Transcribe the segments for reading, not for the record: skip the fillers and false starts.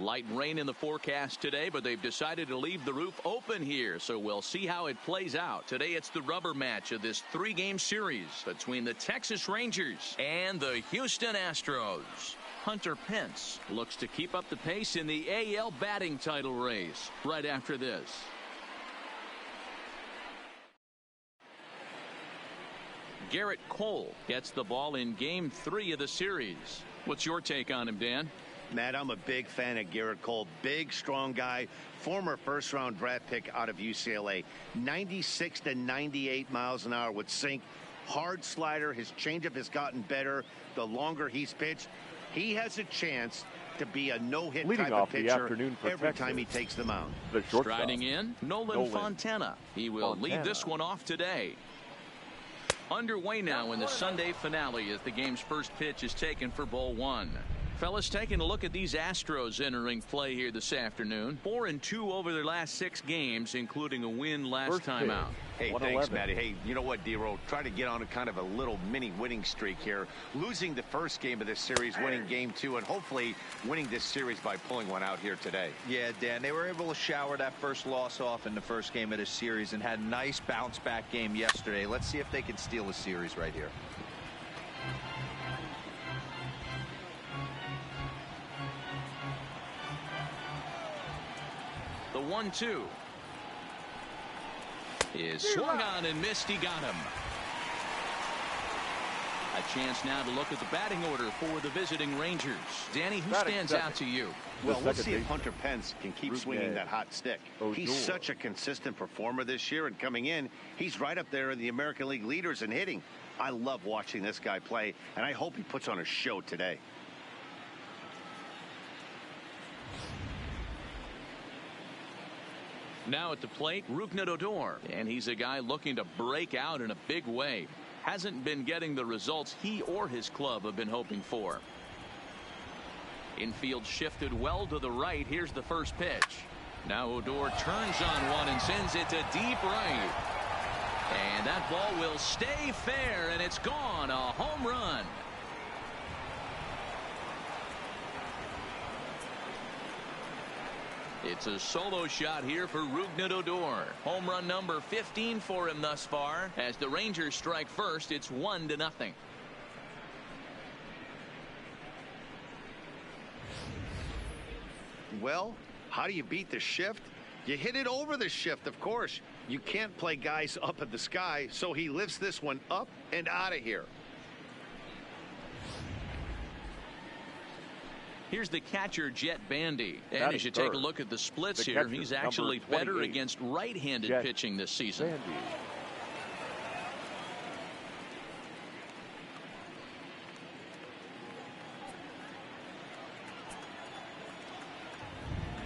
Light rain in the forecast today, but they've decided to leave the roof open here, so we'll see how it plays out. Today it's the rubber match of this 3-game series between the Texas Rangers and the Houston Astros. Hunter Pence looks to keep up the pace in the AL batting title race right after this. Garrett Cole gets the ball in Game 3 of the series. What's your take on him, Dan? Matt, I'm a big fan of Garrett Cole. Big, strong guy. Former first-round draft pick out of UCLA. 96 to 98 miles an hour with sink. Hard slider. His changeup has gotten better the longer he's pitched. He has a chance to be a no-hit type of pitcher every time he takes the mound. Striding in, Nolan Fontana. He will lead this one off today. Underway now in the Sunday finale as the game's first pitch is taken for ball 1. Fellas, taking a look at these Astros entering play here this afternoon. 4-2 over their last 6 games, including a win last time out. Hey, thanks, Matty. Hey, you know what, D-Roll? Try to get on a kind of a little mini winning streak here. Losing the first game of this series, winning game 2, and hopefully winning this series by pulling one out here today. Yeah, Dan, they were able to shower that first loss off in the first game of this series and had a nice bounce-back game yesterday. Let's see if they can steal a series right here. The 1-2 is swung on and missed. He got him. A chance now to look at the batting order for the visiting Rangers. Danny, who stands out to you? Well, let's see if Hunter Pence can keep swinging that hot stick. He's such a consistent performer this year, and coming in, he's right up there in the American League leaders in hitting. I love watching this guy play, and I hope he puts on a show today. Now at the plate, Rougned Odor, and he's a guy looking to break out in a big way. Hasn't been getting the results he or his club have been hoping for. Infield shifted well to the right. Here's the first pitch. Now Odor turns on one and sends it to deep right. And that ball will stay fair, and it's gone. A home run. It's a solo shot here for Rougned Odor. Home run number 15 for him thus far. As the Rangers strike first, it's 1-0. Well, how do you beat the shift? You hit it over the shift, of course. You can't play guys up at the sky, so he lifts this one up and out of here. Here's the catcher, Jet Bandy. And as you take a look at the splits here, he's actually better against right-handed pitching this season.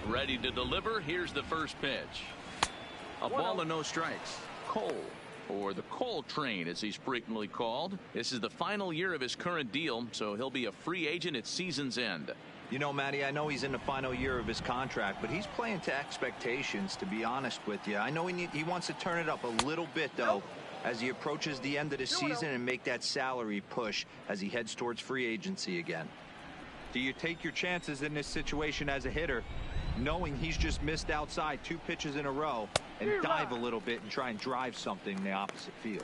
Ready to deliver. Here's the first pitch. A ball and no strikes. Cole, or the Cole train as he's frequently called. This is the final year of his current deal, so he'll be a free agent at season's end. You know, Matty, I know he's in the final year of his contract, but he's playing to expectations, to be honest with you. I know he wants to turn it up a little bit, though, as he approaches the end of the season and make that salary push as he heads towards free agency again. Do you take your chances in this situation as a hitter, knowing he's just missed outside 2 pitches in a row, and dive a little bit and try and drive something in the opposite field?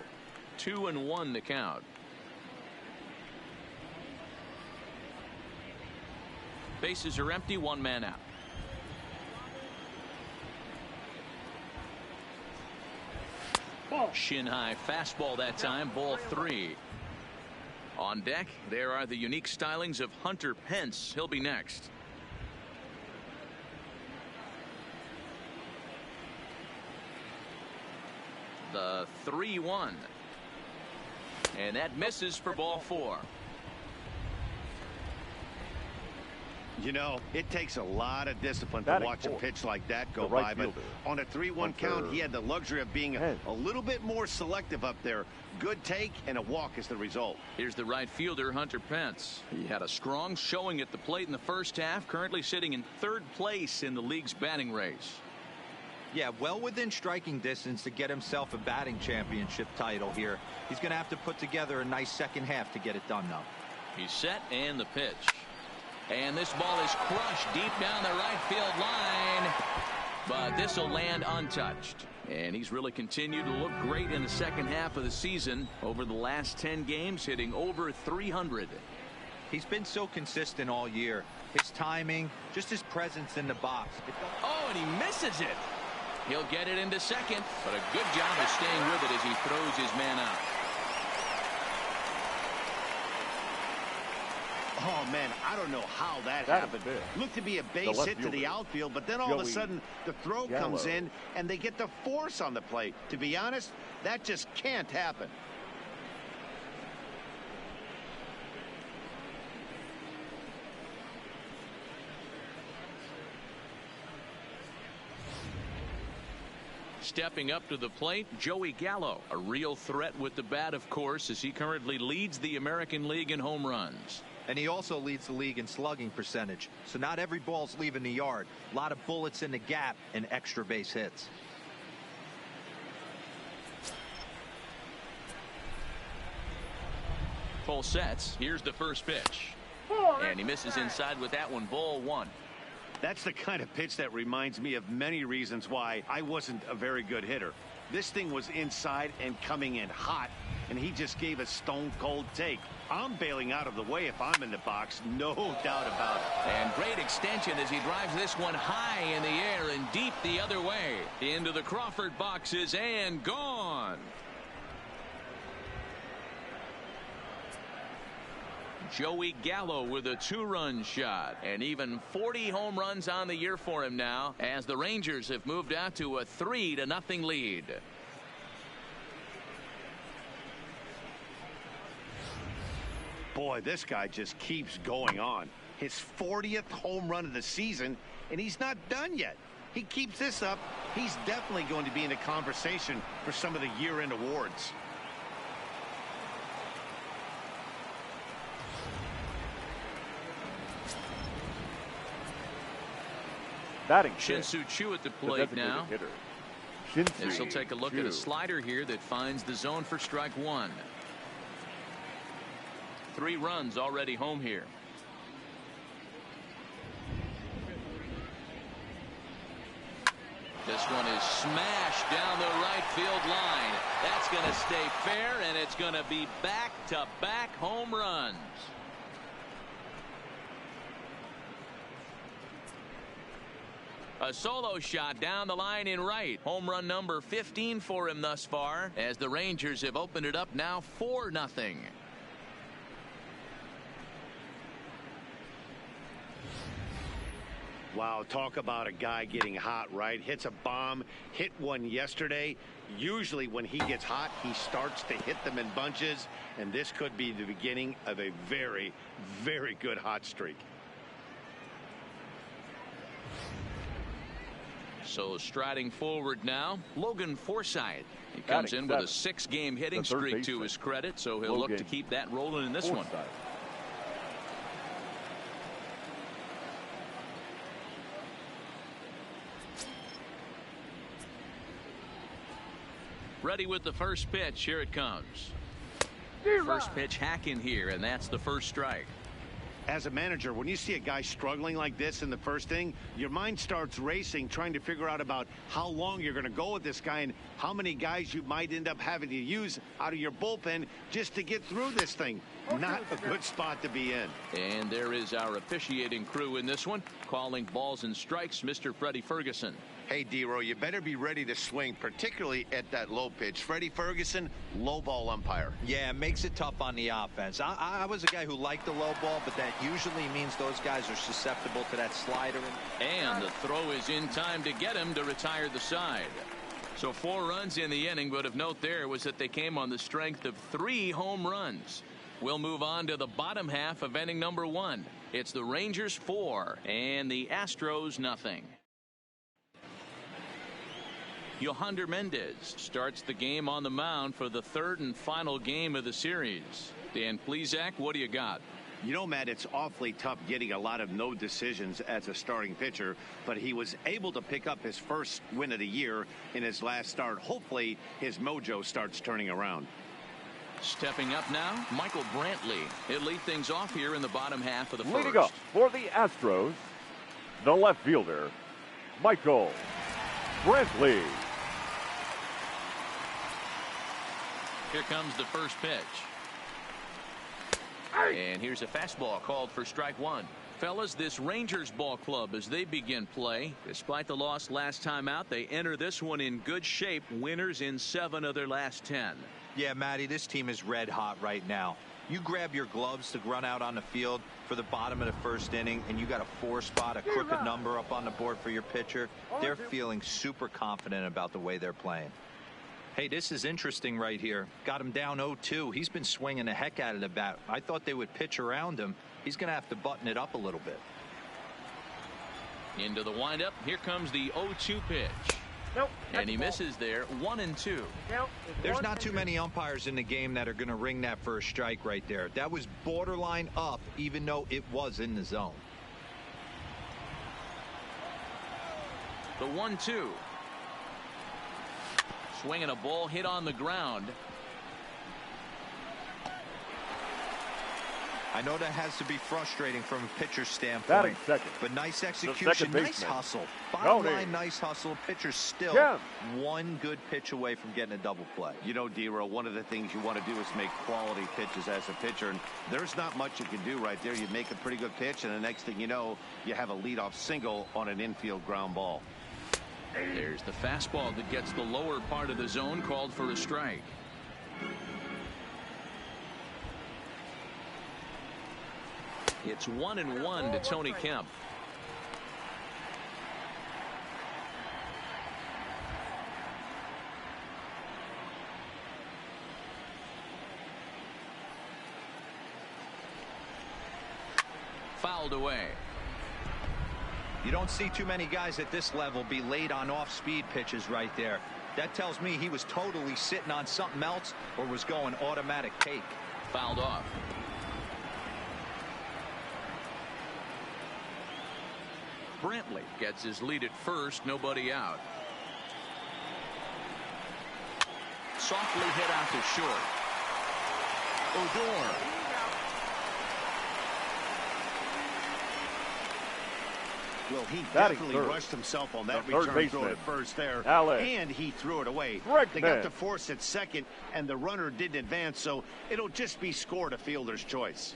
2-1 the count. Bases are empty, 1 man out. Shin high fastball that time, ball 3. On deck, there are the unique stylings of Hunter Pence. He'll be next. The 3-1. And that misses for ball 4. You know, it takes a lot of discipline to watch a pitch like that go by, but on a 3-1 count, he had the luxury of being a little bit more selective up there. Good take and a walk is the result. Here's the right fielder, Hunter Pence. He had a strong showing at the plate in the first half, currently sitting in 3rd place in the league's batting race. Yeah, well within striking distance to get himself a batting championship title here. He's going to have to put together a nice second half to get it done, though. He's set, and the pitch. And this ball is crushed deep down the right field line. But this will land untouched. And he's really continued to look great in the second half of the season. Over the last 10 games, hitting over 300. He's been so consistent all year. His timing, just his presence in the box. Oh, and he misses it. He'll get it into second, but a good job of staying with it as he throws his man out. Oh, man, I don't know how that happened. Looked to be a base hit to the outfield, but then all of a sudden the throw comes in and they get the force on the play. To be honest, that just can't happen. Stepping up to the plate, Joey Gallo, a real threat with the bat, of course, as he currently leads the American League in home runs. And he also leads the league in slugging percentage. So not every ball's leaving the yard. A lot of bullets in the gap and extra base hits. Full sets. Here's the first pitch. And he misses inside with that one. Ball one. That's the kind of pitch that reminds me of many reasons why I wasn't a very good hitter. This thing was inside and coming in hot, and he just gave a stone-cold take. I'm bailing out of the way if I'm in the box, no doubt about it. And great extension as he drives this one high in the air and deep the other way. Into the Crawford boxes and gone. Joey Gallo with a 2-run shot, and even 40 home runs on the year for him now as the Rangers have moved out to a 3-0 lead. Boy, this guy just keeps going on. His 40th home run of the season, and he's not done yet. He keeps this up, he's definitely going to be in the conversation for some of the year-end awards. Shin-Soo Choo at the plate now. This will take a look at a slider here that finds the zone for strike one. 3 runs already home here. This one is smashed down the right field line. That's going to stay fair, and it's going to be back-to-back home runs. A solo shot down the line in right. Home run number 15 for him thus far, as the Rangers have opened it up now 4-0. Wow, talk about a guy getting hot, right? Hits a bomb, hit one yesterday. Usually when he gets hot, he starts to hit them in bunches, and this could be the beginning of a very, very good hot streak. So striding forward now, Logan Forsythe. He comes in with a 6-game hitting streak to his credit, so he'll look to keep that rolling in this one. Ready with the first pitch. Here it comes. First pitch hacking here, and that's the first strike. As a manager, when you see a guy struggling like this in the first inning, your mind starts racing, trying to figure out about how long you're going to go with this guy and how many guys you might end up having to use out of your bullpen just to get through this thing. Not a good spot to be in. And there is our officiating crew in this one, calling balls and strikes, Mr. Freddie Ferguson. Hey, D-Row, you better be ready to swing, particularly at that low pitch. Freddie Ferguson, low ball umpire. Yeah, it makes it tough on the offense. I was a guy who liked the low ball, but that usually means those guys are susceptible to that slider. And the throw is in time to get him to retire the side. So 4 runs in the inning, but of note there was that they came on the strength of 3 home runs. We'll move on to the bottom half of inning number 1. It's the Rangers 4 and the Astros nothing. Yohander Mendez starts the game on the mound for the 3rd and final game of the series. Dan Plesac, what do you got? You know, Matt, it's awfully tough getting a lot of no decisions as a starting pitcher, but he was able to pick up his first win of the year in his last start. Hopefully his mojo starts turning around. Stepping up now, Michael Brantley. He'll lead things off here in the bottom half of the first. Leading up for the Astros, the left fielder, Michael Brantley. Here comes the first pitch. And here's a fastball called for strike one. Fellas, this Rangers ball club, as they begin play, despite the loss last time out, they enter this one in good shape, winners in 7 of their last 10. Yeah, Matty, this team is red hot right now. You grab your gloves to run out on the field for the bottom of the first inning, and you got a 4 spot, a crooked number up on the board for your pitcher. They're feeling super confident about the way they're playing. Hey, this is interesting right here. Got him down 0-2. He's been swinging the heck out of the bat. I thought they would pitch around him. He's going to have to button it up a little bit. Into the windup. Here comes the 0-2 pitch. Nope. And he misses there. 1-2. There's not too many umpires in the game that are going to ring that first strike right there. That was borderline up, even though it was in the zone. The 1-2. Swinging a ball hit on the ground. I know that has to be frustrating from a pitcher's standpoint. Batting second. But nice execution, nice hustle. Bottom line, nice hustle. Pitcher's still one good pitch away from getting a double play. You know, D-Row, one of the things you want to do is make quality pitches as a pitcher, and there's not much you can do right there. You make a pretty good pitch, and the next thing you know, you have a leadoff single on an infield ground ball. There's the fastball that gets the lower part of the zone, called for a strike. It's 1-1 to Tony Kemp. Fouled away. You don't see too many guys at this level be late on off-speed pitches right there. That tells me he was totally sitting on something else or was going automatic take. Fouled off. Brantley gets his lead at first, nobody out. Softly hit out to short. Odor. Well, he definitely rushed himself on that return throw at first there, and he threw it away. They got to force at second, and the runner didn't advance, so it'll just be scored a fielder's choice.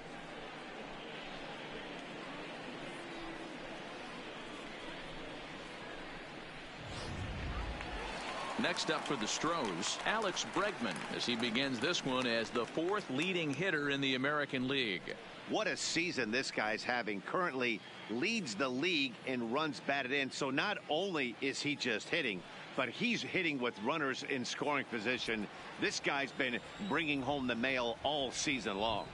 Next up for the Stros, Alex Bregman, as he begins this one as the 4th leading hitter in the American League. What a season this guy's having. Currently leads the league in runs batted in. So not only is he just hitting, but he's hitting with runners in scoring position. This guy's been bringing home the mail all season long.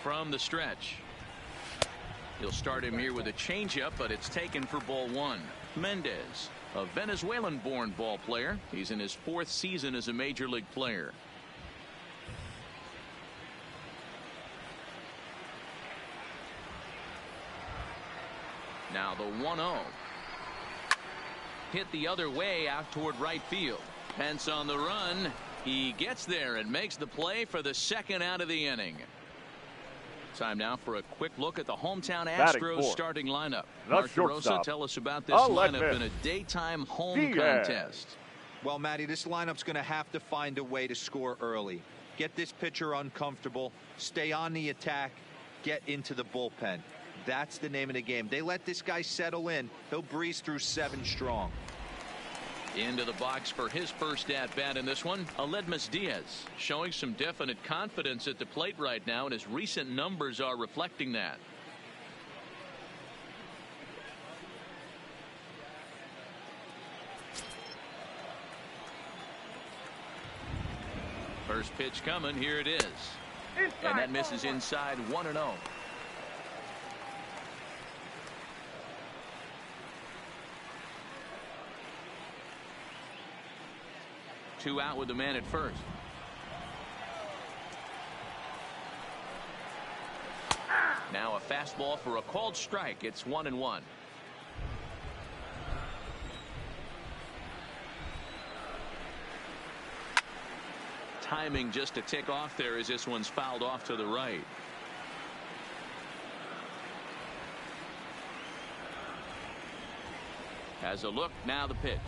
From the stretch. He'll start him here with a changeup, but it's taken for ball 1. Mendez, a Venezuelan-born ball player. He's in his 4th season as a major league player. Now the 1-0. Hit the other way out toward right field. Pence on the run. He gets there and makes the play for the 2nd out of the inning. Time now for a quick look at the hometown Astros starting lineup. Mark DeRosa, tell us about this lineup in a daytime home contest. Well, Matty, this lineup's going to have to find a way to score early. Get this pitcher uncomfortable, stay on the attack, get into the bullpen. That's the name of the game. They let this guy settle in, he'll breeze through 7 strong. Into the box for his first at-bat in this one, Aledmus Diaz, showing some definite confidence at the plate right now, and his recent numbers are reflecting that. First pitch coming, here it is. And that misses inside, 1-0. Two out with the man at first. Now a fastball for a called strike. It's 1-1. Timing just a tick off there as this one's fouled off to the right. Has a look, now the pitch.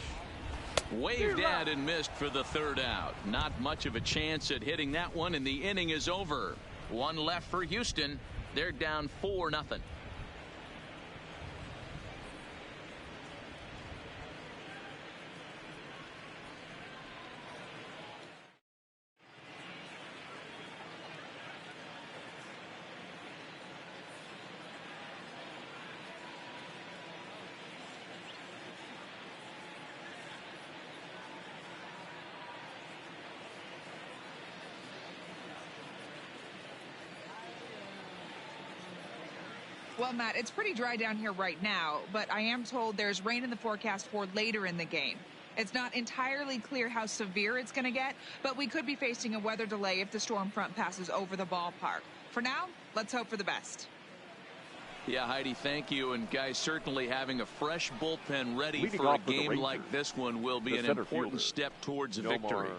Waved at and missed for the third out. Not much of a chance at hitting that one, and the inning is over. One left for Houston. They're down 4-0. Well, Matt, it's pretty dry down here right now, but I am told there's rain in the forecast for later in the game. It's not entirely clear how severe it's going to get, but we could be facing a weather delay if the storm front passes over the ballpark. For now, let's hope for the best. Yeah, Heidi, thank you. And guys, certainly having a fresh bullpen ready for a game like this one will be an important step towards a victory.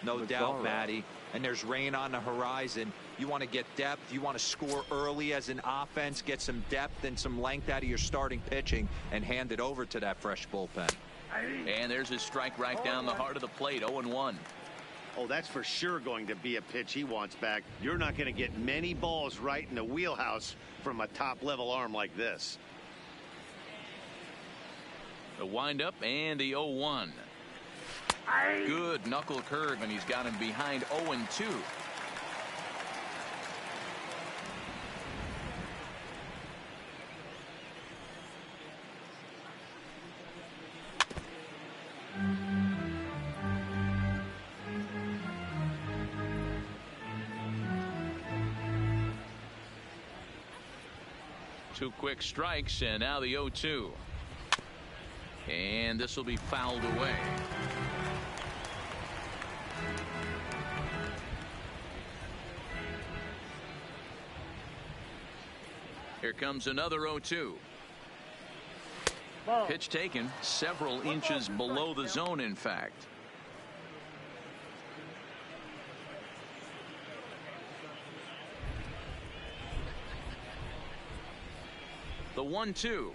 No doubt, Matty. And there's rain on the horizon. You want to get depth. You want to score early as an offense, get some depth and some length out of your starting pitching, and hand it over to that fresh bullpen. And there's his strike right down the heart of the plate, 0-1. Oh, that's for sure going to be a pitch he wants back. You're not going to get many balls right in the wheelhouse from a top-level arm like this. The windup and the 0-1. Good knuckle curve, and he's got him behind 0-2. Two quick strikes, and now the 0-2. And this will be fouled away. Here comes another 0-2. Pitch taken several inches below the zone, in fact. The 1-2.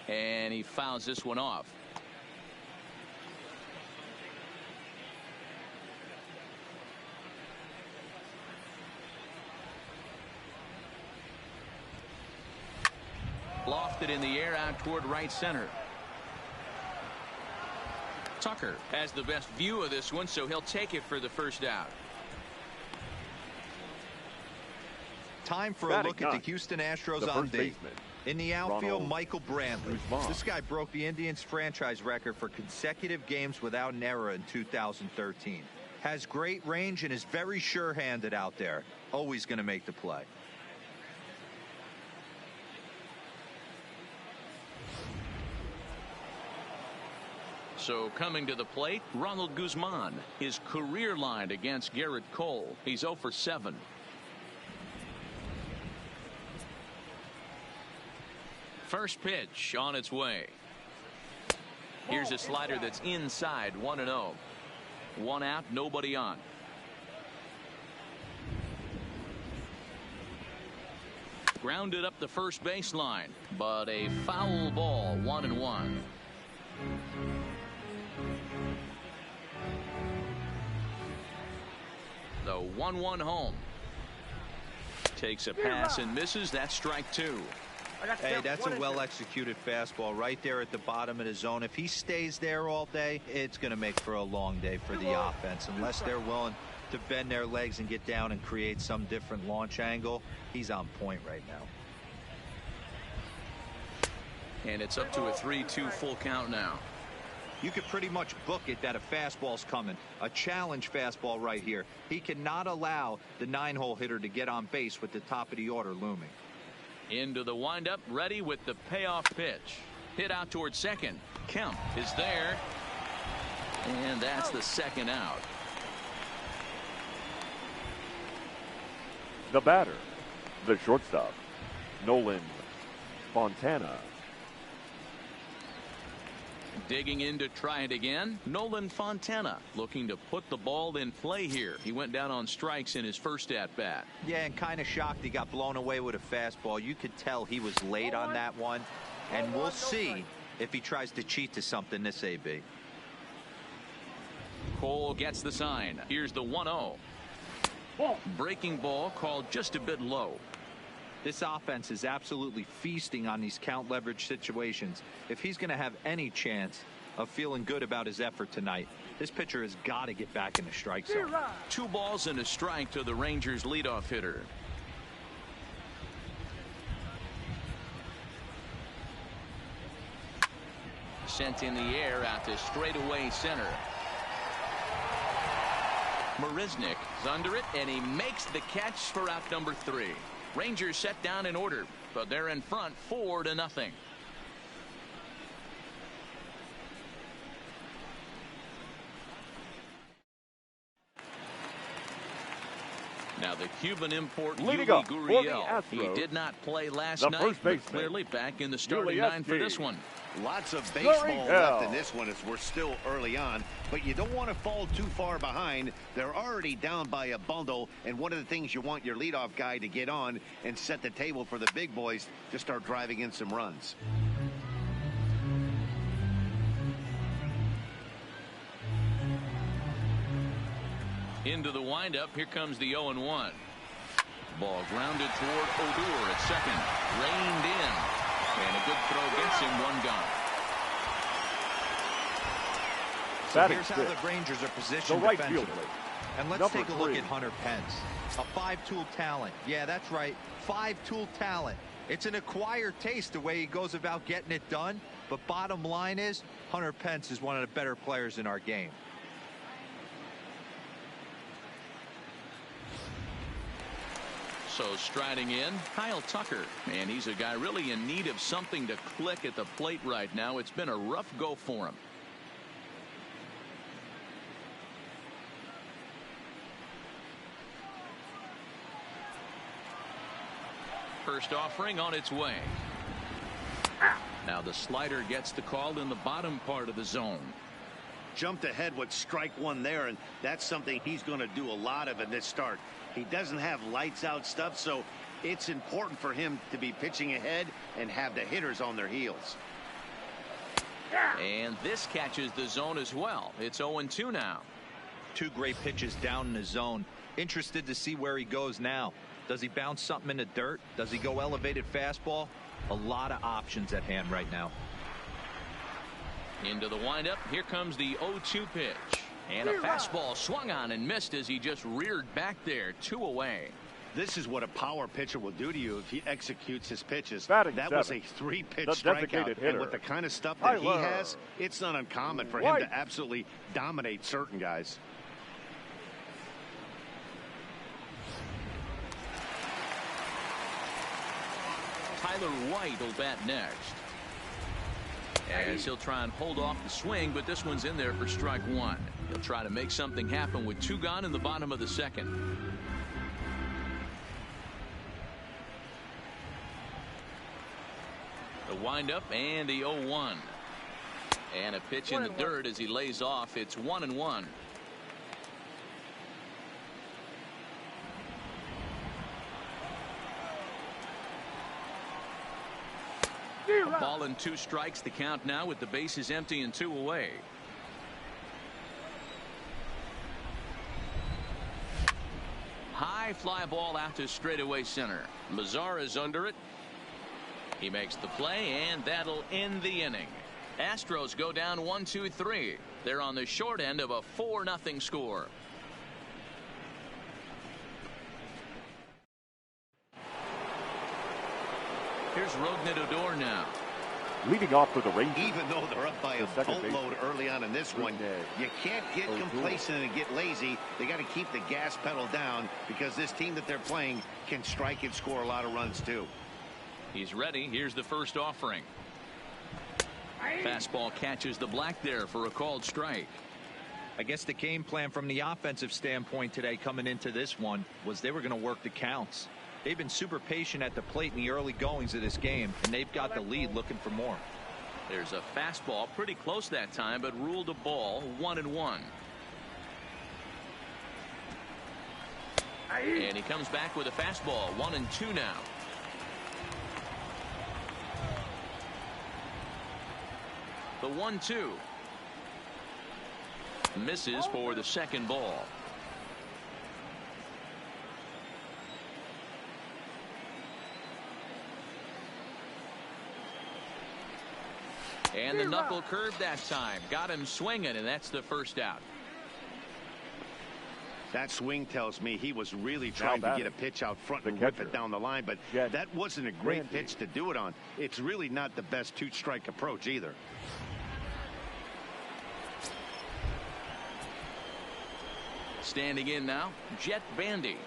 And he fouls this one off. Lofted in the air out toward right center. Tucker has the best view of this one, so he'll take it for the first out. Time for a look at the Houston Astros on D. In the outfield, Michael Brantley. This guy broke the Indians franchise record for consecutive games without an error in 2013. Has great range and is very sure-handed out there. Always going to make the play. So coming to the plate, Ronald Guzman. His career line against Garrett Cole. He's 0 for 7. First pitch on its way. Here's a slider that's inside, 1-0. One out, nobody on. Grounded up the first baseline, but a foul ball, 1-1. The 1-1 home. Takes a pass and misses. That's strike 2. Hey, that's a well-executed fastball right there at the bottom of the zone. If he stays there all day, it's going to make for a long day for the offense. Unless they're willing to bend their legs and get down and create some different launch angle, he's on point right now. And it's up to a 3-2 full count now. You could pretty much book it that a fastball's coming. A challenge fastball right here. He cannot allow the 9-hole hitter to get on base with the top of the order looming. Into the windup, ready with the payoff pitch. Hit out towards second. Kemp is there. And that's the second out. The batter, the shortstop, Nolan Fontana. Digging in to try it again, Nolan Fontana looking to put the ball in play here. He went down on strikes in his first at-bat. Yeah, and kind of shocked he got blown away with a fastball. You could tell he was late on that one, and we'll see if he tries to cheat to something this AB. Cole gets the sign. Here's the 1-0. Breaking ball called just a bit low. This offense is absolutely feasting on these count leverage situations. If he's going to have any chance of feeling good about his effort tonight, this pitcher has got to get back in the strike zone. 2 balls and a strike to the Rangers leadoff hitter. Sent in the air out to straightaway center. Marisnick is under it, and he makes the catch for out number 3. Rangers set down in order, but they're in front 4-0. Now the Cuban import Yuli Gurriel. He did not play last night, but clearly back in the starting line for this one. Lots of baseball left in this one as we're still early on, but you don't want to fall too far behind. They're already down by a bundle, and one of the things you want your leadoff guy to get on and set the table for the big boys to start driving in some runs. Into the windup, here comes the 0-1. Ball grounded toward Odor at second, reined in. And a good throw gets him 1 gone. So here's how the Rangers are positioned defensively. And let's take a look at Hunter Pence. A 5-tool talent. Yeah, that's right. 5-tool talent. It's an acquired taste the way he goes about getting it done. But bottom line is, Hunter Pence is one of the better players in our game. So striding in, Kyle Tucker. And he's a guy really in need of something to click at the plate right now. It's been a rough go for him. First offering on its way. Now the slider gets the call in the bottom part of the zone. Jumped ahead with strike 1 there, and that's something he's going to do a lot of in this start. He doesn't have lights out stuff, so it's important for him to be pitching ahead and have the hitters on their heels. And this catches the zone as well. It's 0-2 now. 2 great pitches down in the zone. Interested to see where he goes now. Does he bounce something in the dirt? Does he go elevated fastball? A lot of options at hand right now. Into the windup. Here comes the 0-2 pitch. And a fastball swung on and missed as he just reared back there. 2 away. This is what a power pitcher will do to you if he executes his pitches. Batting that 7, was a 3-pitch strikeout. And with the kind of stuff that he has, it's not uncommon for him to absolutely dominate certain guys. Tyler White will bat next. As he'll try and hold off the swing, but this one's in there for strike 1. He'll try to make something happen with 2 gone in the bottom of the second. The windup and the 0-1. And a pitch in the dirt as he lays off. It's 1-1. A ball and 2 strikes, the count now with the bases empty and 2 away. High fly ball out to straightaway center. Lazar is under it. He makes the play, and that'll end the inning. Astros go down 1-2-3. They're on the short end of a 4-0 score. Here's Rougned Odor now. Leading off for the Rangers. Even though they're up by a boatload early on in this one, you can't get complacent and get lazy. They got to keep the gas pedal down because this team that they're playing can strike and score a lot of runs too. He's ready. Here's the first offering. Fastball catches the black there for a called strike. I guess the game plan from the offensive standpoint today coming into this one was they were going to work the counts. They've been super patient at the plate in the early goings of this game, and they've got the lead looking for more. There's a fastball pretty close that time, but ruled a ball 1-1. And he comes back with a fastball 1-2 now. The 1-2 misses for the second ball. And the knuckle curve that time got him swinging, and that's the first out. That swing tells me he was really trying to get a pitch out front and whip it down the line, but that wasn't a great pitch to do it on. It's really not the best two-strike approach either. Standing in now, Jet Bandy.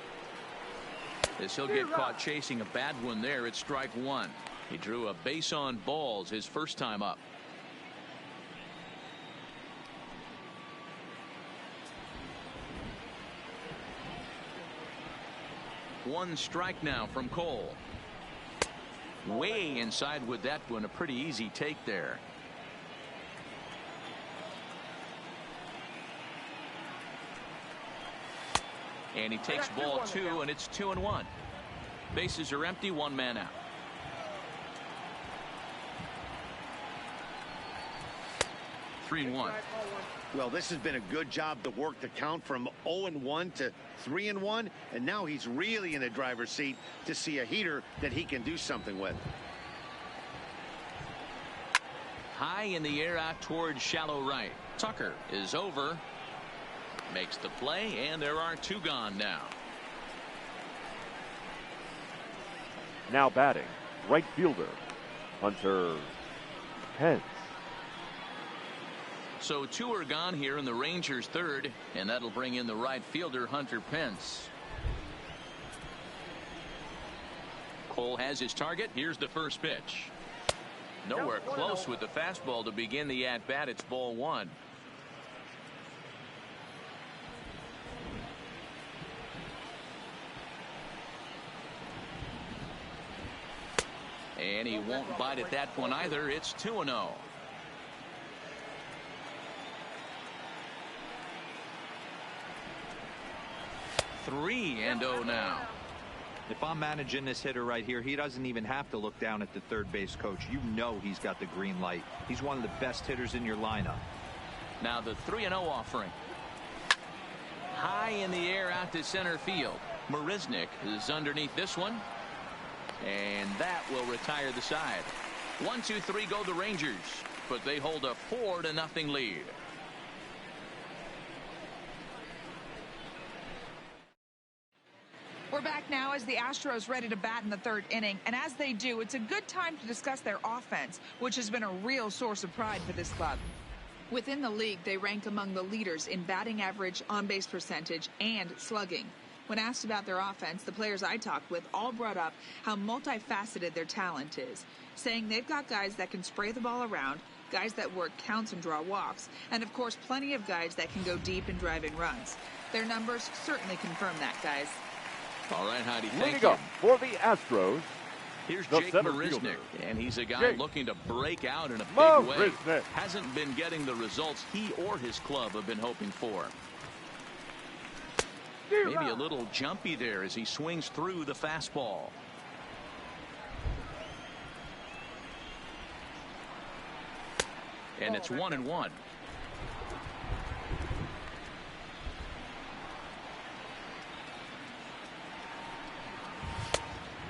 As he'll get caught chasing a bad one there, it's strike one. He drew a base on balls his first time up. One strike now from Cole. Way inside with that one. A pretty easy take there. And he takes ball two, and it's 2-1. Bases are empty, one man out. Three and one. Well, this has been a good job to work the count from 0-1 to 3-1, and now he's really in the driver's seat to see a heater that he can do something with. High in the air out towards shallow right. Tucker is over. Makes the play, and there are two gone now. Now batting, right fielder, Hunter Pence. So two are gone here in the Rangers' third, and that'll bring in the right fielder, Hunter Pence. Cole has his target. Here's the first pitch. Nowhere close with the fastball to begin the at-bat. It's ball one. And he won't bite at that one either. It's 2-0. Three and 0 now. If I'm managing this hitter right here, he doesn't even have to look down at the third base coach. You know he's got the green light. He's one of the best hitters in your lineup. Now the 3-0 offering. High in the air out to center field. Marisnick is underneath this one. And that will retire the side. 1-2-3 go the Rangers, but they hold a 4-0 lead. We're back now as the Astros ready to bat in the third inning, and as they do, it's a good time to discuss their offense, which has been a real source of pride for this club. Within the league, they rank among the leaders in batting average, on-base percentage, and slugging. When asked about their offense, the players I talked with all brought up how multifaceted their talent is, saying they've got guys that can spray the ball around, guys that work counts and draw walks, and of course plenty of guys that can go deep and drive in runs. Their numbers certainly confirm that, guys. All right, Heidi, thank Leading you. up for the Astros, Here's the Jake center Marisnick, fielder, and he's a guy Jake looking to break out in a big Marisnick. way. Hasn't been getting the results he or his club have been hoping for. Maybe a little jumpy there as he swings through the fastball. And it's 1-1.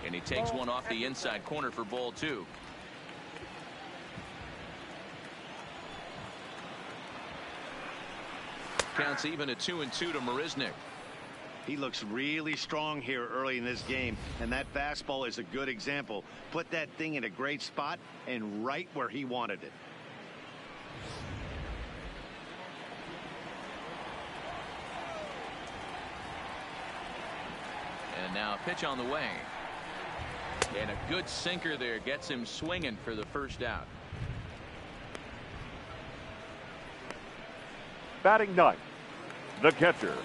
And he takes one off the inside corner for ball 2. Counts even at 2-2 to Marisnick. He looks really strong here early in this game, and that fastball is a good example. Put that thing in a great spot and right where he wanted it. And now a pitch on the way. And a good sinker there gets him swinging for the first out. Batting ninth, the catcher.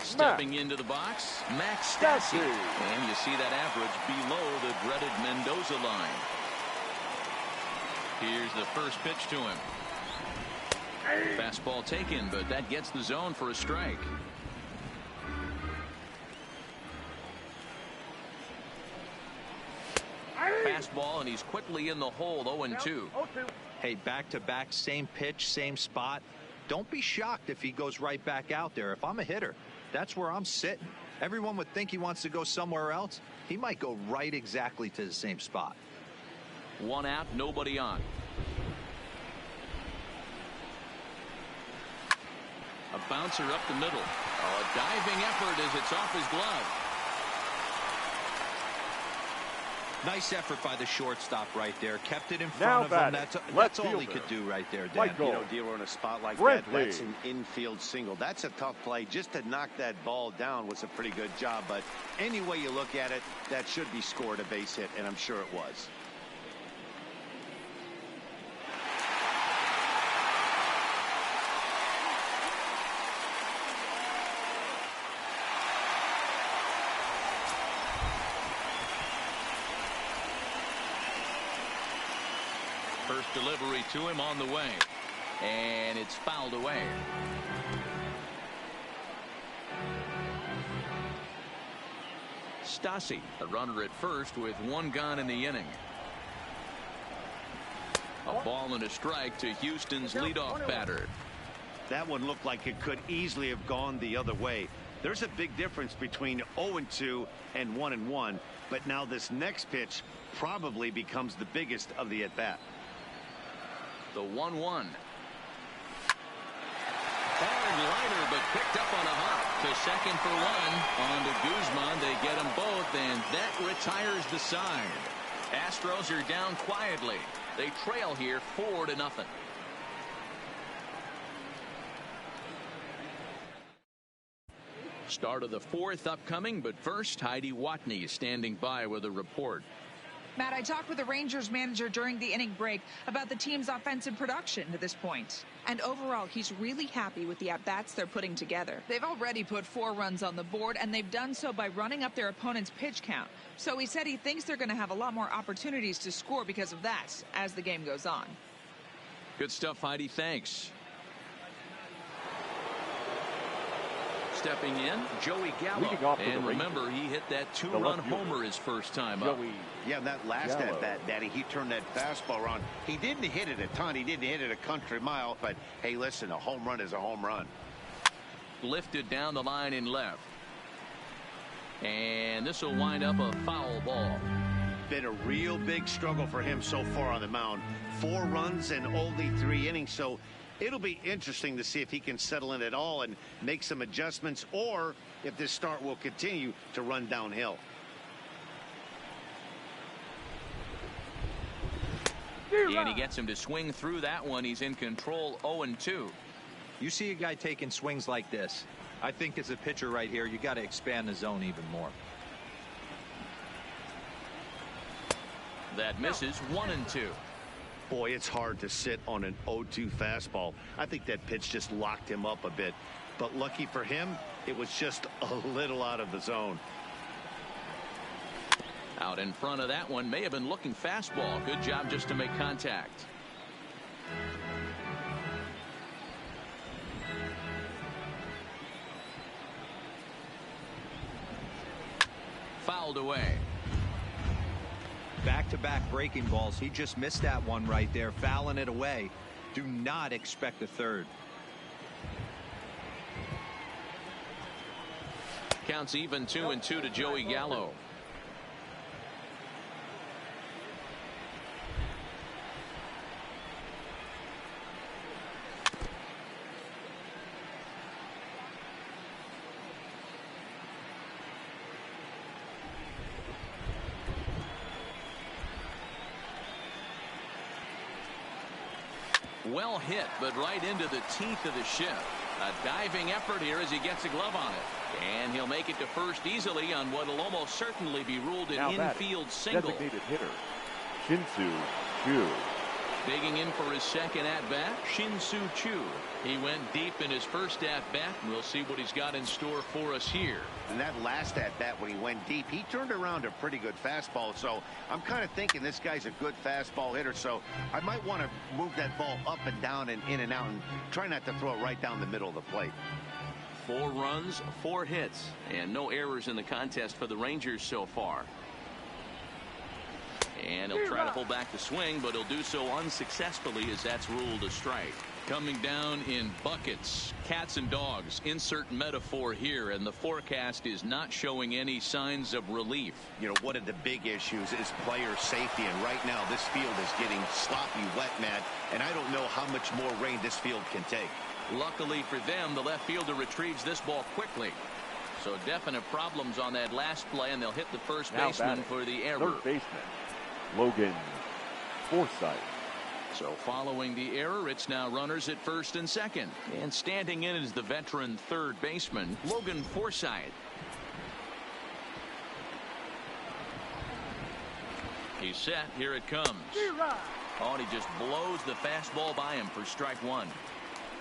Stepping into the box, Max Stassi. And you see that average below the dreaded Mendoza line. Here's the first pitch to him. Fastball taken, but that gets the zone for a strike. Fastball, and he's quickly in the hole. 0-2. Hey, back-to-back, same pitch, same spot. Don't be shocked if he goes right back out there. If I'm a hitter, that's where I'm sitting. Everyone would think he wants to go somewhere else. He might go right exactly to the same spot. 1 out, nobody on. A bouncer up the middle. Oh, a diving effort as it's off his glove. Nice effort by the shortstop right there. Kept it in front of him. That's all he could do right there, Dan. You know, Dero, in a spot like that, that's an infield single. That's a tough play. Just to knock that ball down was a pretty good job. But any way you look at it, that should be scored a base hit, and I'm sure it was. First delivery to him on the way, and it's fouled away. Stassi, a runner at first with 1 gone in the inning. A ball and a strike to Houston's leadoff batter. That one looked like it could easily have gone the other way. There's a big difference between 0-2 and 1-1, but now this next pitch probably becomes the biggest of the at-bat. The 1-1. Hard liner, but picked up on a hop to second for 1. On to Guzman. They get them both, and that retires the side. Astros are down quietly. They trail here 4-0. Start of the 4th upcoming, but first, Heidi Watney is standing by with a report. Matt, I talked with the Rangers manager during the inning break about the team's offensive production to this point. And overall, he's really happy with the at-bats they're putting together. They've already put 4 runs on the board, and they've done so by running up their opponent's pitch count. So he said he thinks they're going to have a lot more opportunities to score because of that as the game goes on. Good stuff, Heidi. Thanks. Stepping in, Joey Gallo. And remember, he hit that 2-run homer his first time up. Yeah, that last at-bat, Daddy, he turned that fastball around. He didn't hit it a ton. He didn't hit it a country mile. But, hey, listen, a home run is a home run. Lifted down the line in left. And this will wind up a foul ball. Been a real big struggle for him so far on the mound. 4 runs in only 3 innings, so it'll be interesting to see if he can settle in at all and make some adjustments, or if this start will continue to run downhill. And he gets him to swing through that one. He's in control. 0-2. You see a guy taking swings like this. I think as a pitcher right here, you got to expand the zone even more. That misses. 1-2. Boy, it's hard to sit on an 0-2 fastball. I think that pitch just locked him up a bit. But lucky for him, it was just a little out of the zone. Out in front of that one, may have been looking fastball. Good job just to make contact. Fouled away. Back-to-back breaking balls. He just missed that one right there, fouling it away. Do not expect a third. Counts even 2-2 to Joey Gallo. Well hit, but right into the teeth of the ship. A diving effort here as he gets a glove on it. And he'll make it to first easily on what will almost certainly be ruled an infield single. Designated hitter, Shin-Soo Choo. Digging in for his second at-bat, Shin-Soo Choo. He went deep in his first at-bat, and we'll see what he's got in store for us here. And that last at-bat when he went deep, he turned around a pretty good fastball. So I'm kind of thinking this guy's a good fastball hitter. So I might want to move that ball up and down and in and out and try not to throw it right down the middle of the plate. 4 runs, 4 hits, and no errors in the contest for the Rangers so far. And he'll try to pull back the swing, but he'll do so unsuccessfully as that's ruled a strike. Coming down in buckets, cats and dogs, insert metaphor here, and the forecast is not showing any signs of relief. You know, one of the big issues is player safety, and right now this field is getting sloppy wet, Matt, and I don't know how much more rain this field can take. Lockily for them, the left fielder retrieves this ball quickly. So definite problems on that last play, and they'll hit the first baseman for the error. Third baseman, Logan Forsythe. So following the error, it's now runners at first and second. And standing in is the veteran third baseman, Logan Forsythe. He's set. Here it comes. Oh, and he just blows the fastball by him for strike 1.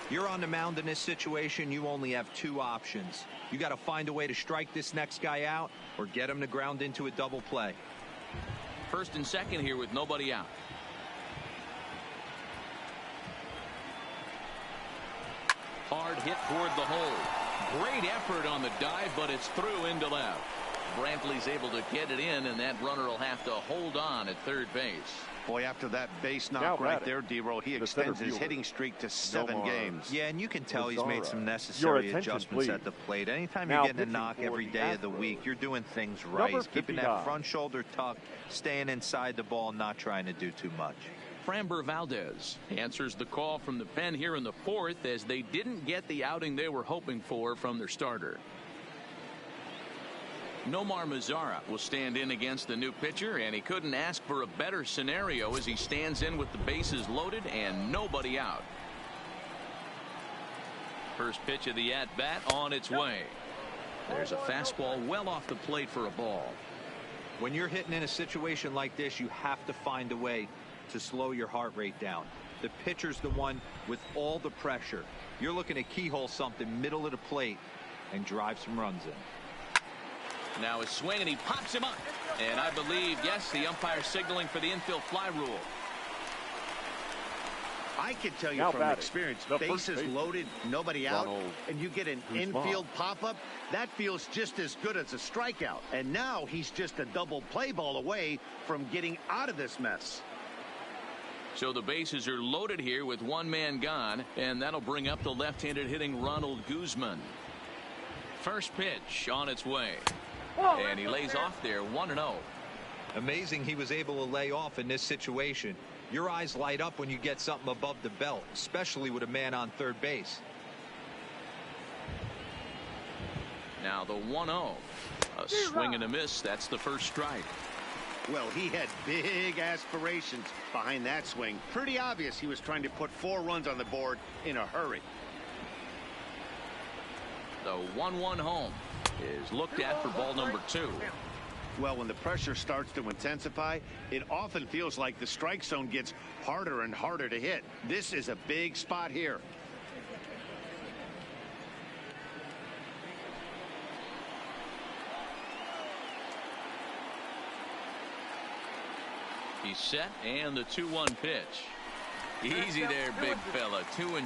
You're on the mound in this situation. You only have 2 options. You got to find a way to strike this next guy out or get him to ground into a double play. First and second here with nobody out. Hard hit toward the hole. Great effort on the dive, but it's through into left. Brantley's able to get it in, and that runner will have to hold on at third base. Boy, after that base knock right there, D-Roll, he extends his hitting streak to 7 games. Yeah, and you can tell he's made some necessary adjustments at the plate. Anytime you're getting a knock every day of the week, you're doing things right. He's keeping that front shoulder tucked, staying inside the ball, not trying to do too much. Framber Valdez answers the call from the pen here in the 4th as they didn't get the outing they were hoping for from their starter. Nomar Mazara will stand in against the new pitcher, and he couldn't ask for a better scenario as he stands in with the bases loaded and nobody out. First pitch of the at-bat on its way. There's a fastball well off the plate for a ball. When you're hitting in a situation like this, you have to find a way to slow your heart rate down. The pitcher's the one with all the pressure. You're looking to keyhole something middle of the plate and drive some runs in. Now a swing, and he pops him up. And I believe, yes, the umpire signaling for the infield fly rule. I can tell you from experience, bases loaded, nobody out, and you get an infield pop-up, that feels just as good as a strikeout. And now he's just a double play ball away from getting out of this mess. So the bases are loaded here with 1 man gone, and that'll bring up the left-handed hitting Ronald Guzman. First pitch on its way. And he lays off there 1-0. Amazing he was able to lay off in this situation. Your eyes light up when you get something above the belt, especially with a man on third base. Now the 1-0. A swing and a miss. That's the first strike. Well, he had big aspirations behind that swing. Pretty obvious he was trying to put 4 runs on the board in a hurry. The 1-1 home is looked at for ball number 2. Well, when the pressure starts to intensify, it often feels like the strike zone gets harder and harder to hit. This is a big spot here. He's set, and the 2-1 pitch. Easy there, big fella. 2-2.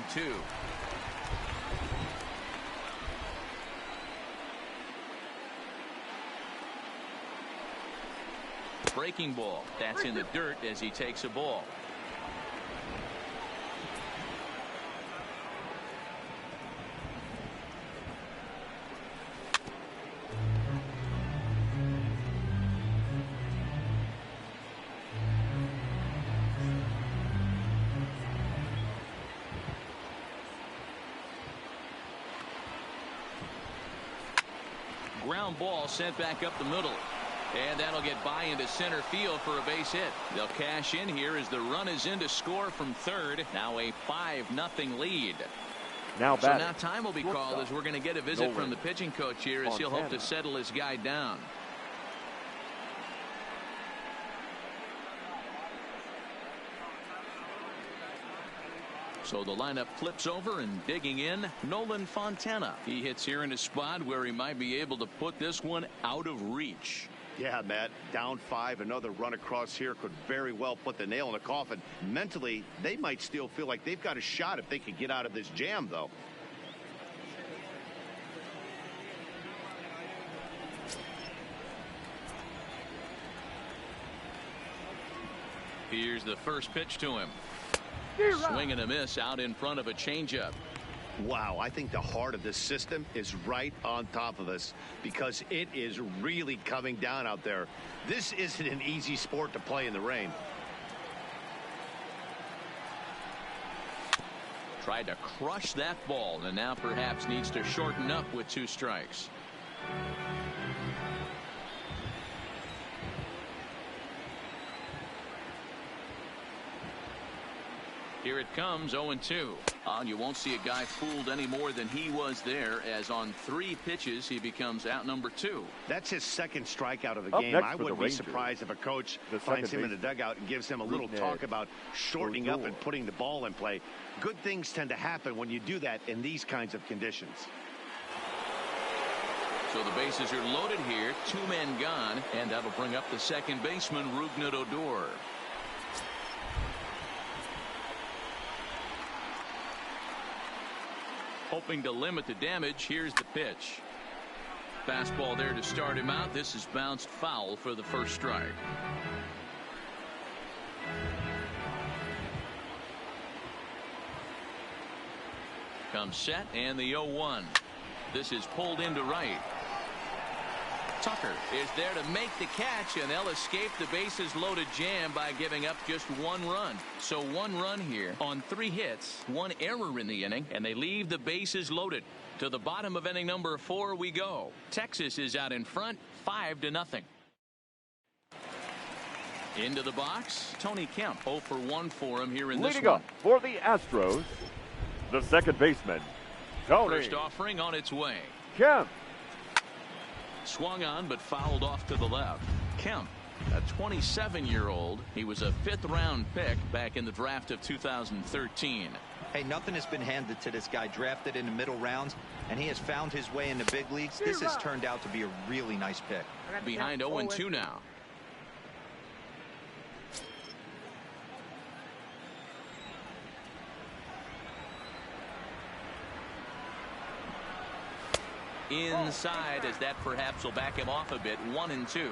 Breaking ball. That's in the dirt as he takes a ball. Ground ball sent back up the middle. And that'll get by into center field for a base hit. They'll cash in here as the run is in to score from third. Now a 5-0 lead. Now so now time will be called as we're going to get a visit from the pitching coach here as he'll hope to settle his guy down. So the lineup flips over, and digging in, Nolan Fontana. He hits here in a spot where he might be able to put this one out of reach. Yeah, Matt, down 5, another run across here could very well put the nail in the coffin. Mentally, they might still feel like they've got a shot if they could get out of this jam, though. Here's the first pitch to him. Swing and a miss out in front of a changeup. Wow, I think the heart of this system is right on top of us because it is really coming down out there. This isn't an easy sport to play in the rain. Tried to crush that ball and now perhaps needs to shorten up with 2 strikes. Here it comes, 0-2. You won't see a guy fooled any more than he was there, as on 3 pitches he becomes out number 2. That's his second strikeout of the game. I wouldn't be surprised if a coach finds him in the dugout and gives him a little talk about shortening up and putting the ball in play. Good things tend to happen when you do that in these kinds of conditions. So the bases are loaded here, 2 men gone, and that'll bring up the second baseman, Rougned Odor. Hoping to limit the damage. Here's the pitch. Fastball there to start him out. This is bounced foul for the first strike. Comes set, and the 0-1. This is pulled into right. Tucker is there to make the catch, and they'll escape the bases loaded jam by giving up just 1 run. So 1 run here on 3 hits, 1 error in the inning, and they leave the bases loaded. To the bottom of inning number 4 we go. Texas is out in front, 5-0. Into the box, Tony Kemp, 0 for 1 for him here in this one. Leading up for the Astros, the second baseman, Tony. First offering on its way. Kemp. Swung on but fouled off to the left. Kemp, a 27-year-old. He was a 5th-round pick back in the draft of 2013. Hey, nothing has been handed to this guy. Drafted in the middle rounds, and he has found his way in the big leagues. This has turned out to be a really nice pick. Behind 0-2 now. Inside, as that perhaps will back him off a bit. 1-2.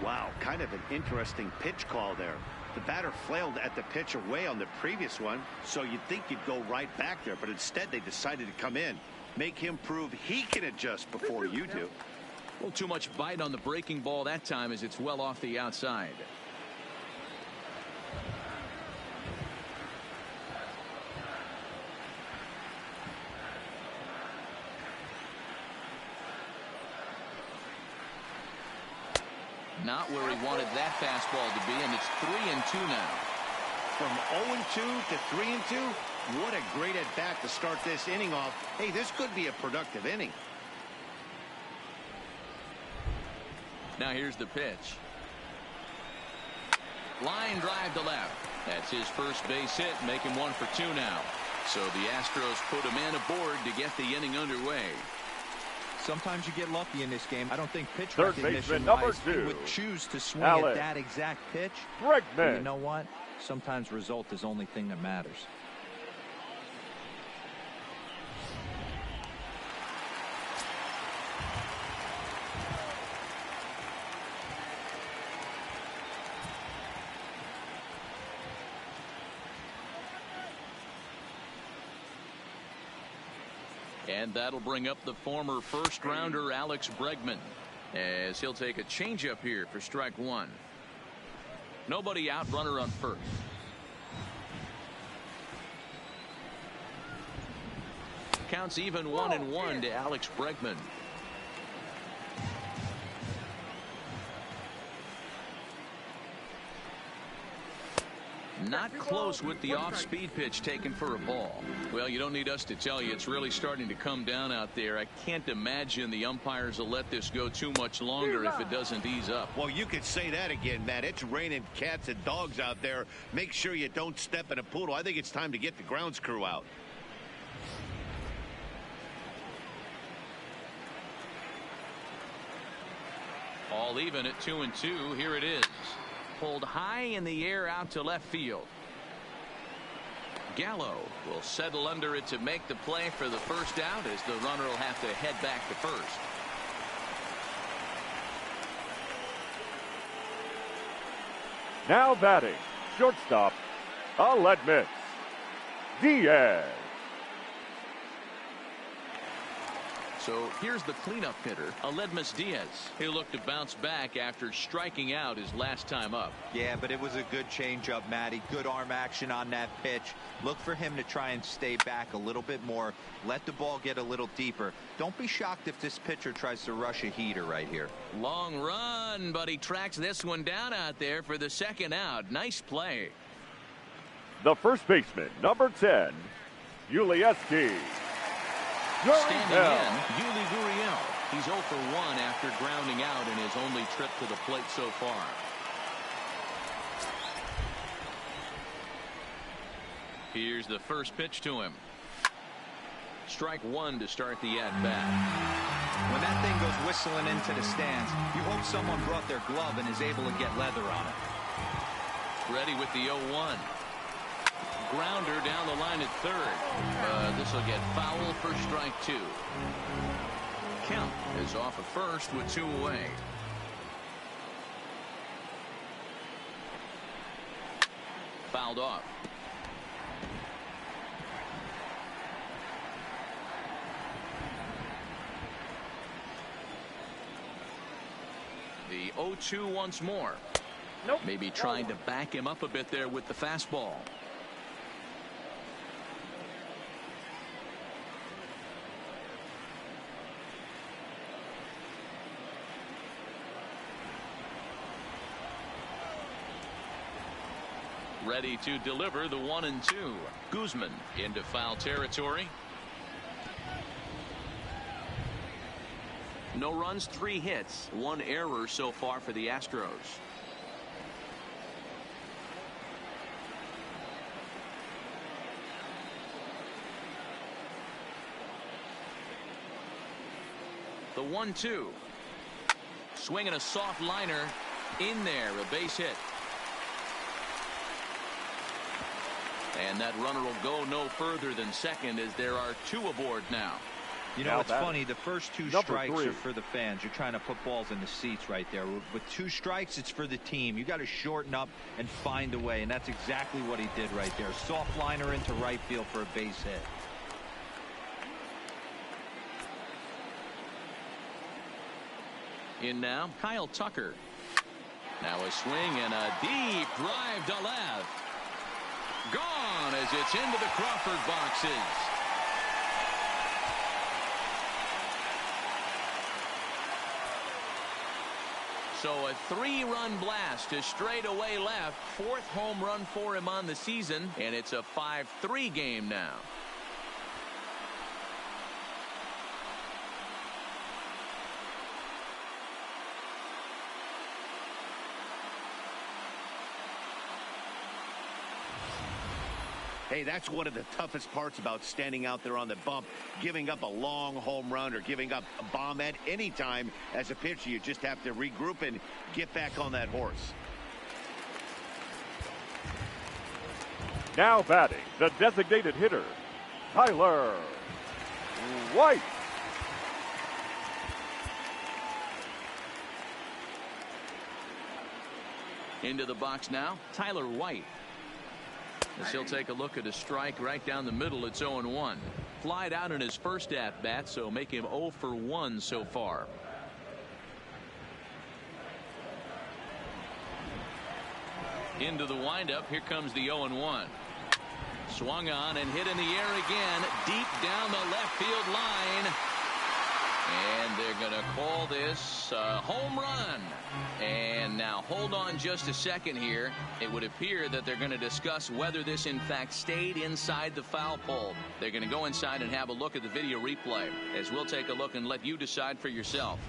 Wow, kind of an interesting pitch call there. The batter flailed at the pitch away on the previous one, so you'd think you'd go right back there, but instead they decided to come in, make him prove he can adjust before you do. A little too much bite on the breaking ball that time, as it's well off the outside. Not where he wanted that fastball to be, and it's 3-2 now. From 0-2 to 3-2, what a great at-bat to start this inning off. Hey, this could be a productive inning. Now here's the pitch. Line drive to left. That's his first base hit, making 1 for 2 now. So the Astros put a man aboard to get the inning underway. Sometimes you get lucky in this game. I don't think pitch Third recognition baseman number wise, 2 would choose to swing Alex at that exact pitch. Bregman. You know what? Sometimes result is the only thing that matters. And that'll bring up the former first-rounder Alex Bregman, as he'll take a changeup here for strike 1. Nobody out, runner on first. Counts even 1-1 to Alex Bregman. Not close with the off-speed pitch taken for a ball. Well, you don't need us to tell you it's really starting to come down out there. I can't imagine the umpires will let this go too much longer if it doesn't ease up. Well, you could say that again, Matt. It's raining cats and dogs out there. Make sure you don't step in a poodle. I think it's time to get the grounds crew out. All even at 2-2. Here it is. Pulled high in the air out to left field. Gallo will settle under it to make the play for the first out, as the runner will have to head back to first. Now batting, shortstop, Aledmys Diaz. So here's the cleanup hitter, Aledmys Diaz. He'll look to bounce back after striking out his last time up. Yeah, but it was a good changeup, Matty. Good arm action on that pitch. Look for him to try and stay back a little bit more. Let the ball get a little deeper. Don't be shocked if this pitcher tries to rush a heater right here. Long run, but he tracks this one down out there for the second out. Nice play. The first baseman, number 10, Ulieski. Standing in, Yuli Gurriel. He's 0 for 1 after grounding out in his only trip to the plate so far. Here's the first pitch to him. Strike one to start the at-bat. When that thing goes whistling into the stands, you hope someone brought their glove and is able to get leather on it. Ready with the 0-1. Grounder down the line at third. This will get foul for strike two. Count is off at first with 2 away. Fouled off. The 0-2 once more. Nope. Maybe trying to back him up a bit there with the fastball. Ready to deliver the 1-2. Guzman into foul territory. No runs, 3 hits, 1 error so far for the Astros. The 1-2. Swinging a soft liner in there, a base hit. And that runner will go no further than second, as there are 2 aboard now. You know, it's funny. The first 2 strikes are for the fans. You're trying to put balls in the seats right there. With 2 strikes, it's for the team. You got to shorten up and find a way, and that's exactly what he did right there. Soft liner into right field for a base hit. In now, Kyle Tucker. Now a swing and a deep drive to left. Gone as it's into the Crawford boxes. So a 3-run blast to straightaway left. 4th home run for him on the season, and it's a 5-3 game now. Hey, that's one of the toughest parts about standing out there on the bump. Giving up a long home run or giving up a bomb at any time as a pitcher. You just have to regroup and get back on that horse. Now batting, the designated hitter, Tyler White. Into the box now, Tyler White. As he'll take a look at a strike right down the middle. It's 0-1. Flied out in his first at bat, so make him 0 for 1 so far. Into the windup. Here comes the 0-1. Swung on and hit in the air again, deep down the left field line. And they're going to call this a home run. And now hold on just a second here. It would appear that they're going to discuss whether this in fact stayed inside the foul pole. They're going to go inside and have a look at the video replay, as we'll take a look and let you decide for yourself.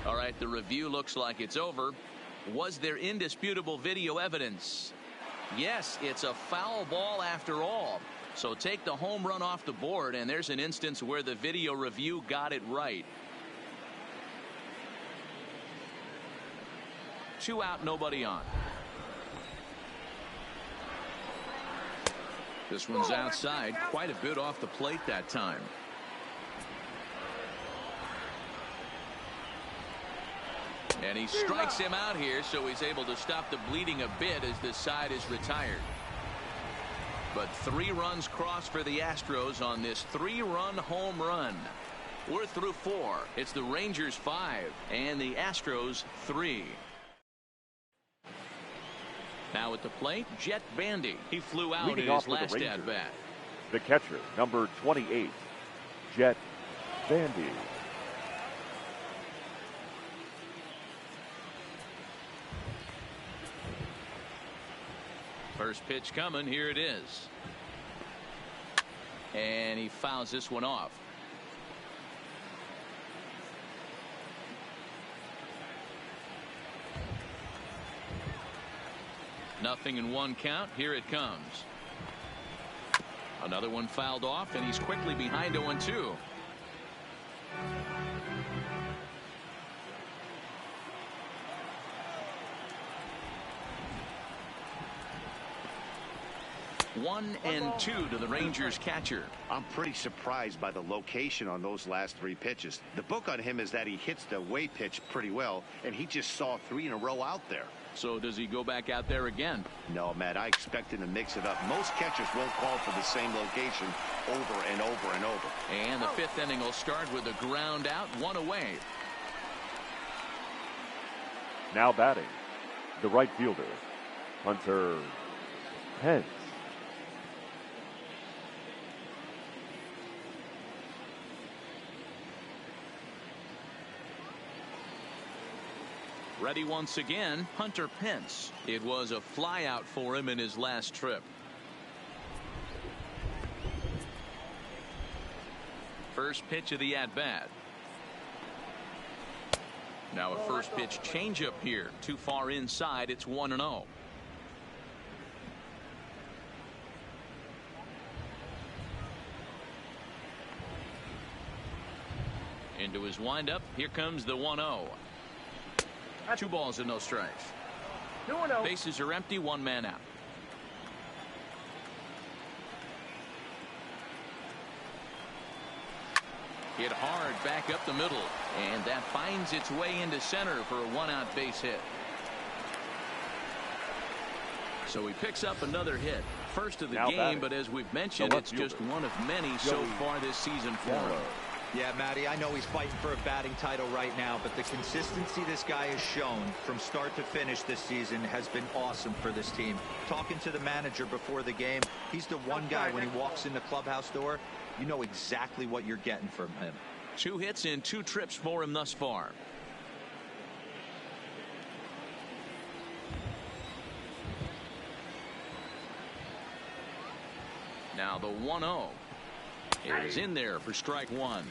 All right, the review looks like it's over. Was there indisputable video evidence? Yes, it's a foul ball after all. So take the home run off the board, and there's an instance where the video review got it right. 2 out, nobody on. This one's outside, quite a bit off the plate that time. And he strikes him out here, so he's able to stop the bleeding a bit as this side is retired. But 3 runs crossed for the Astros on this 3-run home run. We're through 4. It's the Rangers 5 and the Astros 3. Now at the plate, Jet Bandy. He flew out in his last at-bat. The catcher, number 28, Jet Bandy. First pitch coming. Here it is. And he fouls this one off. Nothing in 1 count. Here it comes. Another one fouled off, and he's quickly behind 0-2. One and 2 to the Rangers catcher. I'm pretty surprised by the location on those last 3 pitches. The book on him is that he hits the away pitch pretty well, and he just saw 3 in a row out there. So does he go back out there again? No, Matt, I expect him to mix it up. Most catchers won't call for the same location over and over and over. And the 5th inning will start with a ground out, 1 away. Now batting, the right fielder, Hunter Pence. Ready once again, Hunter Pence. It was a flyout for him in his last trip. First pitch of the at-bat. Now a first pitch changeup here. Too far inside. It's 1-0. Into his windup. Here comes the 1-0. 2 balls and no strikes. Bases are empty. 1 man out. Hit hard back up the middle, and that finds its way into center for a 1-out base hit. So he picks up another hit. First of the game, but as we've mentioned, it's just one of many so far this season for him. Yeah, Matty, I know he's fighting for a batting title right now, but the consistency this guy has shown from start to finish this season has been awesome for this team. Talking to the manager before the game, he's the one guy when he walks in the clubhouse door, you know exactly what you're getting from him. 2 hits in 2 trips for him thus far. Now the 1-0 is in there for strike 1.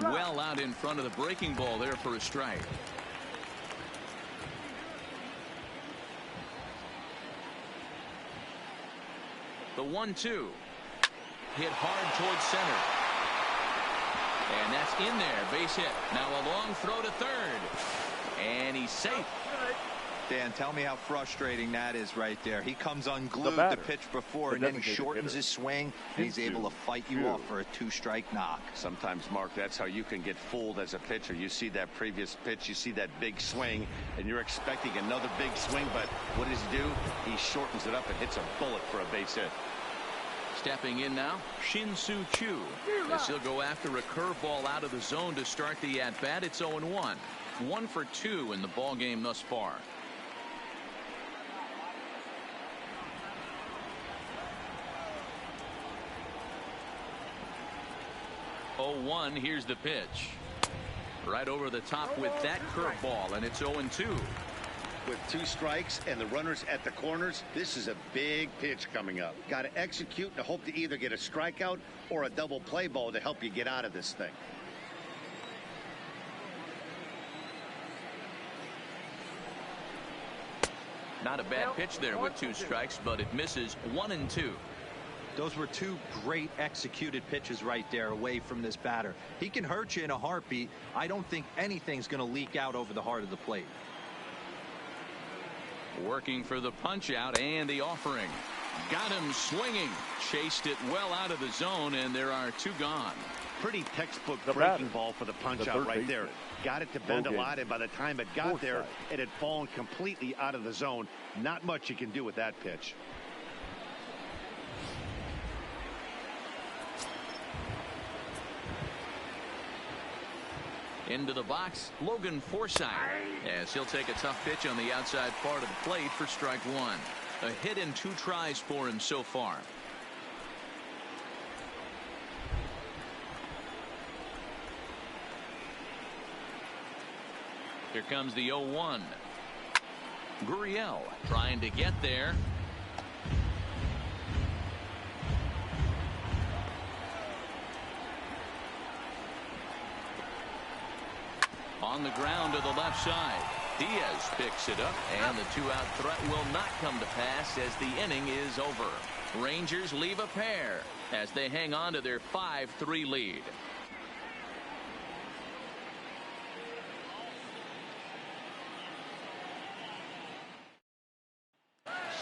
Well out in front of the breaking ball there for a strike. The 1-2 hit hard towards center. And that's in there. Base hit. Now a long throw to third. And he's safe. Dan, tell me how frustrating that is right there. He comes unglued the pitch before, and then he shortens his swing, and he's able to fight you off for a 2-strike knock. Sometimes, Mark, that's how you can get fooled as a pitcher. You see that previous pitch, you see that big swing, and you're expecting another big swing, but what does he do? He shortens it up and hits a bullet for a base hit. Stepping in now, Shin-Soo Choo. As he'll go after a curveball out of the zone to start the at-bat. It's 0-1. 1 for 2 in the ball game thus far. 0-1. Here's the pitch. Right over the top with that curveball, and it's 0-2. With 2 strikes and the runners at the corners, this is a big pitch coming up. Got to execute and hope to either get a strikeout or a double play ball to help you get out of this thing. Not a bad pitch there with 2 strikes, but it misses 1-2. Those were 2 great executed pitches right there away from this batter. He can hurt you in a heartbeat. I don't think anything's going to leak out over the heart of the plate. Working for the punch out and the offering. Got him swinging. Chased it well out of the zone, and there are 2 gone. Pretty textbook breaking ball for the punch out right there. Got it to bend a lot, and by the time it got there, it had fallen completely out of the zone. Not much you can do with that pitch. Into the box, Logan Forsythe, as he'll take a tough pitch on the outside part of the plate for strike 1. A hit in 2 tries for him so far. Here comes the 0-1. Gurriel trying to get there. On the ground to the left side. Diaz picks it up, and the 2-out threat will not come to pass as the inning is over. Rangers leave a pair as they hang on to their 5-3 lead.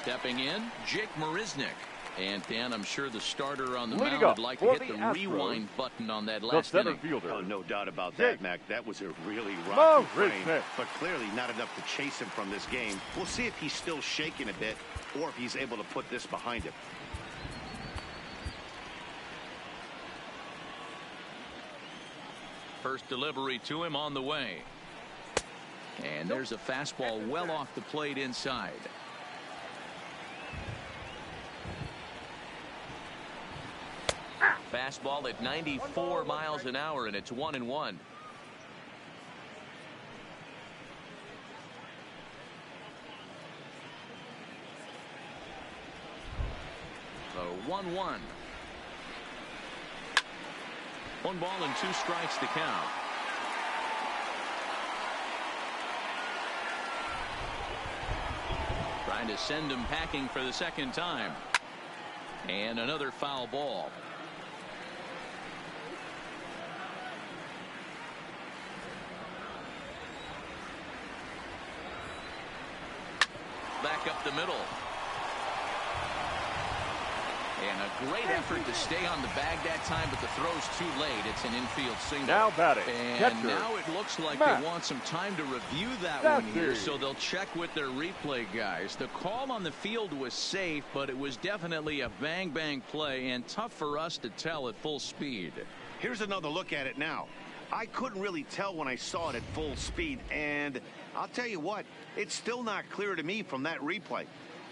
Stepping in, Jake Marisnick. And Dan, I'm sure the starter on the mound would like to hit the rewind button on that last inning. Oh, no doubt about that, Mac. That was a really rocky frame, but clearly not enough to chase him from this game. We'll see if he's still shaking a bit or if he's able to put this behind him. First delivery to him on the way. And there's a fastball well off the plate inside. Fastball at 94 miles an hour, and it's 1-1. So 1-1. 1 ball and 2 strikes to count. Trying to send him packing for the second time. And another foul ball. Back up the middle. And a great effort to stay on the bag that time, but the throw's too late. It's an infield single. Now batting. And Catcher. now it looks like they want some time to review that one here, so they'll check with their replay guys. The call on the field was safe, but it was definitely a bang-bang play and tough for us to tell at full speed. Here's another look at it now. I couldn't really tell when I saw it at full speed, and I'll tell you what, it's still not clear to me from that replay.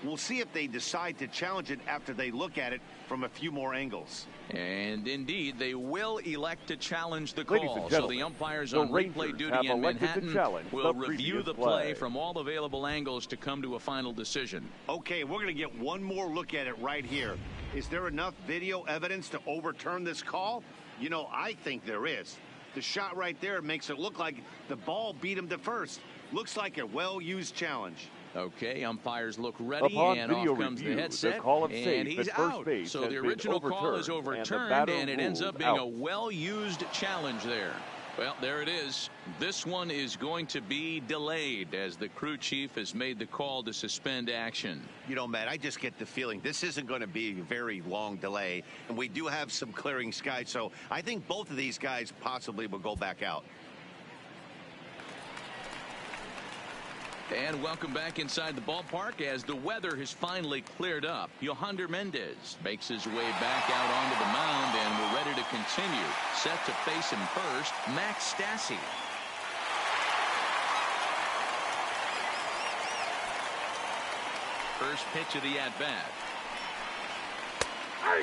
We'll see if they decide to challenge it after they look at it from a few more angles. And indeed, they will elect to challenge the call. So the umpires on replay duty in Manhattan will review the play from all available angles to come to a final decision. Okay, we're going to get one more look at it right here. Is there enough video evidence to overturn this call? You know, I think there is. The shot right there makes it look like the ball beat him to first. Looks like a well-used challenge. Okay, umpires look ready, and off comes the headset, and he's out. So the original call is overturned, and it ends up being a well-used challenge there. Well, there it is. This one is going to be delayed as the crew chief has made the call to suspend action. You know, Matt, I just get the feeling this isn't going to be a very long delay, and we do have some clearing skies, so I think both of these guys possibly will go back out. And welcome back inside the ballpark as the weather has finally cleared up. Yohander Mendez makes his way back out onto the mound, and we're ready to continue. Set to face him first, Max Stassi. first pitch of the at-bat.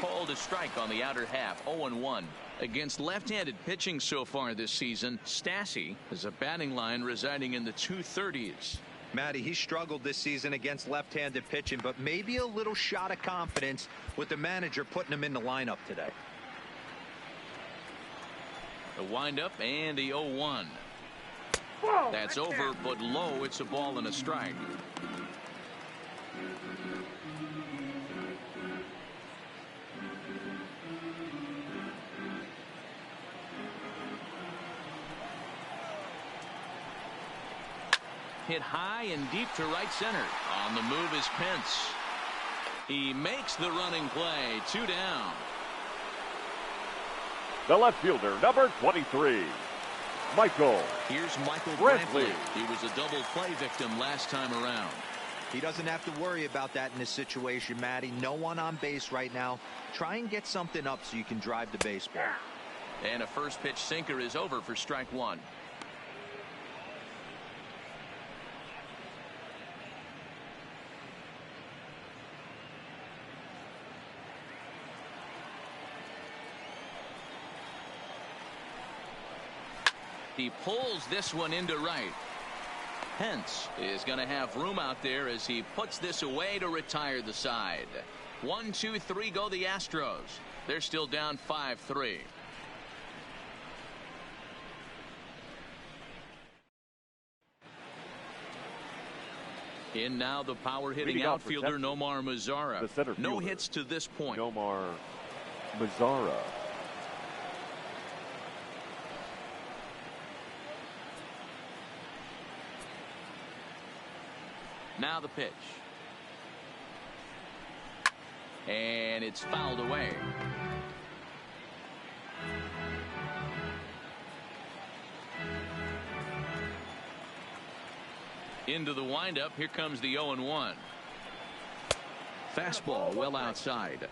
Called a strike on the outer half. 0-1. Against left-handed pitching so far this season, Stassi has a batting line residing in the 230s. Matty, he struggled this season against left-handed pitching, but maybe a little shot of confidence with the manager putting him in the lineup today. The windup and the 0-1. That's over, but low. It's a ball and a strike. Hit high and deep to right center. On the move is Pence. He makes the running play. 2 down. The left fielder, number 23, Michael. Here's Michael Brantley. He was a double play victim last time around. He doesn't have to worry about that in this situation, Matty. No one on base right now. Try and get something up so you can drive the baseball. And a first pitch sinker is over for strike 1. He pulls this one into right. Pence is going to have room out there as he puts this away to retire the side. 1, 2, 3 go the Astros. They're still down 5-3. In now the power hitting outfielder Nomar Mazara. No hits to this point. Nomar Mazara. Now the pitch. And it's fouled away. Into the windup. Here comes the 0-1. Fastball well outside.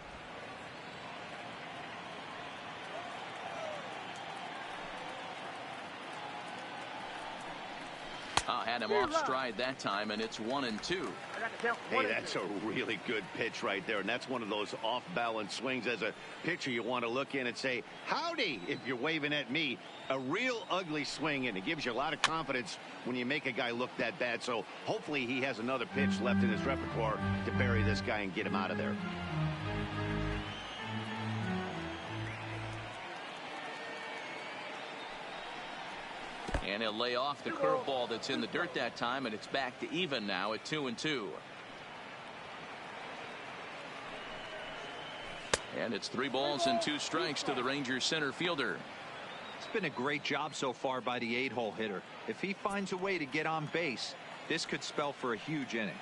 Had him off stride that time, and it's 1-2. Hey, that's a really good pitch right there, and that's one of those off-balance swings. As a pitcher, you want to look in and say, howdy, if you're waving at me. A real ugly swing, and it gives you a lot of confidence when you make a guy look that bad. So hopefully he has another pitch left in his repertoire to bury this guy and get him out of there. And he'll lay off the curveball that's in the dirt that time, and it's back to even now at 2-2. And it's 3 balls and 2 strikes to the Rangers center fielder. It's been a great job so far by the 8-hole hitter. If he finds a way to get on base, this could spell for a huge inning.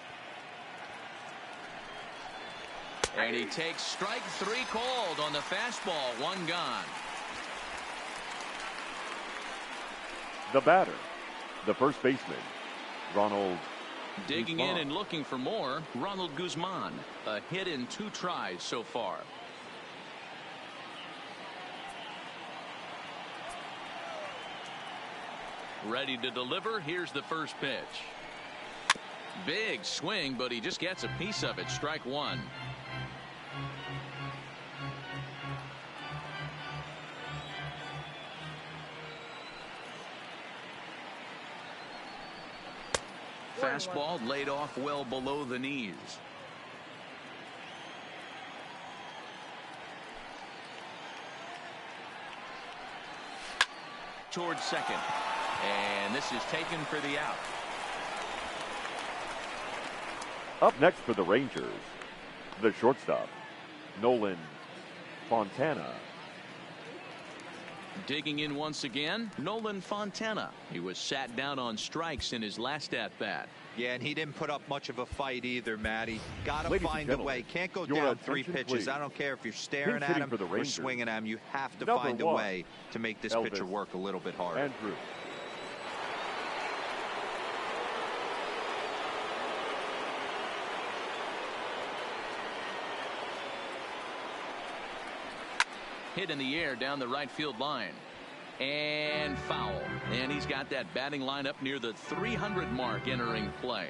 And he takes strike 3 called on the fastball. 1 gone. The batter, the first baseman, Ronald Digging Guzman. in and looking for more, Ronald Guzman. A hit in 2 tries so far. Ready to deliver. Here's the first pitch. Big swing, but he just gets a piece of it. Strike 1. Fastball laid off well below the knees. Towards second. And this is taken for the out. Up next for the Rangers, the shortstop, Nolan Fontana. Digging in once again, Nolan Fontana. He was sat down on strikes in his last at-bat. Yeah, and he didn't put up much of a fight either, Matty. Got to Ladies find and a way. gentlemen, Can't go your down 3 attention, pitches. please. I don't care if you're staring Pinch at hitting him for the or Rangers. swinging at him. You have to Number find a 1, way to make this Elvis pitcher work a little bit harder. Andrew. Hit in the air down the right field line. And foul. And he's got that batting line up near the 300 mark entering play.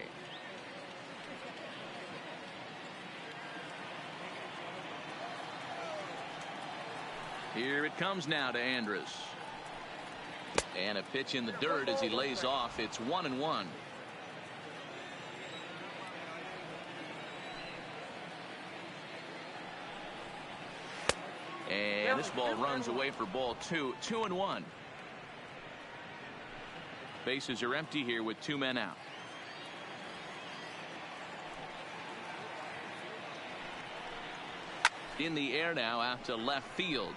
Here it comes now to Andrus. And a pitch in the dirt as he lays off. It's 1-1. And this ball runs away for ball 2. 2-1. Bases are empty here with 2 men out. In the air now out to left field.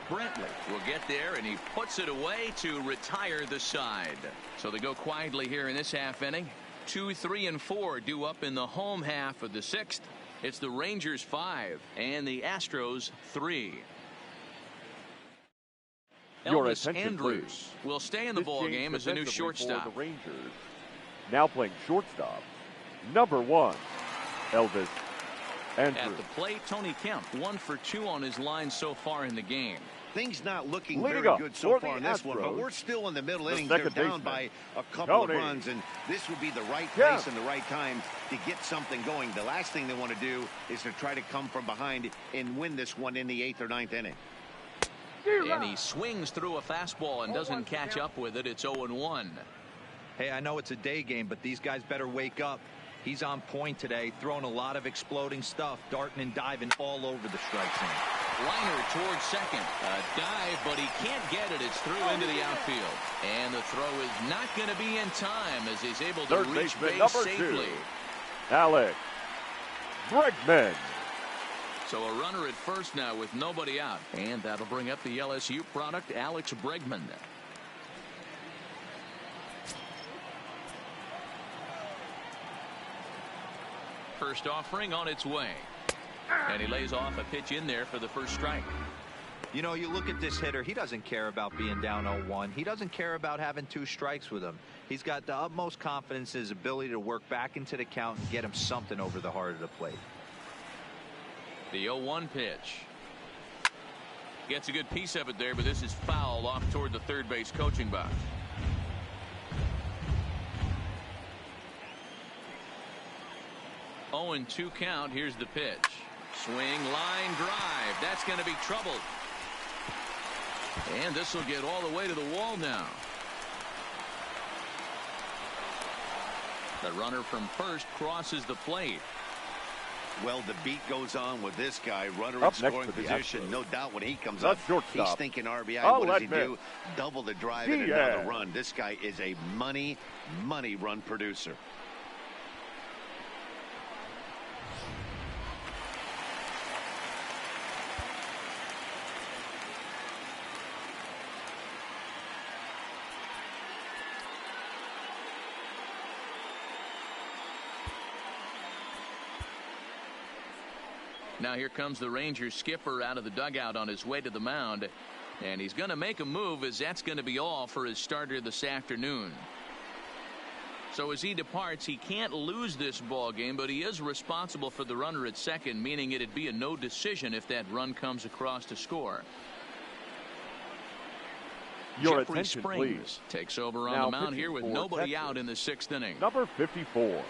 Brentley will get there, and he puts it away to retire the side. So they go quietly here in this half inning. 2, 3, and 4 due up in the home half of the 6th. It's the Rangers 5 and the Astros 3. Your Elvis attention, Andrus please. will stay in the ball game as a new shortstop. The Rangers now playing shortstop, number 1, Elvis Andrus. At the plate, Tony Kemp 1 for 2 on his line so far in the game. Things not looking Leading very up good so for far the in this one, but Astros, we're still in the middle the innings. They're second down baseman, by a couple of Tony. runs, and this would be the right Yeah. place and the right time to get something going. The last thing they want to do is to try to come from behind and win this one in the 8th or 9th inning. And he swings through a fastball and doesn't catch up with it. It's 0-1. Hey, I know it's a day game, but these guys better wake up. He's on point today, throwing a lot of exploding stuff, darting and diving all over the strike zone. Liner towards second. A dive, but he can't get it. It's through into the outfield. And the throw is not going to be in time as he's able to Third reach baseman, base number safely. 2, Alex Bregman. So a runner at first now with nobody out. And that'll bring up the LSU product, Alex Bregman. First offering on its way. And he lays off a pitch in there for the first strike. You know, you look at this hitter, he doesn't care about being down 0-1. He doesn't care about having 2 strikes with him. He's got the utmost confidence in his ability to work back into the count and get him something over the heart of the plate. The 0-1 pitch. Gets a good piece of it there, but this is foul off toward the third base coaching box. Oh, and 2 count. Here's the pitch. Swing, line drive. That's going to be troubled. And this will get all the way to the wall now. The runner from first crosses the plate. Well, the beat goes on with this guy. Runner in Up next scoring for the position. Astros. No doubt when he comes The up, shortstop. he's thinking RBI. I'll What does he admit. do? Double the drive and Diaz. another run. This guy is a money run producer. Now here comes the Rangers skipper out of the dugout on his way to the mound, and he's going to make a move, as that's going to be all for his starter this afternoon. So as he departs, he can't lose this ball game, but he is responsible for the runner at second, meaning it'd be a no decision if that run comes across to score. Your Jeffrey attention, Springs please. takes over on Now the mound pitching here with for nobody Texas, out in the 6th inning. number 54.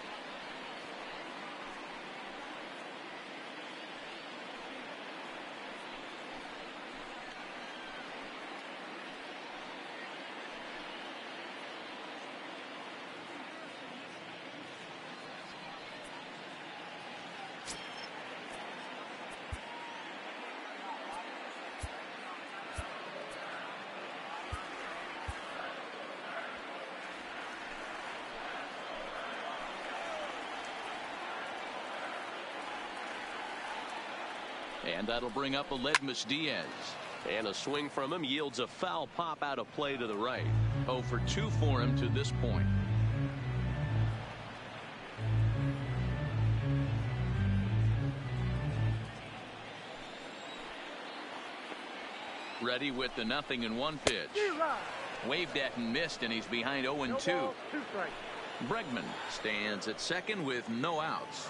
And that'll bring up Aledmus Diaz. And a swing from him yields a foul pop out of play to the right. 0 for 2 for him to this point. Ready with the 0-1 pitch. Waved at and missed, and he's behind 0-2. Bregman stands at second with no outs.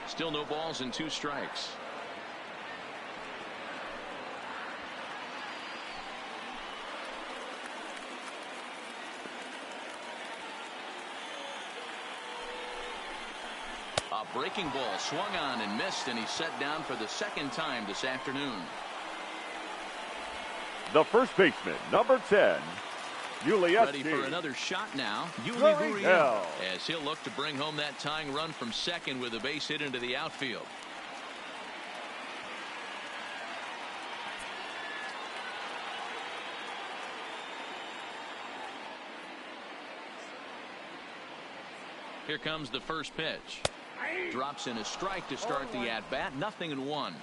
Still no balls and 2 strikes. A A breaking ball swung on and missed, and he's set down for the second time this afternoon. The first baseman, number 10, ready for another shot now. Uriel, as he'll look to bring home that tying run from second with a base hit into the outfield. Here comes the first pitch. Drops in a strike to start the at-bat. 0-1.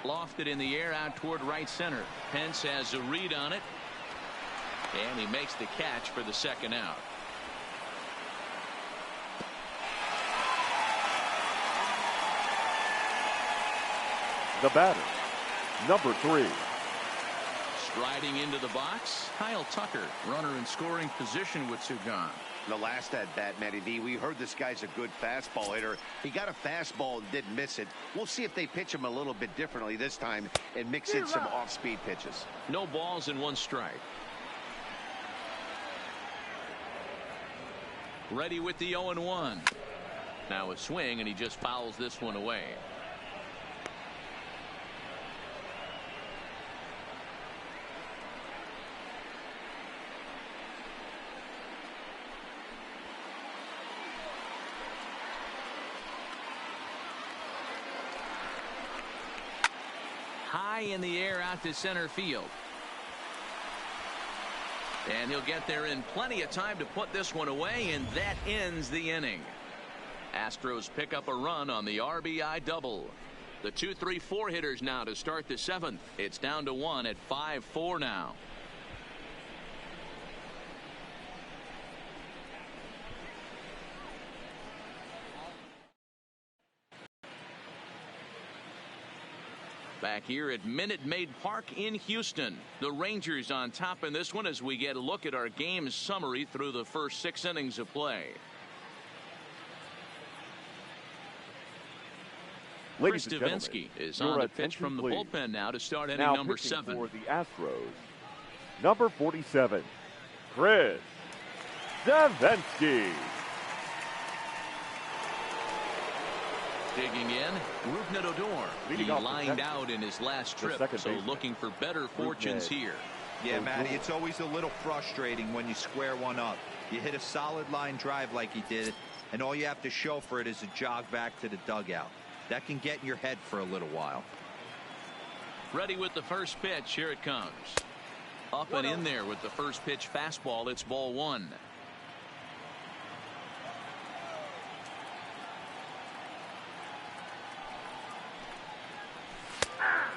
Lofted in the air out toward right center. Pence has a read on it, and he makes the catch for the second out. The batter, number 3. Striding into the box, Kyle Tucker. Runner in scoring position with Sugan. The last at bat, Matty D, we heard this guy's a good fastball hitter. He got a fastball and didn't miss it. We'll see if they pitch him a little bit differently this time and mix in some off-speed pitches. No balls and 1 strike. Ready with the 0-1. Now a swing, and he just fouls this one away. High in the air out to center field. And he'll get there in plenty of time to put this one away, and that ends the inning. Astros pick up a run on the RBI double. The 2-3-4 hitters now to start the 7th. It's down to 1 at 5-4 now. Back here at Minute Maid Park in Houston. The Rangers on top in this one as we get a look at our game summary through the first 6 innings of play. Chris Davinsky is on the pitch from the bullpen now to start inning number 7. For the Astros, number 47, Chris Davinsky. Digging in, Rougned Odor. He lined out in his last trip, so looking for better fortunes here. Yeah, Matty, it's always a little frustrating when you square one up. You hit a solid line drive like he did, and all you have to show for it is a jog back to the dugout. That can get in your head for a little while. Ready with the first pitch. Here it comes. Up and in there with the first pitch fastball. It's ball 1.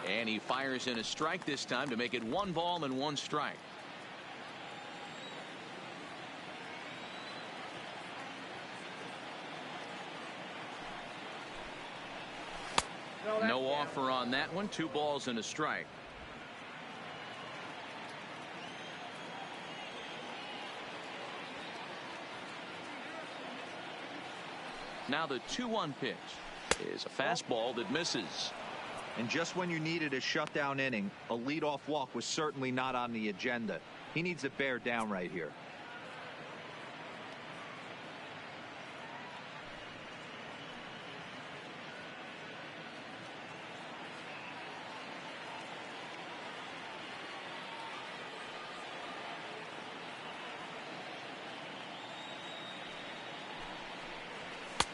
And he fires in a strike this time to make it 1 ball and 1 strike. No offer on that one. 2 balls and a strike. Now the 2-1 pitch is a fastball that misses. And just when you needed a shutdown inning, a leadoff walk was certainly not on the agenda. He needs to bear down right here.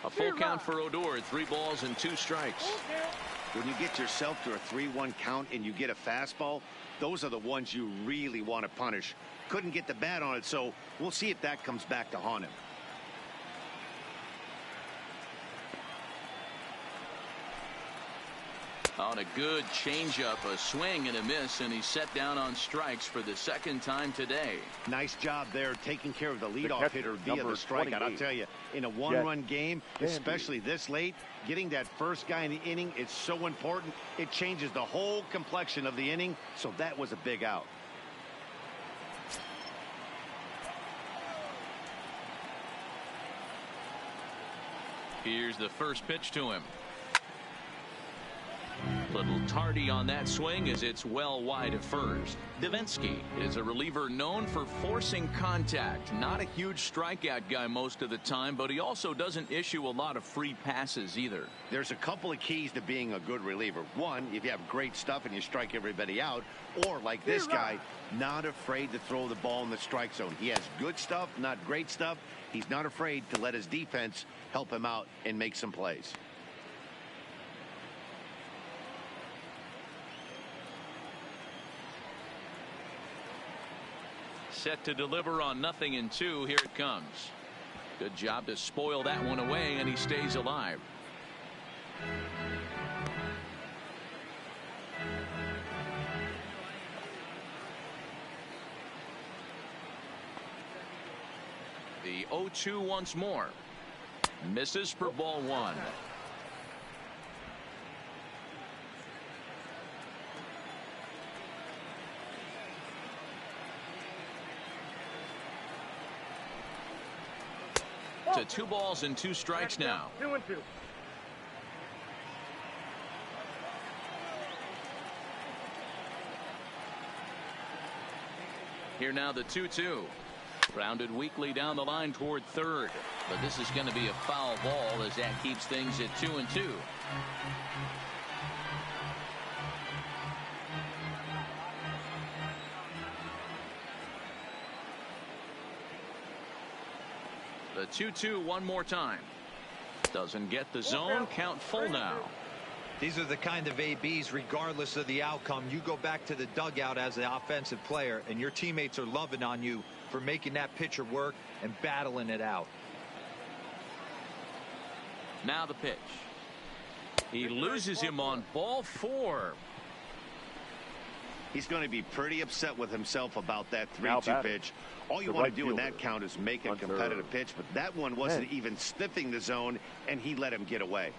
A full count for Odor. 3 balls and 2 strikes. When you get yourself to a 3-1 count and you get a fastball, those are the ones you really want to punish. Couldn't get the bat on it, so we'll see if that comes back to haunt him. On a good changeup, a swing and a miss, and he's set down on strikes for the 2nd time today. Nice job there taking care of the leadoff hitter via the strikeout. I'll tell you, in a 1-run game, especially this late, getting that first guy in the inning, it's so important. It changes the whole complexion of the inning, so that was a big out. Here's the first pitch to him. Little tardy on that swing as it's well wide of first. Davinsky is a reliever known for forcing contact. Not a huge strikeout guy most of the time, but he also doesn't issue a lot of free passes either. There's a couple of keys to being a good reliever. One, if you have great stuff and you strike everybody out, or like this guy, not afraid to throw the ball in the strike zone. He has good stuff, not great stuff. He's not afraid to let his defense help him out and make some plays. Set to deliver on 0-2. Here it comes. Good job to spoil that one away, and he stays alive. The 0-2 once more. Misses for ball one. To 2 balls and 2 strikes now. 2-2. Here now the 2-2. Grounded weakly down the line toward third. But this is going to be a foul ball as that keeps things at 2-2. The 2-2 one more time. Doesn't get the zone. Count full now. These are the kind of ABs, regardless of the outcome. You go back to the dugout as the offensive player, and your teammates are loving on you for making that pitcher work and battling it out. Now the pitch. He loses him on ball 4. He's going to be pretty upset with himself about that 3-2 pitch. All you want to do in that count is make a competitive pitch, but that one wasn't even sniffing the zone, and he let him get away.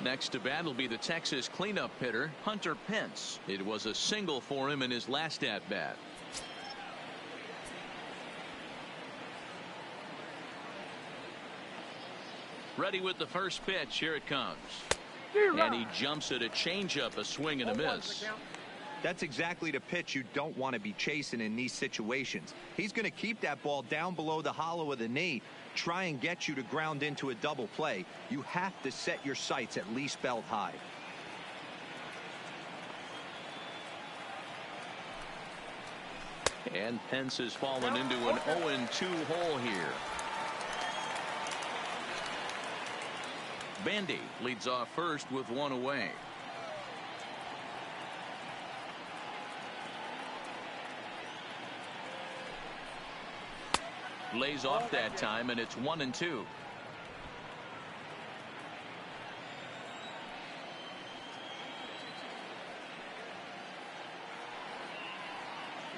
Next to bat will be the Texas cleanup hitter, Hunter Pence. It was a single for him in his last at-bat. Ready with the first pitch. Here it comes. And he jumps at a changeup, a swing and a miss. That's exactly the pitch you don't want to be chasing in these situations. He's going to keep that ball down below the hollow of the knee, try and get you to ground into a double play. You have to set your sights at least belt high. And Pence has fallen into an 0-2 hole here. Bandy leads off first with one away. Lays off that time, and it's 1-2.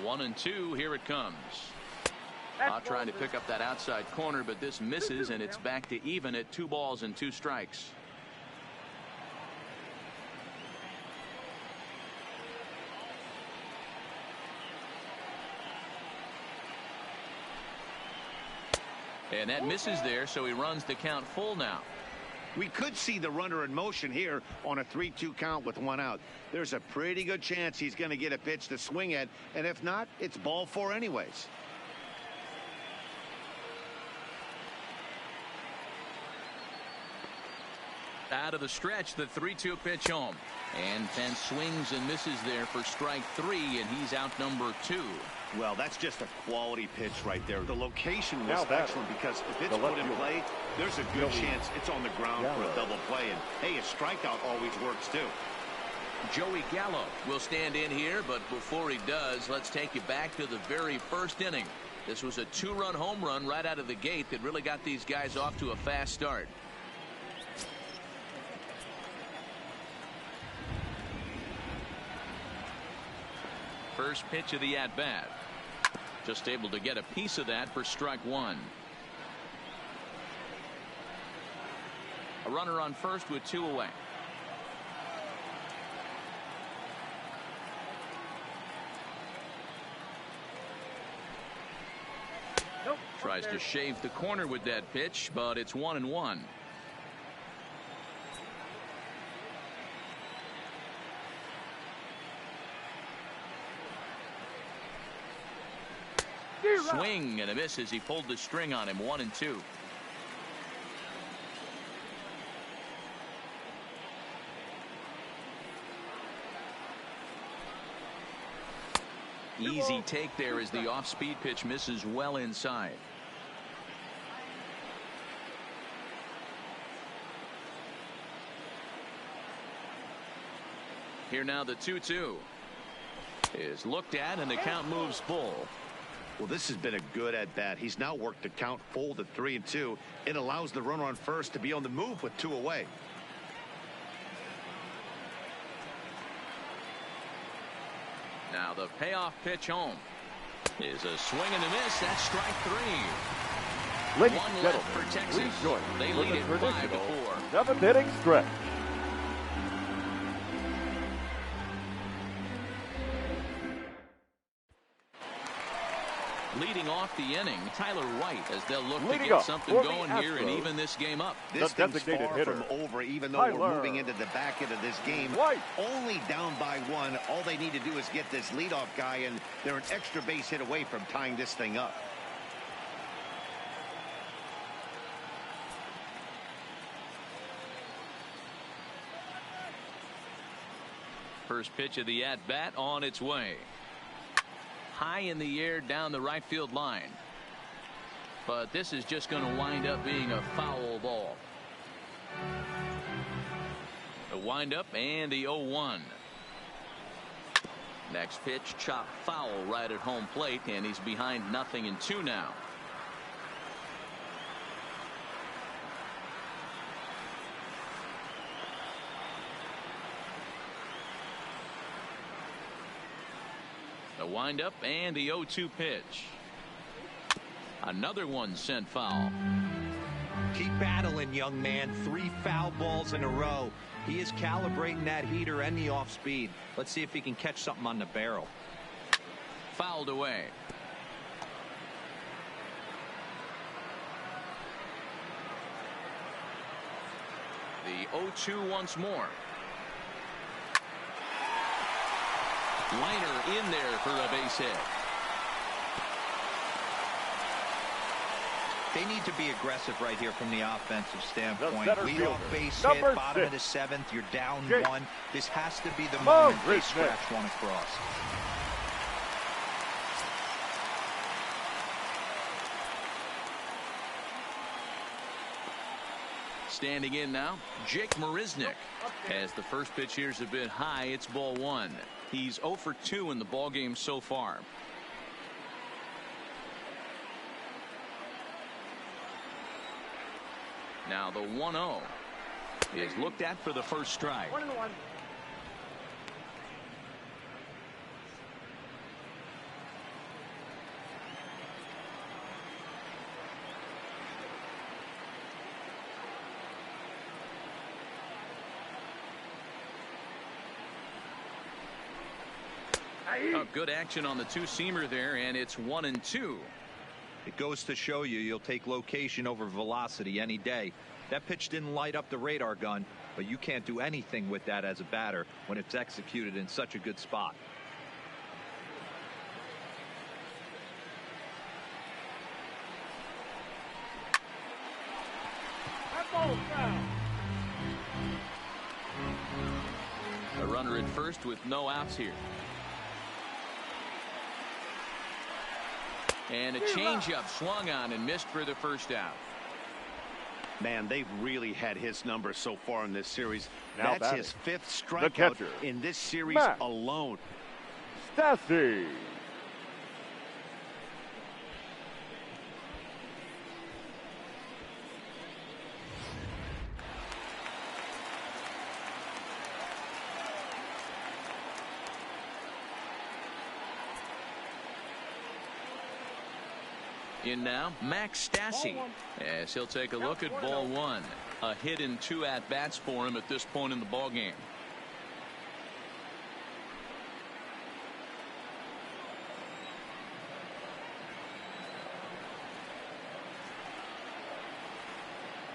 One and two. Here it comes. Trying to pick up that outside corner, but this misses, and it's back to even at 2 balls and 2 strikes. And that misses there, so he runs the count full now. We could see the runner in motion here on a 3-2 count with 1 out. There's a pretty good chance he's going to get a pitch to swing at, and if not, it's ball 4 anyways. Out of the stretch, the 3-2 pitch home. And Pence swings and misses there for strike 3, and he's out number 2. Well, that's just a quality pitch right there. The location was excellent because if it's put in play, there's a good chance it's on the ground for a double play. And, hey, a strikeout always works, too. Joey Gallo will stand in here, but before he does, let's take you back to the very first inning. This was a 2-run home run right out of the gate that really got these guys off to a fast start. First pitch of the at-bat. Just able to get a piece of that for strike 1. A runner on first with 2 away. Tries to shave the corner with that pitch, but it's 1-1. Swing and a miss as he pulled the string on him. 1-2. Easy take there as the off-speed pitch misses well inside. Here now the 2-2 is looked at and the count moves full. Well, this has been a good at bat. He's now worked the count full to 3-2. It allows the runner on first to be on the move with 2 away. Now the payoff pitch home is a swing and a miss. That's strike 3. Ladies One and left gentlemen, for Texas. please join They for lead the it traditional 5-4. 7th inning stretch. Leading off the inning, Tyler White, as they'll look Leading to get up something for the going here and Astros, even this game up. This the thing's designated far hitter, from over, even though Tyler we're moving into the back end of this game. White. Only down by 1. All they need to do is get this leadoff guy, and they're an extra base hit away from tying this thing up. First pitch of the at-bat on its way. High in the air down the right field line. But this is just going to wind up being a foul ball. The windup and the 0-1. Next pitch, chop foul right at home plate, and he's behind 0-2 now. The windup and the 0-2 pitch. Another one sent foul. Keep battling, young man. 3 foul balls in a row. He is calibrating that heater and the off speed. Let's see if he can catch something on the barrel. Fouled away. The 0-2 once more. Liner in there for a base hit. They need to be aggressive right here from the offensive standpoint. Lead off base hit, bottom of the 7th. You're down 1. This has to be the moment they scratch one across. Standing in now, Jake Marisnick. As the first pitch here's a bit high, it's ball 1. He's 0 for 2 in the ball game so far. Now the 1-0 is looked at for the first strike. 1-1. Oh, good action on the two-seamer there, and it's 1-2. It goes to show you you'll take location over velocity any day. That pitch didn't light up the radar gun, but you can't do anything with that as a batter when it's executed in such a good spot. A runner at first with no outs here. And a changeup swung on and missed for the first out. Man, they've really had his number so far in this series. Now That's his 5th strikeout catcher, in this series Matt alone. Stassi. In now, Max Stassi, as he'll take a look at ball 1. A hit in 2 at-bats for him at this point in the ball game.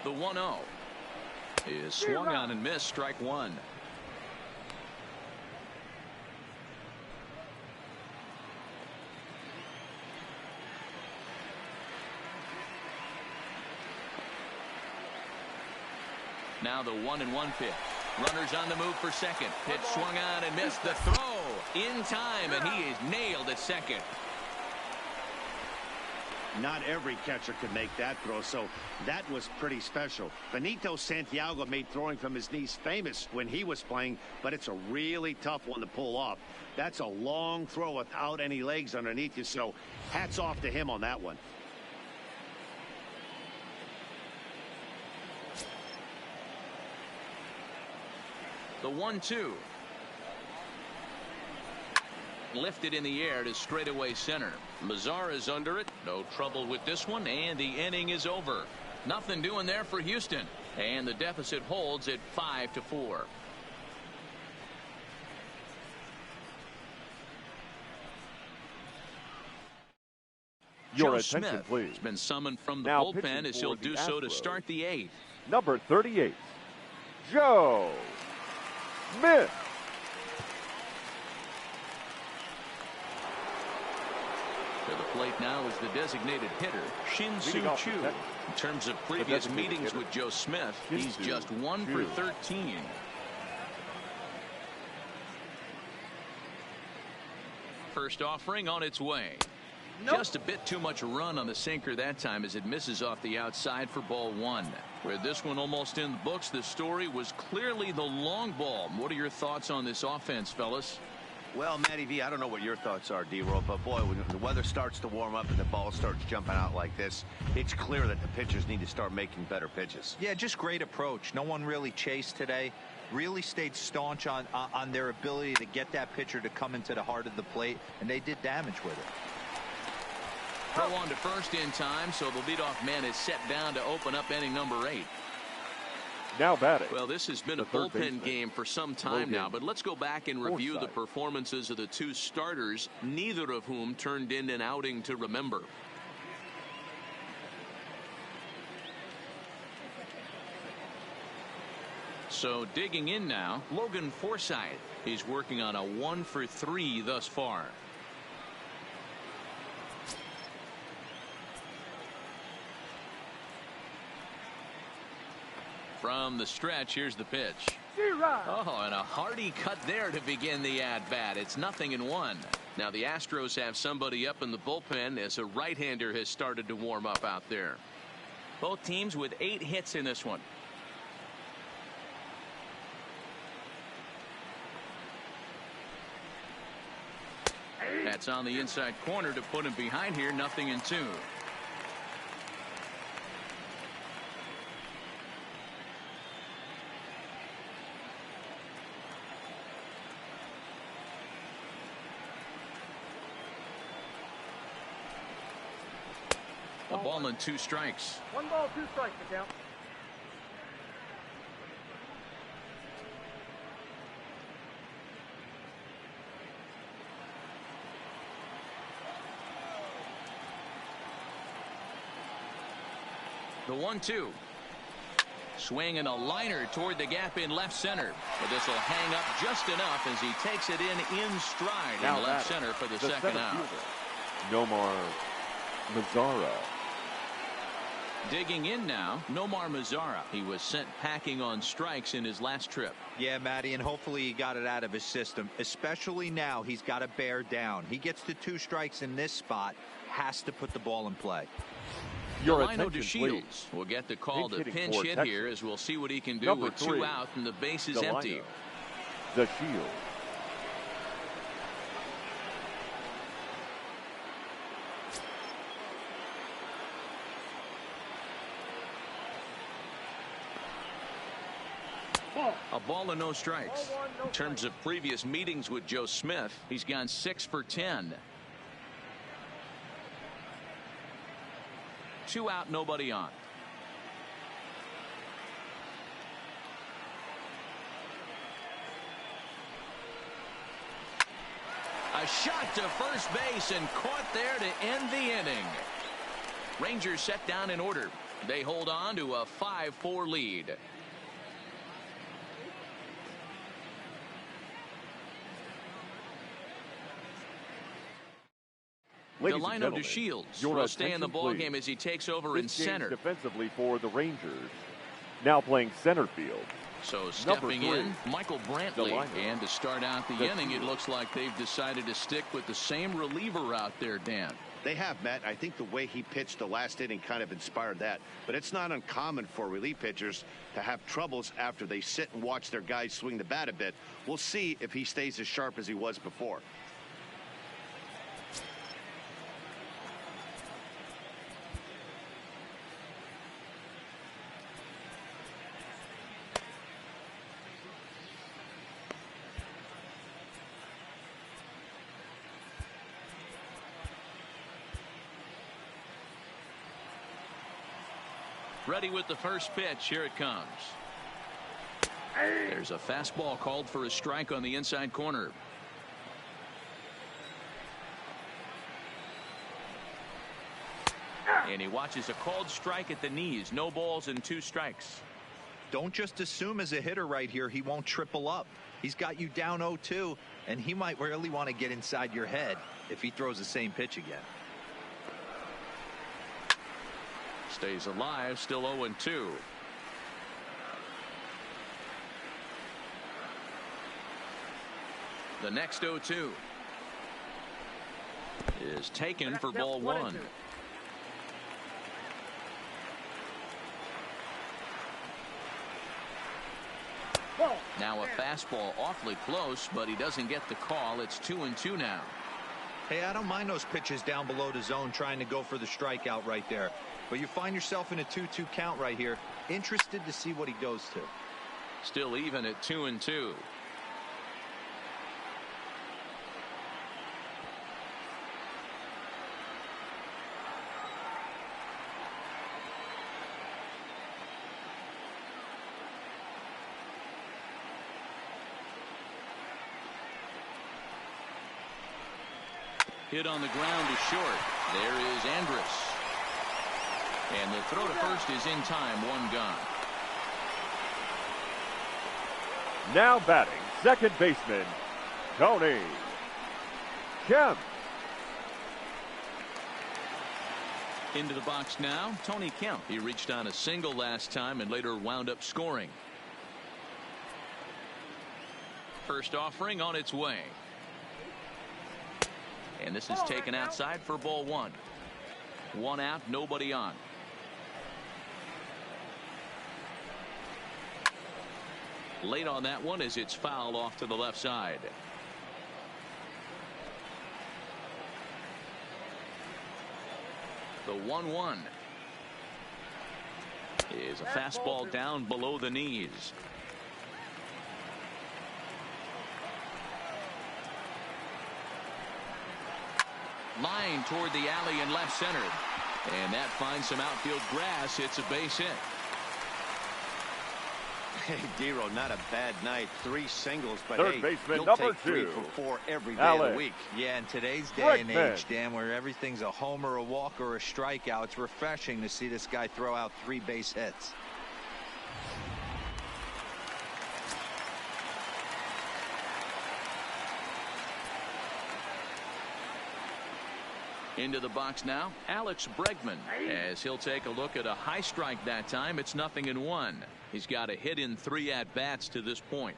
The 1-0 is swung on and missed, strike 1. Now the 1-1 pitch. Runners on the move for second. Pitch swung on and missed. The throw in time, and he is nailed at second. Not every catcher could make that throw, so that was pretty special. Benito Santiago made throwing from his knees famous when he was playing, but it's a really tough one to pull off. That's a long throw without any legs underneath you, so hats off to him on that one. The 1-2. Lifted in the air to straightaway center. Mazara's under it. No trouble with this one, and the inning is over. Nothing doing there for Houston, and the deficit holds at 5-4. Your Joe attention, Smith please. has been summoned from the Now bullpen as he'll do so to Astros. start the 8th. Number 38, Joe Smith. To the plate now is the designated hitter, Shin-Soo Leading off Choo. the second. In terms of previous designated meetings hitter, with Joe Smith, he's Shin-Soo just 1 for Choo. 13. First offering on its way. Just a bit too much run on the sinker that time as it misses off the outside for ball 1. With this one almost in the books, the story was clearly the long ball. What are your thoughts on this offense, fellas? Well, Matty V, I don't know what your thoughts are, D-Roll, but boy, when the weather starts to warm up and the ball starts jumping out like this, it's clear that the pitchers need to start making better pitches. Yeah, just great approach. No one really chased today. Really stayed staunch on their ability to get that pitcher to come into the heart of the plate, and they did damage with it. Throw on to first in time, so the leadoff man is set down to open up inning number 8. Now batting. Well, this has been a third bullpen baseman. game for some time now, but let's go back and review the performances of the 2 starters, neither of whom turned in an outing to remember. So digging in now, Logan Forsythe. He's working on a 1 for 3 thus far. From the stretch, here's the pitch. Oh, and a hearty cut there to begin the at-bat. It's 0-1. Now the Astros have somebody up in the bullpen as a right-hander has started to warm up out there. Both teams with 8 hits in this one. That's on the inside corner to put him behind here. 0-2. A ball and 2 strikes. 1 ball, 2 strikes to count. The 1-2. Swing and a liner toward the gap in left center. But this will hang up just enough as he takes it in stride Now in left center for the second out. Nomar Mazara. Digging in now, Nomar Mazara. He was sent packing on strikes in his last trip. Yeah, Matty, and hopefully he got it out of his system. Especially now, he's got to bear down. He gets the 2 strikes in this spot, has to put the ball in play. Your Delino attention, DeShields please. will get the call to Hitting pinch for hit Texas. here as we'll see what he can do Number with 2 3, out and the base is Delino empty. DeShields. A ball and no strikes. In terms of previous meetings with Joe Smith, he's gone 6 for 10. 2 out, nobody on. A shot to first base and caught there to end the inning. Rangers set down in order. They hold on to a 5-4 lead. Delino DeShields will stay in the ball game as he takes over in center. Defensively for the Rangers. Now playing center field. So stepping in, Michael Brantley. lineup. And to start out the inning, it looks like they've decided to stick with the same reliever out there, Dan. They have, Matt. I think the way he pitched the last inning kind of inspired that. But it's not uncommon for relief pitchers to have troubles after they sit and watch their guys swing the bat a bit. We'll see if he stays as sharp as he was before. Ready with the first pitch. Here it comes. There's a fastball called for a strike on the inside corner. And he watches a called strike at the knees. No balls and 2 strikes. Don't just assume as a hitter right here he won't triple up. He's got you down 0-2, and he might really want to get inside your head if he throws the same pitch again. Stays alive, still 0-2. The next 0-2 is taken for ball 1. Now a fastball awfully close, but he doesn't get the call. It's 2-2 now. Hey, I don't mind those pitches down below the zone trying to go for the strikeout right there. But you find yourself in a 2-2 count right here. Interested to see what he goes to. Still even at 2-2. Hit on the ground to short. There is Andrus. And the throw to first is in time. 1 gone. Now batting, second baseman, Tony Kemp. Into the box now, Tony Kemp. He reached on a single last time and later wound up scoring. First offering on its way. And this is taken outside for ball 1. 1 out, nobody on. Late on that one as it's fouled off to the left side. The 1-1 is a fastball down below the knees. Line toward the alley in left center. And that finds some outfield grass. It's a base hit. Hey, Dero, not a bad night. 3 singles, but Third hey, baseman, you'll number take 3 2. for 4 every day Alex. of the week. Yeah, in today's day and Bregman. age, Dan, where everything's a homer, a walk, or a strikeout, it's refreshing to see this guy throw out 3 base hits. Into the box now, Alex Bregman, as he'll take a look at a high strike that time. It's 0-1. He's got a hit in 3 at-bats to this point.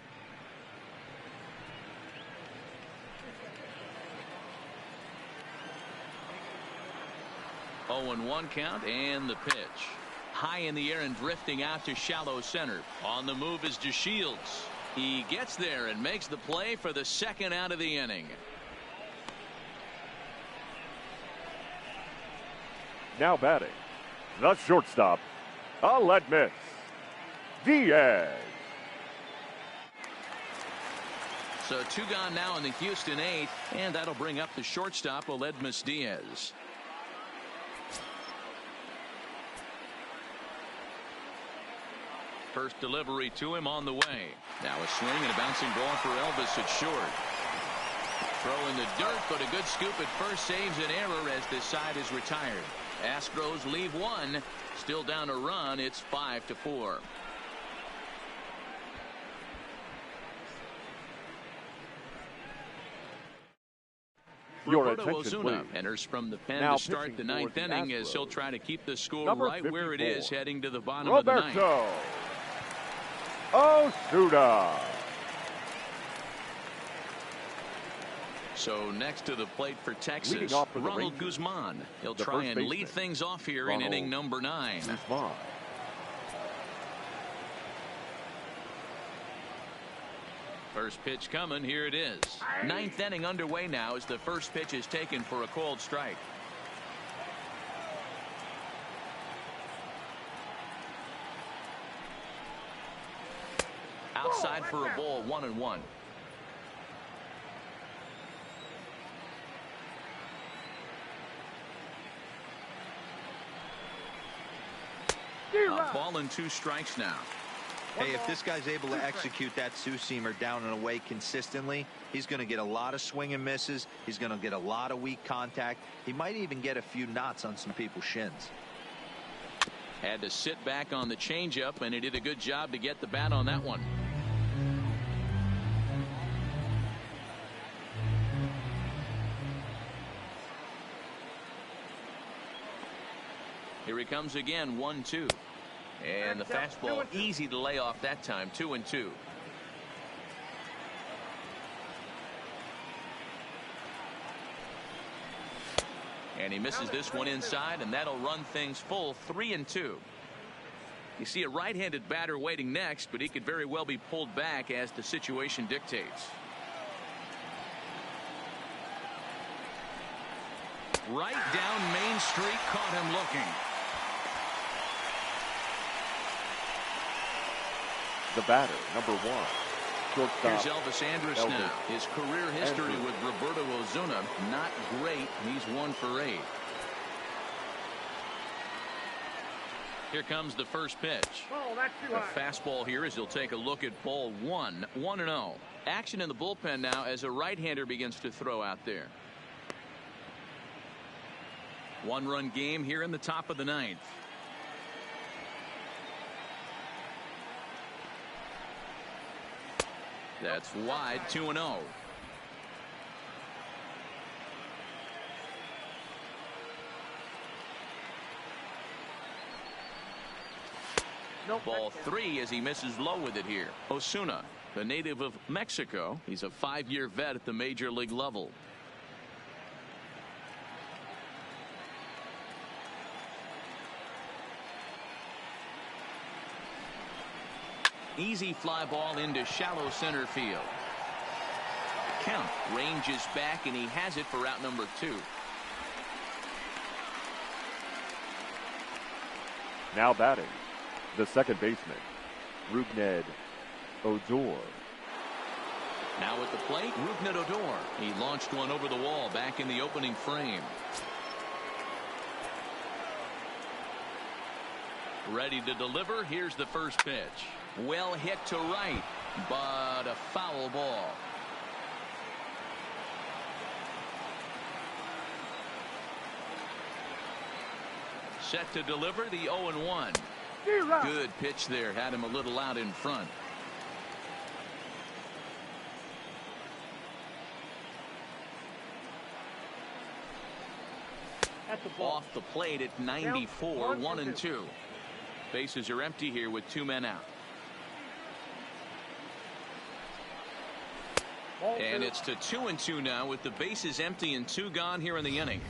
Oh, 0-1 count, and the pitch. High in the air and drifting out to shallow center. On the move is DeShields. He gets there and makes the play for the 2nd out of the inning. Now batting, the shortstop, Aledmus Diaz. So 2 gone now in the Houston 8th, and that'll bring up the shortstop, Aledmus Diaz. First delivery to him on the way. Now a swing and a bouncing ball for Elvis at short. Throw in the dirt, but a good scoop at first saves an error as this side is retired. Astros leave 1. Still down a run. It's 5-4. Your Roberto attention, Osuna please. enters from the pen Now to start the pitching for 9th the inning as he'll Astros, try to keep the score number right where it is 54, heading to the bottom of the 9th. Roberto Osuna. So next to the plate for Texas, Leading off for the Ronald Rangers, Guzman. He'll the try first and lead baseman, things off here Ronald in inning number 9. Guzman. First pitch coming. Here it is. 9th inning underway now as the first pitch is taken for a called strike. Outside for a ball, 1-1. A ball and 2 strikes now. Hey, if this guy's able to execute that two-seamer down and away consistently, he's going to get a lot of swing and misses. He's going to get a lot of weak contact. He might even get a few knots on some people's shins. Had to sit back on the changeup, and he did a good job to get the bat on that one. Here he comes again, 1-2. And the fastball easy to lay off that time, 2-2. And he misses this one inside, and that'll run things full, 3-2. You see a right-handed batter waiting next, but he could very well be pulled back as the situation dictates. Right down Main Street, caught him looking. The batter, number 1. Shortstop. Here's Elvis Andrus now. His career history with Roberto Osuna, not great. He's 1 for 8. Here comes the first pitch. A fastball here as he'll take a look at ball 1. 1-0. Action in the bullpen now as a right-hander begins to throw out there. 1-run game here in the top of the 9th. That's wide, 2-0. Ball 3 as he misses low with it here. Osuna, the native of Mexico. He's a 5-year vet at the major league level. Easy fly ball into shallow center field. Count ranges back, and he has it for out number 2. Now batting, the second baseman, Rougned Odor. Now at the plate, Rougned Odor. He launched one over the wall back in the opening frame. Ready to deliver. Here's the first pitch. Well hit to right, but a foul ball. Set to deliver the 0-1. Good pitch there. Had him a little out in front. Off the plate at 94, 1-2. Bases are empty here with 2 men out. And it's to 2-2 now with the bases empty and 2 gone here in the inning.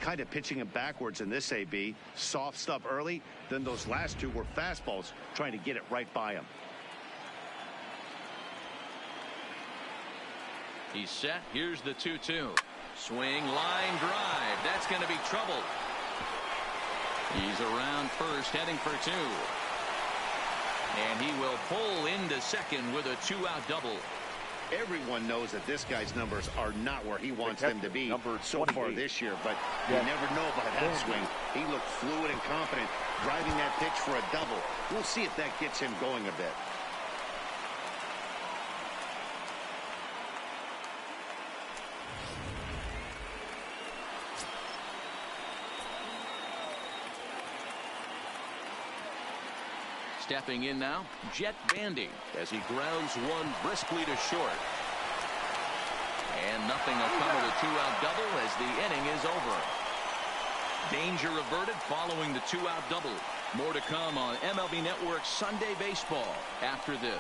Kind of pitching him backwards in this AB. Soft stuff early, then those last 2 were fastballs, trying to get it right by him. He's set. Here's the 2-2. Swing, line drive. That's going to be trouble. He's around first, heading for 2. And he will pull into second with a 2-out double. Everyone knows that this guy's numbers are not where he wants them to be so far this year, but you never know about that swing. He looked fluid and confident, driving that pitch for a double. We'll see if that gets him going a bit. Stepping in now, Jet Bandy as he grounds one briskly to short. And nothing will come of the 2-out double as the inning is over. Danger averted following the 2-out double. More to come on MLB Network Sunday Baseball after this.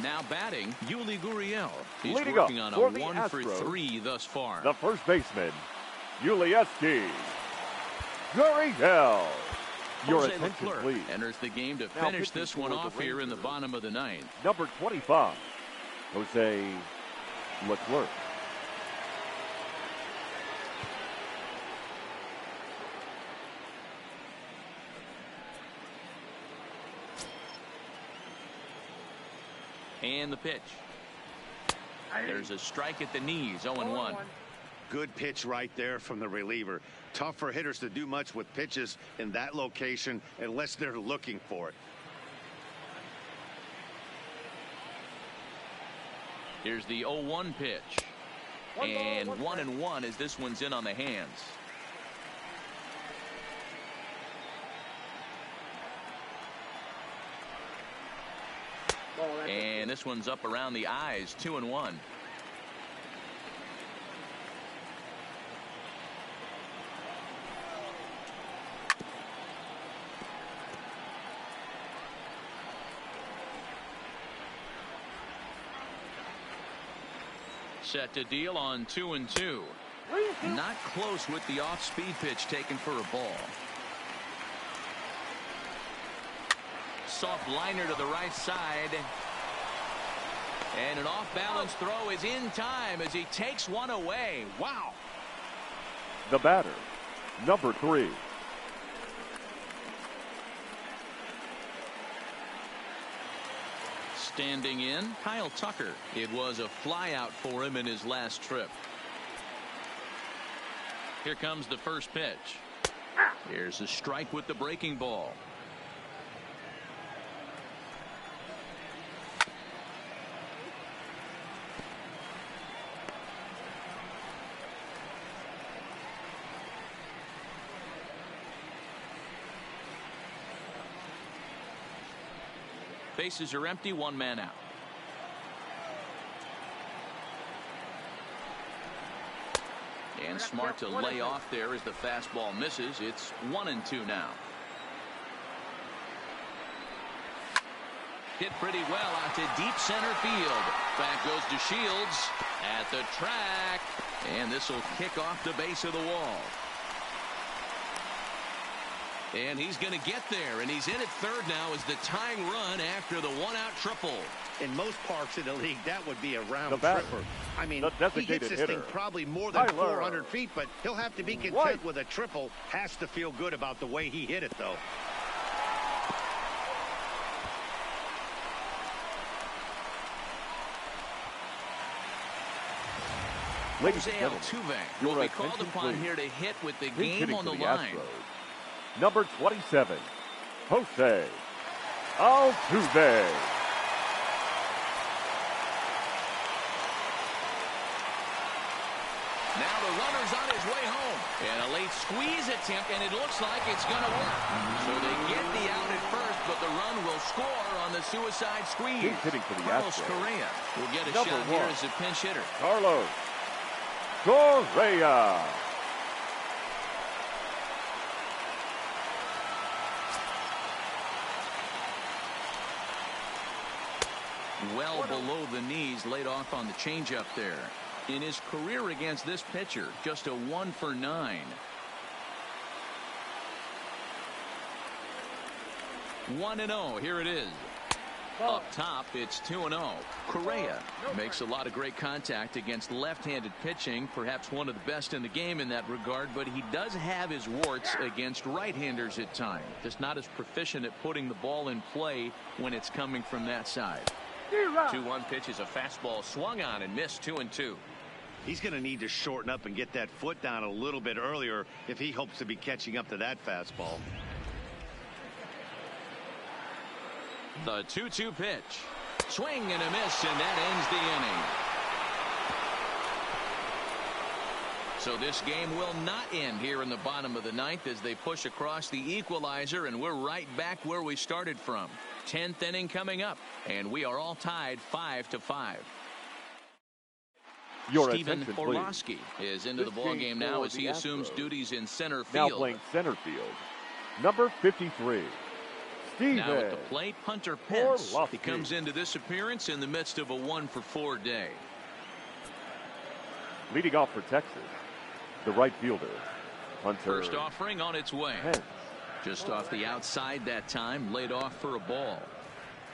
Now batting, Yuli Gurriel. He's Leading working up on a for the 1-for-3 thus far. The first baseman, Yuli Gurriel. Your Jose attention, Leclerc please. enters the game to Now finish pitching this one for the off here in the Rangers, bottom of the ninth. Number 25, Jose Leclerc. And the pitch. There's a strike at the knees, 0-1. Good pitch right there from the reliever. Tough for hitters to do much with pitches in that location unless they're looking for it. Here's the 0-1 pitch. And 1-1 as this one's in on the hands. And this one's up around the eyes, 2-1. Set to deal on 2-2. Not close with the off-speed pitch taken for a ball. Soft liner to the right side. And an off-balance throw is in time as he takes one away. Wow. The batter, number 3. Standing in, Kyle Tucker. It was a flyout for him in his last trip. Here comes the first pitch. Here's a strike with the breaking ball. Bases are empty, one man out. And smart to lay off there as the fastball misses. It's 1-2 now. Hit pretty well out to deep center field. Back goes to Shields at the track. And this will kick off the base of the wall. And he's going to get there, and he's in at third now as the tying run after the one-out triple. In most parks in the league, that would be a round batter, tripper. I mean, he hits this hitter, thing probably more than Tyler 400 feet, but he'll have to be content White. with a triple. Has to feel good about the way he hit it, though. Jose Altuve will be called upon here to hit with the game on the line. Number 27, Jose Altuve. Now the runner's on his way home. And a late squeeze attempt, and it looks like it's going to work. So they get the out at first, but the run will score on the suicide squeeze. He's hitting for the Carlos Astros. Correa will get a Number shot 1, here as a pinch hitter. Carlos Correa. Well below the knees, laid off on the changeup there. In his career against this pitcher, just a 1 for 9. 1-0. Here it is. Up top, it's 2-0. Correa makes a lot of great contact against left-handed pitching, perhaps one of the best in the game in that regard, but he does have his warts against right-handers at times. Just not as proficient at putting the ball in play when it's coming from that side. 2-1 pitch is a fastball swung on and missed, 2-2. He's going to need to shorten up and get that foot down a little bit earlier if he hopes to be catching up to that fastball. The 2-2 pitch. Swing and a miss, and that ends the inning. So this game will not end here in the bottom of the ninth as they push across the equalizer, and we're right back where we started from. 10th inning coming up, and we are all tied 5-5. Your Steven attention, please. Orlowski is into This the ball game game now for as he the assumes Astros. duties in center Now field. playing center field, number 53, Steven Now at the plate, Hunter Pence. Orlowski. He comes into this appearance in the midst of a 1-for-4 day. Leading off for Texas, the right fielder, Hunter First offering on its way. Pence. Just off the outside that time, laid off for a ball.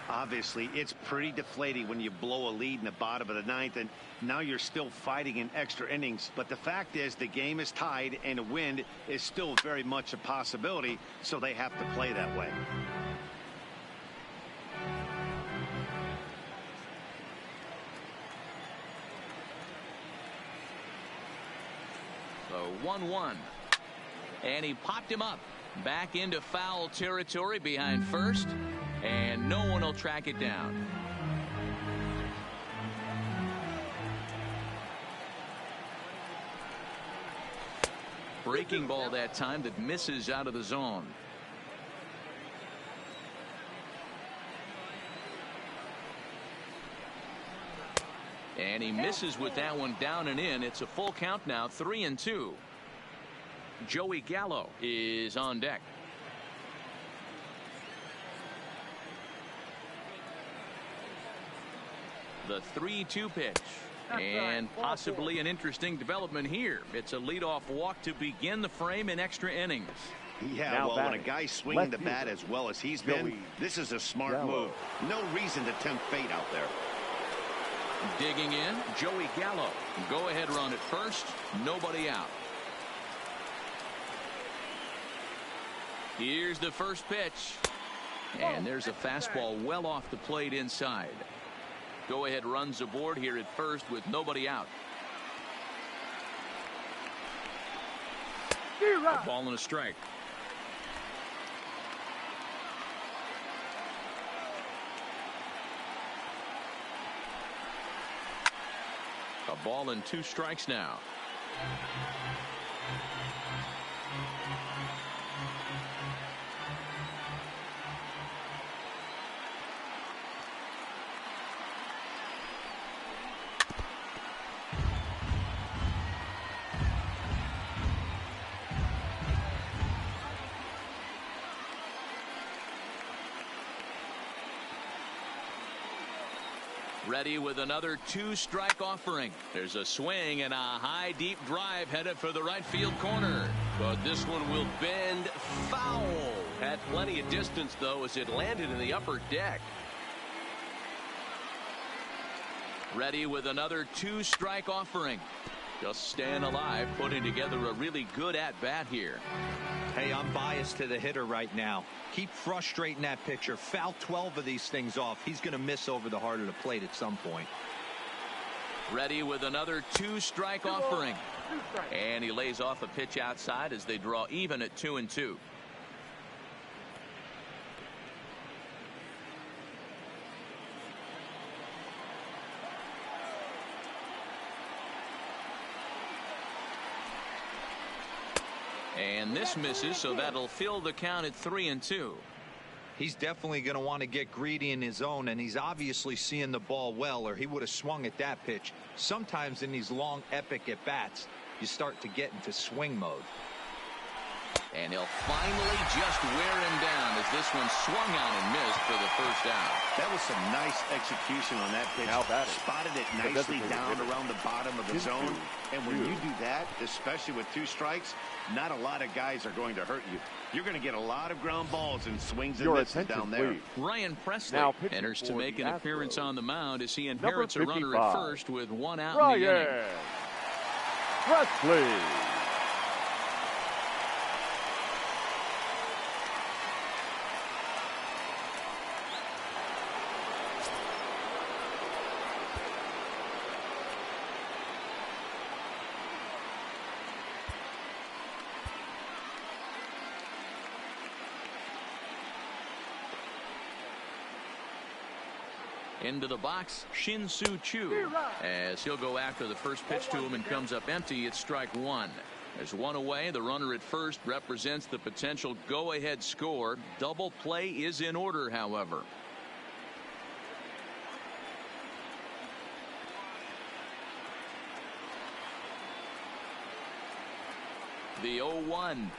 Obviously, it's pretty deflating when you blow a lead in the bottom of the ninth, and now you're still fighting in extra innings. But the fact is, the game is tied, and a win is still very much a possibility, so they have to play that way. So 1-1. And he popped him up. Back into foul territory behind first. And no one will track it down. Breaking ball that time that misses out of the zone. And he misses with that one down and in. It's a full count now, 3-2. Joey Gallo is on deck. The 3-2 pitch. And possibly an interesting development here. It's a leadoff walk to begin the frame in extra innings. Yeah, now well, batting, when a guy's swinging the left bat fielder, as well as he's been, Joey this is a smart Gallo. move. No reason to tempt fate out there. Digging in, Joey Gallo. Go ahead run at first. Nobody out. Here's the first pitch. And there's a fastball well off the plate inside. Go ahead runs aboard here at first with nobody out. A ball and a strike. A ball and 2 strikes now. Ready with another 2-strike offering. There's a swing and a high deep drive headed for the right field corner. But this one will bend foul. Had plenty of distance though as it landed in the upper deck. Ready with another 2-strike offering. Just staying alive, putting together a really good at-bat here. Hey, I'm biased to the hitter right now. Keep frustrating that pitcher. Foul 12 of these things off. He's going to miss over the heart of the plate at some point. Ready with another 2-strike offering. And he lays off a pitch outside as they draw even at 2-2. And this misses, so that'll fill the count at 3-2. He's definitely going to want to get greedy in his zone, and he's obviously seeing the ball well, or he would have swung at that pitch. Sometimes in these long, epic at-bats, you start to get into swing mode. And he'll finally just wear him down as this one swung on and missed for the first out. That was some nice execution on that pitch. Now batting, spotted it the nicely designated down hitter, around the bottom of the zone. And when you do that, especially with 2 strikes, not a lot of guys are going to hurt you. You're going to get a lot of ground balls and swings and Your misses attention, down there. please. Ryan Presley Now pitching enters to for make the an appearance Astros, on the mound as he number inherits a runner at 55, first with 1 out in the inning. Ryan Presley. Into the box, Shin-Soo Choo, as he'll go after the first pitch to him and comes up empty. It's strike 1. There's 1 away. The runner at first represents the potential go-ahead score. Double play is in order, however. The 0-1.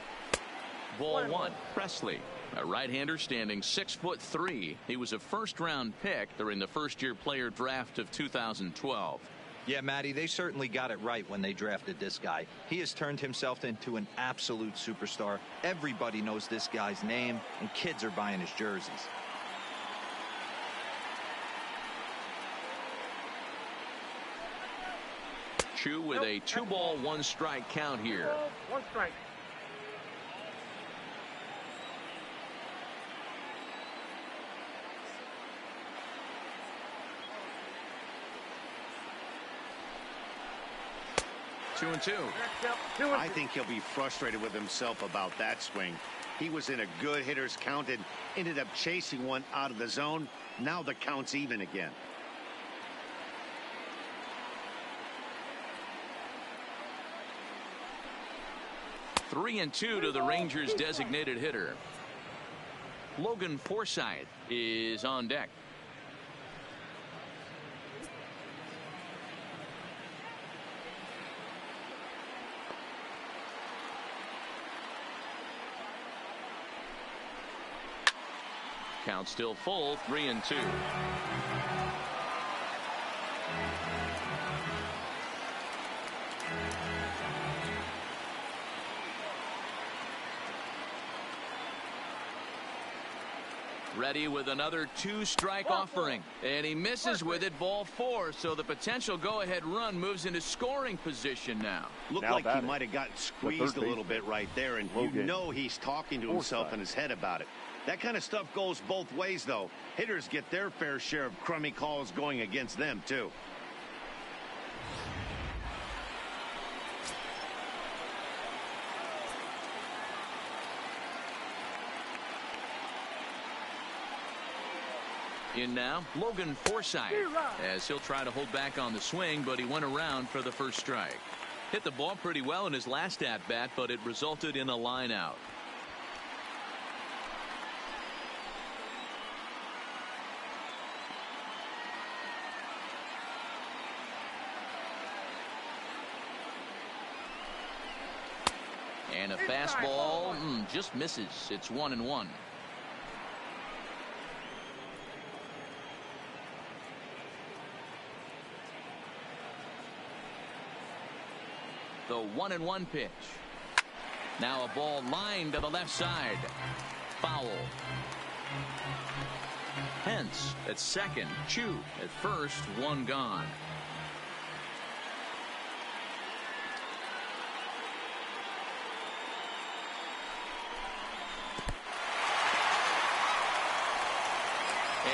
Ball one. Presley, a right-hander standing 6'3". He was a first-round pick during the first-year player draft of 2012. Yeah, Matty, they certainly got it right when they drafted this guy. He has turned himself into an absolute superstar. Everybody knows this guy's name, and kids are buying his jerseys. Chu with a 2-ball, 1-strike count here. 1 strike. Two and two. I think he'll be frustrated with himself about that swing. He was in a good hitter's count and ended up chasing one out of the zone. Now the count's even again. Three and two to the Rangers' designated hitter. Logan Forsythe is on deck. Count still full, 3 and 2. Ready with another 2-strike offering, and he misses with it. Ball 4, so the potential go-ahead run moves into scoring position now. Looked like he might have gotten squeezed a little bit right there, and you know he's talking to himself in his head about it. That kind of stuff goes both ways, though. Hitters get their fair share of crummy calls going against them, too. In now, Logan Forsythe, as he'll try to hold back on the swing, but he went around for the first strike. Hit the ball pretty well in his last at-bat, but it resulted in a line out. And a fastball just misses. It's 1-1. The 1-1 pitch. Now a ball lined to the left side. Foul. Hence at second. Chu at first. One gone.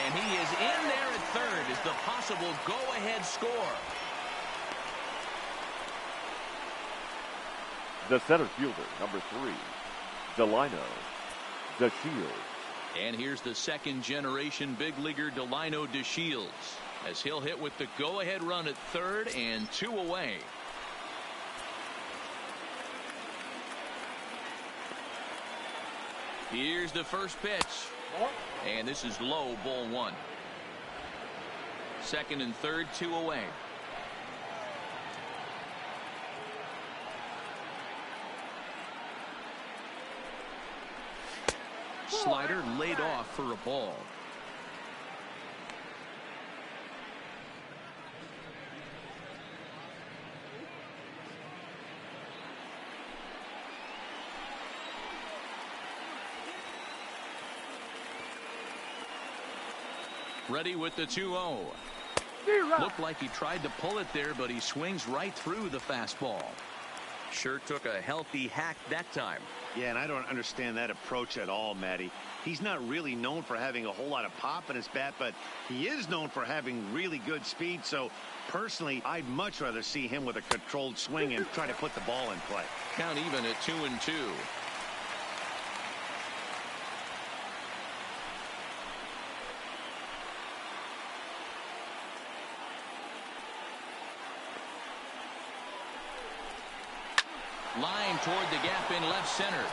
And he is in there at third as the possible go-ahead score. The center fielder, number 3, Delino DeShields. And here's the second-generation big leaguer Delino DeShields, as he'll hit with the go-ahead run at third and 2 away. Here's the first pitch. And this is low, ball 1. Second and third, 2 away. Slider laid off for a ball. Ready with the 2-0. Looked like he tried to pull it there, but he swings right through the fastball. Sure took a healthy hack that time. Yeah, and I don't understand that approach at all, Matty. He's not really known for having a whole lot of pop in his bat, but he is known for having really good speed. So, personally, I'd much rather see him with a controlled swing and try to put the ball in play. Count even at 2-2. Line toward the gap in left center.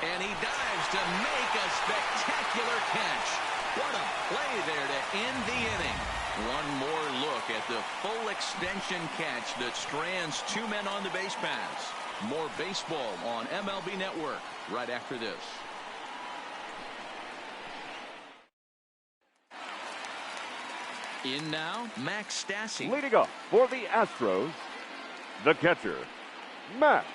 And he dives to make a spectacular catch. What a play there to end the inning. One more look at the full extension catch that strands 2 men on the base paths. More baseball on MLB Network right after this. In now, Max Stassi. Leading up for the Astros, the catcher, Max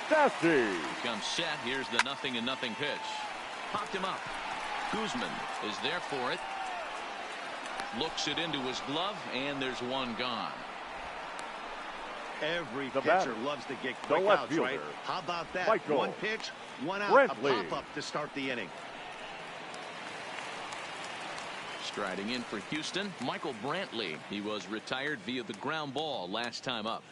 Stassi. Comes set. Here's the 0-0 pitch. Popped him up. Guzman is there for it. Looks it into his glove, and there's one gone. Every The pitcher batter, loves to get the quick left outs, fielder, right? How about that? Michael One pitch, one out, Brantley. a pop-up to start the inning. Striding in for Houston, Michael Brantley. He was retired via the ground ball last time up.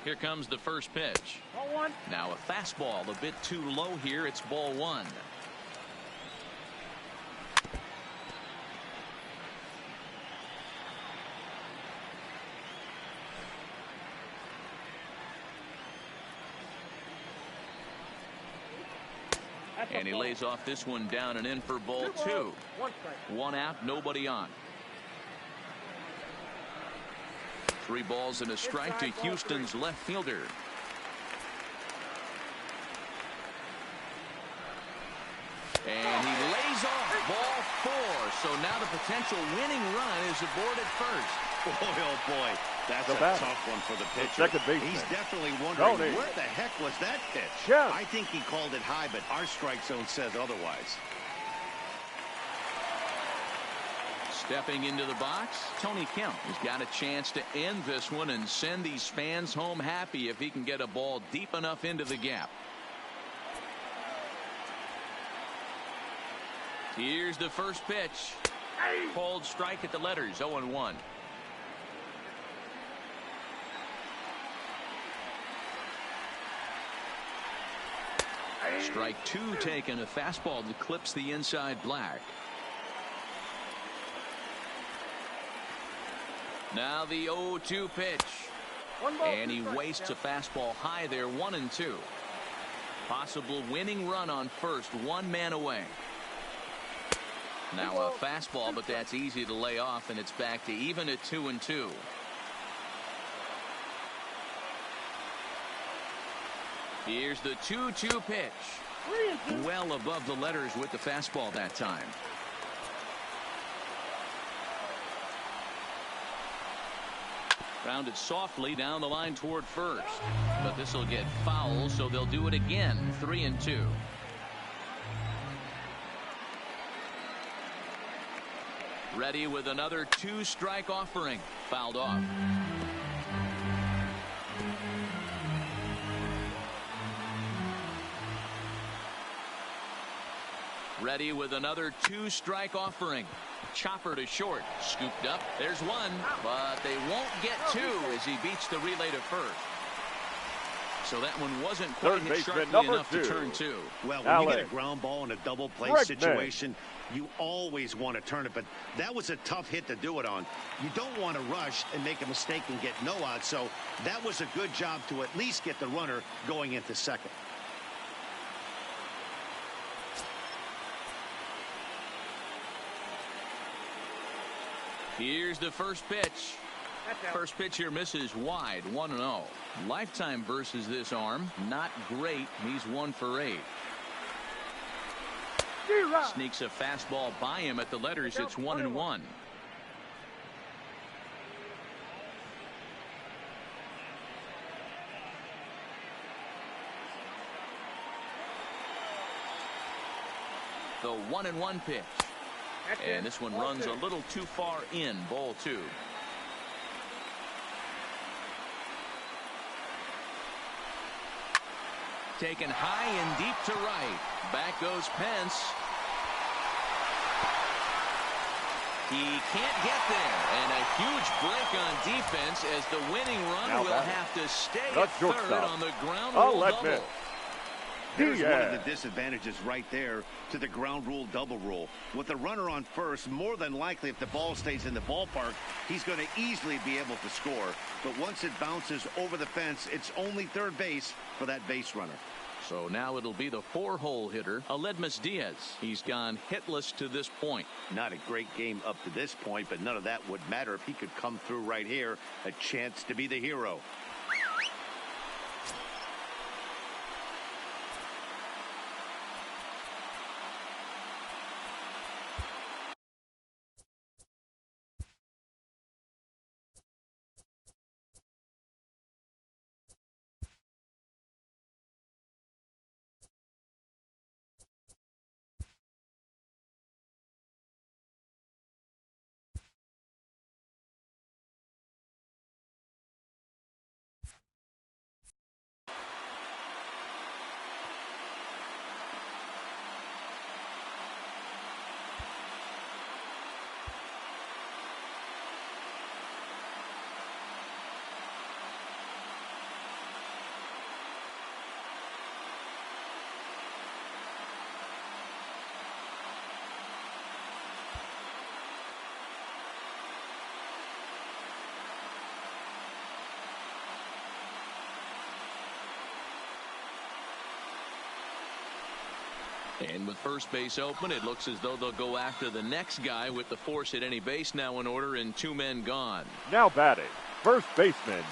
Here comes the first pitch. Ball one. Now a fastball a bit too low here. It's ball one. And he lays off this one down and in for ball two. One out, nobody on. 3 balls and a strike to Houston's left fielder. And he lays off ball 4. So now the potential winning run is aboard at first. Boy, oh boy, that's The a batter, tough one for the the pitcher. second baseman, He's definitely wondering Tony. where the heck was that pitch? Yes. I think he called it high, but our strike zone says otherwise. Stepping into the box, Tony Kemp. He's got a chance to end this one and send these fans home happy if he can get a ball deep enough into the gap. Here's the first pitch. Called strike at the letters, 0-1. Strike 2 taken. A fastball that clips the inside black. Now the 0-2 pitch. And he wastes a fastball high there, 1-2. Possible winning run on first, 1 man away. Now a fastball, but that's easy to lay off, and it's back to even at 2-2. Here's the 2-2 pitch. Well above the letters with the fastball that time. Rounded softly down the line toward first. But this will get foul, so they'll do it again. 3-2. Ready with another 2-strike offering. Fouled off. Ready with another 2-strike offering. Chopper to short. Scooped up. There's one, but they won't get 2 as he beats the relay to first. So that one wasn't quite hit sharply enough to turn 2. Well, when you get a ground ball in a double play situation, you always want to turn it, but that was a tough hit to do it on. You don't want to rush and make a mistake and get no out, so that was a good job to at least get the runner going into second. Here's the first pitch. First pitch here misses wide, 1-0. Lifetime versus this arm, not great. He's 1 for 8. Sneaks a fastball by him at the letters. It's 1-1. The 1-1 pitch. And this one runs a little too far in. Ball 2. Taken high and deep to right. Back goes Pence. He can't get there. And a huge break on defense as the winning run Now will have to stay at third on the ground rule double. There's one of the disadvantages right there to the ground rule double rule. With the runner on first, more than likely if the ball stays in the ballpark, he's going to easily be able to score. But once it bounces over the fence, it's only third base for that base runner. So now it'll be the 4-hole hitter, Aledmus Diaz. He's gone hitless to this point. Not a great game up to this point, but none of that would matter if he could come through right here. A chance to be the hero. And with first base open, it looks as though they'll go after the next guy with the force at any base now in order and 2 men gone. Now batting, first baseman.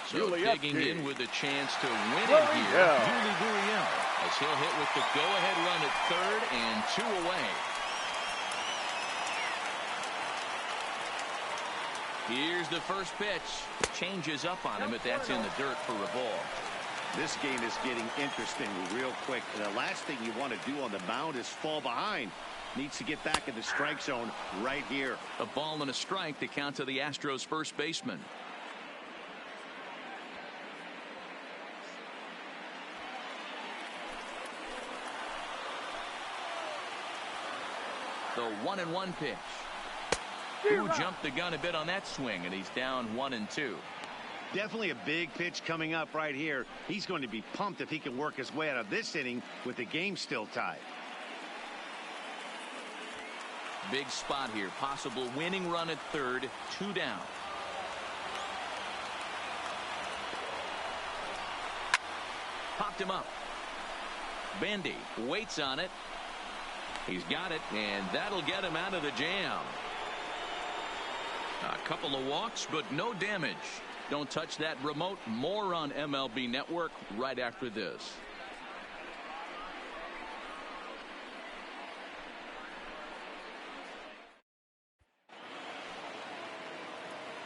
So digging in with a chance to win it here, Yuli Gurriel, as he'll hit with the go-ahead run at third and 2 away. Here's the first pitch. Changes up on him, but that's in the dirt for a ball. This game is getting interesting real quick. And the last thing you want to do on the mound is fall behind. Needs to get back in the strike zone right here. A ball and a strike to count to the Astros first baseman. The 1-1 pitch. Who jumped the gun a bit on that swing, and he's down 1-2. Definitely a big pitch coming up right here. He's going to be pumped if he can work his way out of this inning with the game still tied. Big spot here. Possible winning run at third. 2 down. Popped him up. Bendy waits on it. He's got it, and that'll get him out of the jam. A couple of walks, but no damage. Don't touch that remote. More on MLB Network right after this.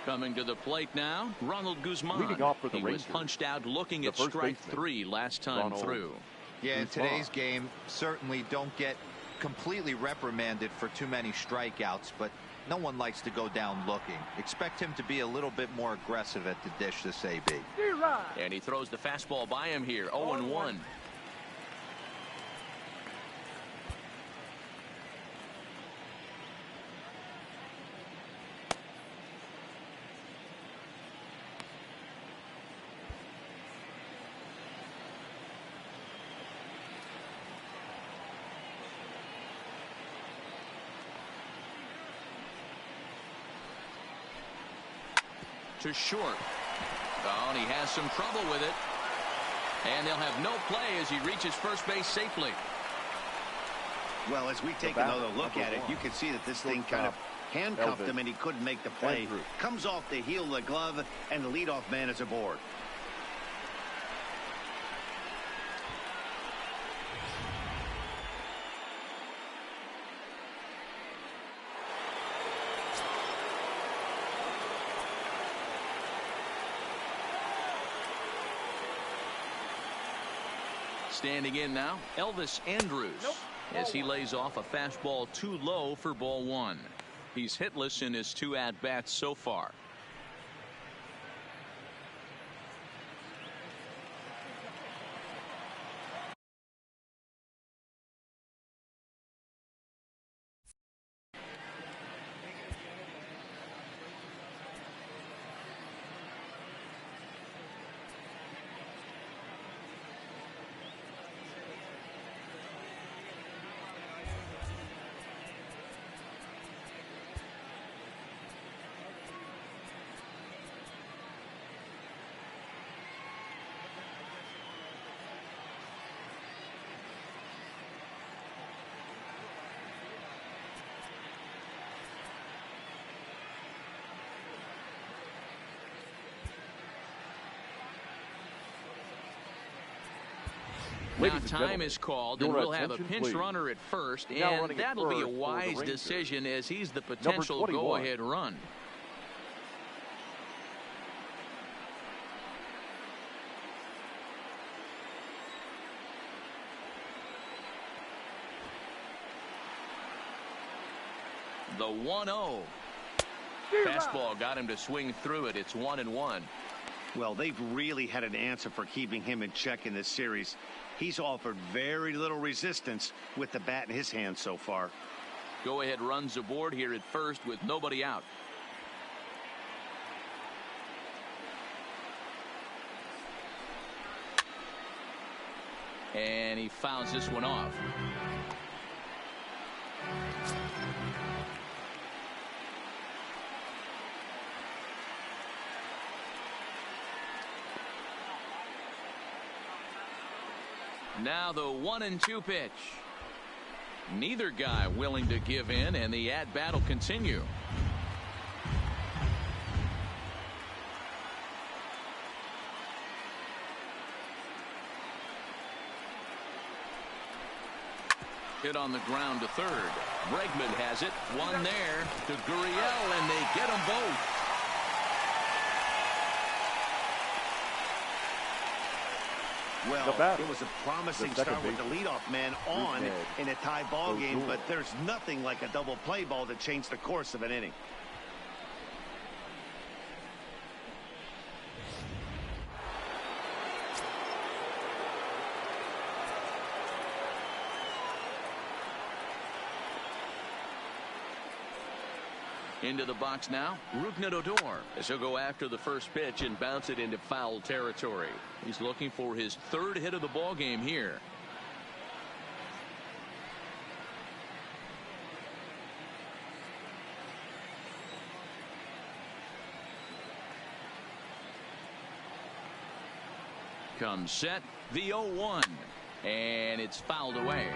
Coming to the plate now, Ronald Guzman. Leading off for the he Rangers, was punched out looking at strike 3 last time through. Yeah, in today's game, certainly don't get completely reprimanded for too many strikeouts, but no one likes to go down looking. Expect him to be a little bit more aggressive at the dish this AB. And he throws the fastball by him here. 0-1. To short. Oh, and he has some trouble with it. And they'll have no play as he reaches first base safely. Well, as we take another look at it, you can see that this thing kind of handcuffed him and he couldn't make the play. Comes off the heel of the glove, and the leadoff man is aboard. Standing in now, Elvis Andrus, as he lays off a fastball too low for ball 1. He's hitless in his 2 at-bats so far. Now time is called, and we'll have a pinch runner at first, and that'll be a wise decision as he's the potential go-ahead run. The 1-0. Fastball got him to swing through it. It's 1-1. Well, they've really had an answer for keeping him in check in this series. He's offered very little resistance with the bat in his hand so far. Go ahead runs aboard here at first with nobody out. And he fouls this one off. Now the 1-2 pitch. Neither guy willing to give in, and the at-bat will continue. Hit on the ground to third. Bregman has it. One there to Gurriel, and they get them both. Well, it was a promising start with the leadoff man on in a tie ball game, but there's nothing like a double play ball to change the course of an inning. Into the box now, Rougned Odor, as he'll go after the first pitch and bounce it into foul territory. He's looking for his third hit of the ball game here. Comes set, the 0-1, and it's fouled away.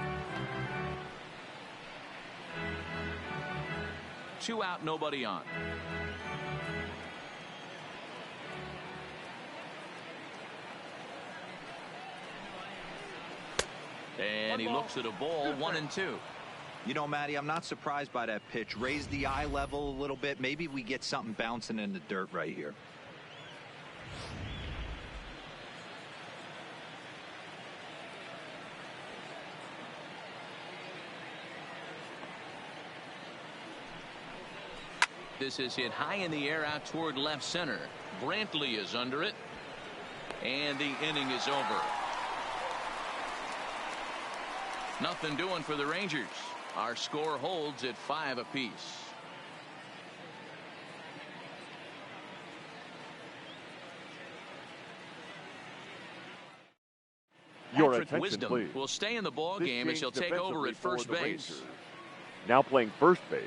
2 out, nobody on. And he looks at a ball, 1-2. You know, Matty, I'm not surprised by that pitch. Raise the eye level a little bit. Maybe we get something bouncing in the dirt right here. This is hit high in the air out toward left center. Brantley is under it. And the inning is over. Nothing doing for the Rangers. Our score holds at 5 apiece. Your Patrick attention, Wisdom please. will stay in the ball game as he'll take over at first base. Rangers. Now playing first base,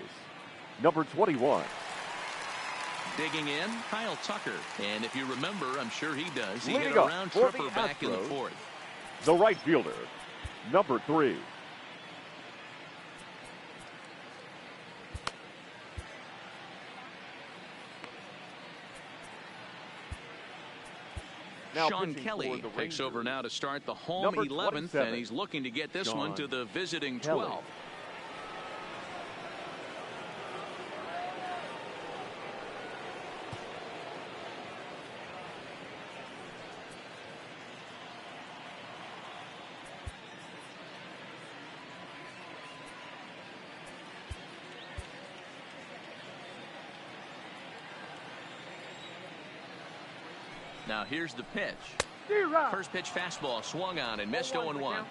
number 21. Digging in, Kyle Tucker. And if you remember, I'm sure he does, he Leading hit a round tripper back in the Astros, fourth. The right fielder, number 3. Now Sean pitching Kelly for the takes over Rangers, now to start the home number 11th, 27, and he's looking to get this one to the visiting Kelly. 12th. Now here's the pitch. First pitch fastball swung on and missed 0-1.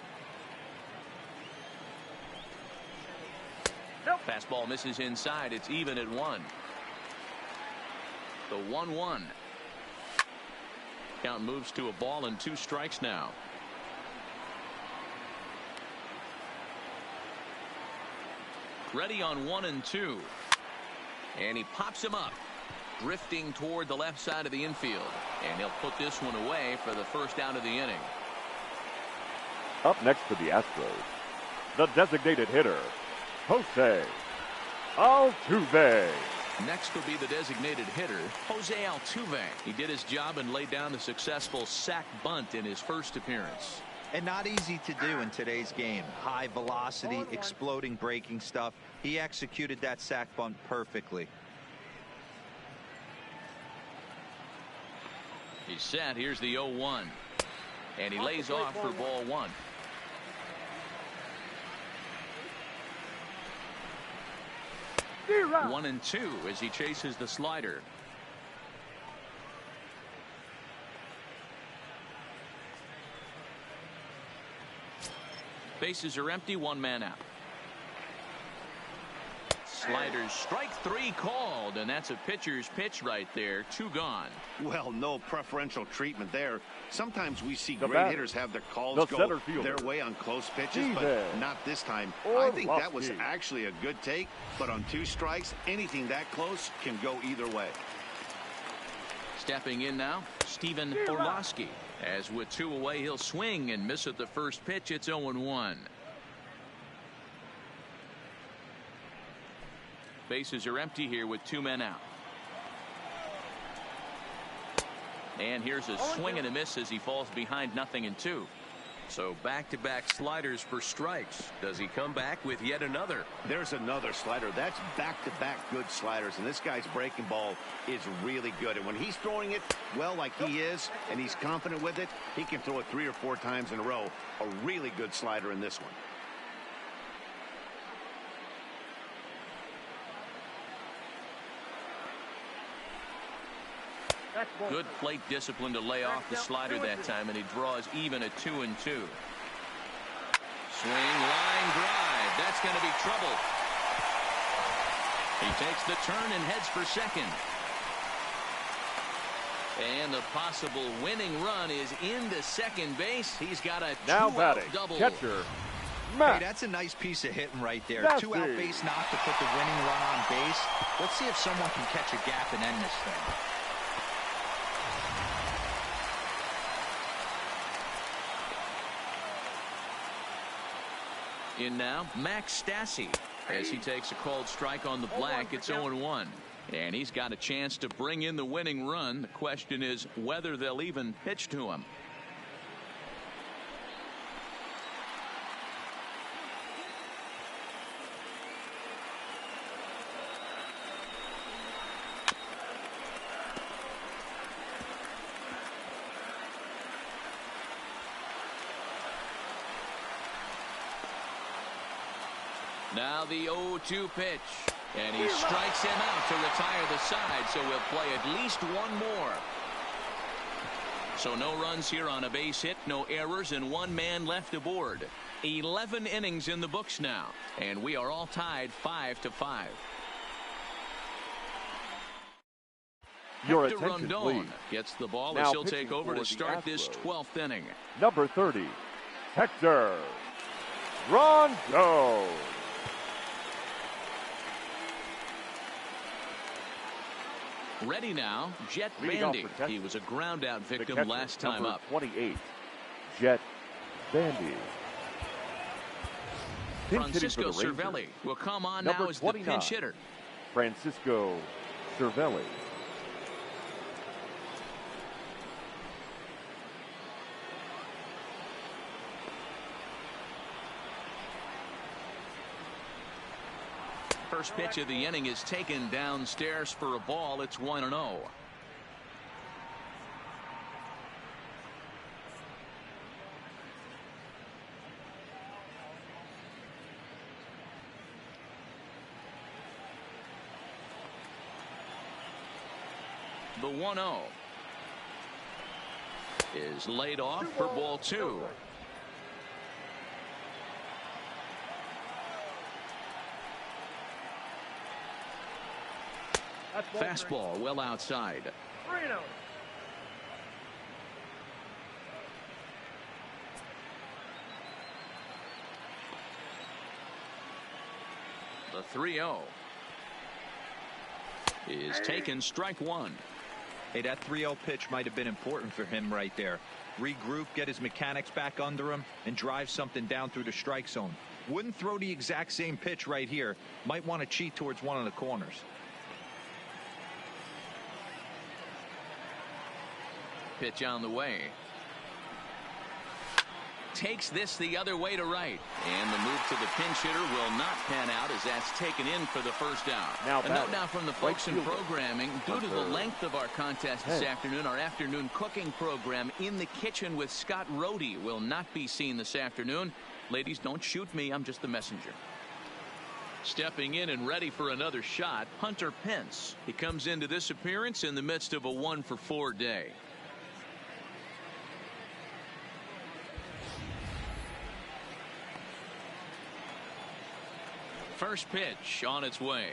Fastball misses inside. It's even at 1. The 1-1. Count moves to a ball and 2 strikes now. Ready on 1-2. And he pops him up. Drifting toward the left side of the infield. And he'll put this one away for the first out of the inning. Up next for the Astros, the designated hitter, Jose Altuve. Next will be the designated hitter, Jose Altuve. He did his job and laid down the successful sac bunt in his first appearance. And not easy to do in today's game. High velocity, exploding breaking stuff. He executed that sac bunt perfectly. He's set. Here's the 0-1. And he lays off for ball one. Zero. 1-2 as he chases the slider. Bases are empty, one man out. Sliders, strike three called, and that's a pitcher's pitch right there. Two gone. Well, no preferential treatment there. Sometimes we see great hitters have their calls go their way on close pitches, but not this time. I think that was actually a good take, but on two strikes, anything that close can go either way. Stepping in now, Stephen Orlowski. As with two away, he'll swing and miss at the first pitch. It's 0-1. Bases are empty here with two men out. And here's a swing and a miss as he falls behind 0-2. So back-to-back sliders for strikes. Does he come back with yet another? There's another slider. That's back-to-back good sliders, and this guy's breaking ball is really good. And when he's throwing it well like he is, and he's confident with it, he can throw it 3 or 4 times in a row. A really good slider in this one. Good plate discipline to lay off the slider that time, and he draws even at 2-2. Swing, line drive. That's going to be trouble. He takes the turn and heads for second. And the possible winning run is into second base. He's got a two-out double. Catcher. Hey, that's a nice piece of hitting right there. Two-out base knock to put the winning run on base. Let's see if someone can catch a gap and end this thing. In now, Max Stassi. As he takes a called strike on the black, it's 0-1. And he's got a chance to bring in the winning run. The question is whether they'll even pitch to him. Now the 0-2 pitch. And he strikes him out to retire the side, so we'll play at least one more. So no runs here on a base hit, no errors, and one man left aboard. 11 innings in the books now, and we are all tied 5-5. Your Hector attention, Rondon please. gets the ball Now as he'll take over to the start this Astros. 12th inning. Number 30, Hector Rondon. Ready now, Jet Leading off Bandy. for Texas, He was a ground-out the victim catcher, last time number up. 28, Jet Bandy. Pinch hitting for Francisco the Rangers. Cervelli will come on Number now as the 29, pinch hitter. Francisco Cervelli. First pitch of the inning is taken downstairs for a ball. It's 1-0. The 1-0 is laid off for ball two. Fastball well outside. 3-0. The 3-0 is taken, strike one. Hey, that 3-0 pitch might have been important for him right there. Regroup, get his mechanics back under him, and drive something down through the strike zone. Wouldn't throw the exact same pitch right here. Might want to cheat towards one of the corners. Pitch on the way. takes this the other way to right. And the move to the pinch hitter will not pan out as that's taken in for the first out. A note now from the folks in programming. Due to the length of our contest this afternoon, our afternoon cooking program In the Kitchen with Scott Rohde will not be seen this afternoon. Ladies, don't shoot me. I'm just the messenger. Stepping in and ready for another shot, Hunter Pence. He comes into this appearance in the midst of a 1-for-4 day. First pitch on its way.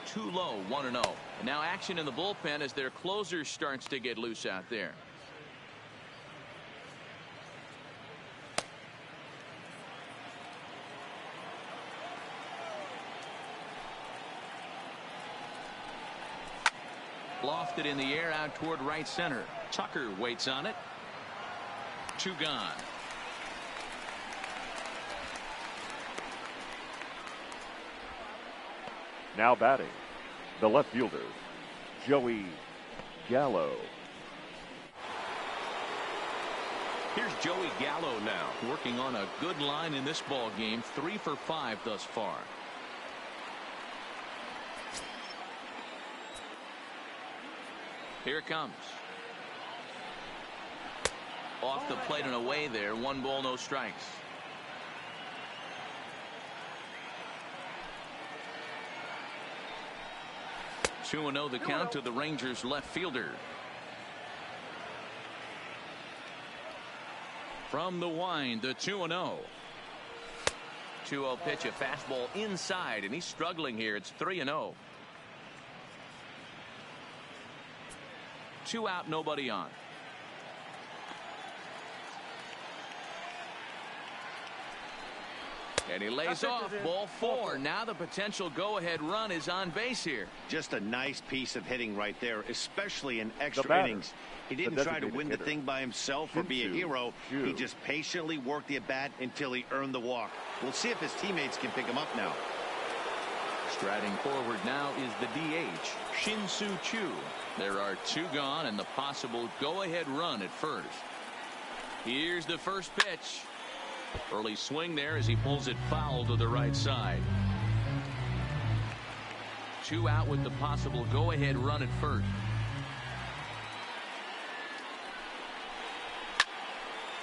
Too low, 1-0. Now action in the bullpen as their closer starts to get loose out there. Lofted in the air out toward right center. Tucker waits on it. 2 gone. Now batting, the left fielder, Joey Gallo. Here's Joey Gallo now, working on a good line in this ball game. 3 for 5 thus far. Here it comes. Off the plate and away there. 1 ball, no strikes. Two 2-0 the count to the Rangers left fielder. From the wind, the 2-0. 2-0 pitch, a fastball inside, and he's struggling here. It's 3-0. 2 out, nobody on. And he lays off. Ball 4. Now the potential go-ahead run is on base here. Just a nice piece of hitting right there, especially in extra innings. He didn't try to win the thing by himself or be a hero. He just patiently worked the at-bat until he earned the walk. We'll see if his teammates can pick him up now. Striding forward now is the DH, Shin-Soo Choo. There are 2 gone and the possible go-ahead run at first. Here's the first pitch. Early swing there as he pulls it foul to the right side. 2 out with the possible go-ahead run at first.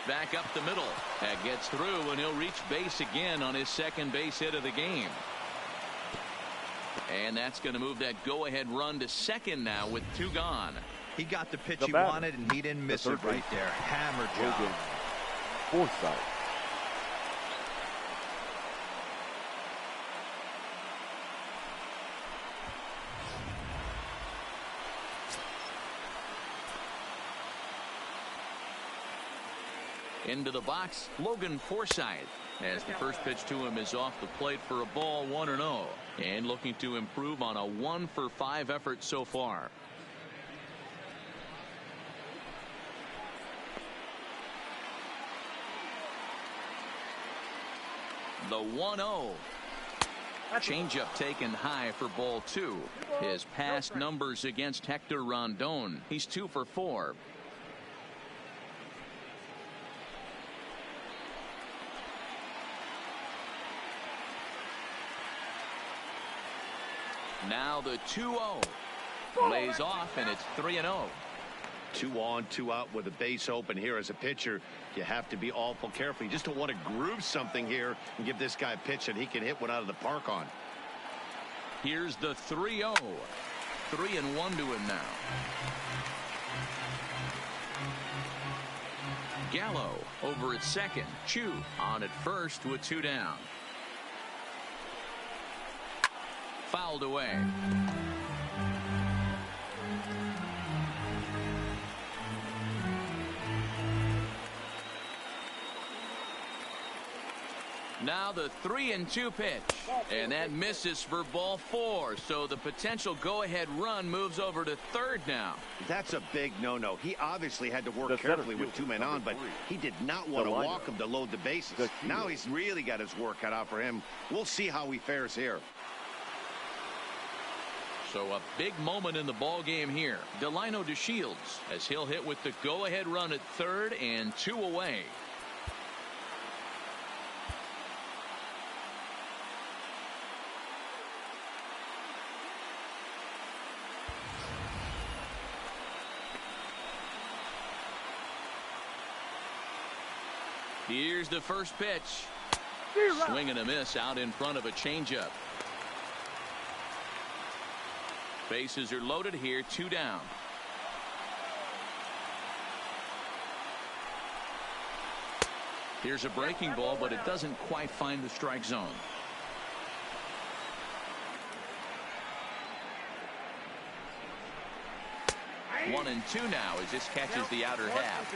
Back up the middle. That gets through and he'll reach base again on his second base hit of the game. And that's going to move that go-ahead run to second now with 2 gone. He got the pitch he wanted and he didn't miss it right there. Hammer job. Forsythe. Into the box, Logan Forsythe, as the first pitch to him is off the plate for a ball, 1-0, and looking to improve on a 1-for-5 effort so far. The 1-0. Changeup taken high for ball 2. His past numbers against Hector Rondon. He's 2 for 4. Now the 2-0 lays off and it's 3-0. 2 on, 2 out with a base open here. As a pitcher, you have to be awful careful. You just don't want to groove something here and give this guy a pitch that he can hit one out of the park on. Here's the 3-0. 3-1 to him now. Gallo over at second. Choo on at first with 2 down. Fouled away. Now the 3-2 pitch, and that misses for ball 4. So the potential go-ahead run moves over to third now. That's a big no-no. He obviously had to work carefully with 2 men on, but he did not want to walk him to load the bases. Now he's really got his work cut out for him. We'll see how he fares here. So a big moment in the ball game here. Delino DeShields as he'll hit with the go-ahead run at third and 2 away. Here's the first pitch. Swing and a miss out in front of a changeup. Bases are loaded here, 2 down. Here's a breaking ball, but it doesn't quite find the strike zone. One and 2 now as this catches the outer half.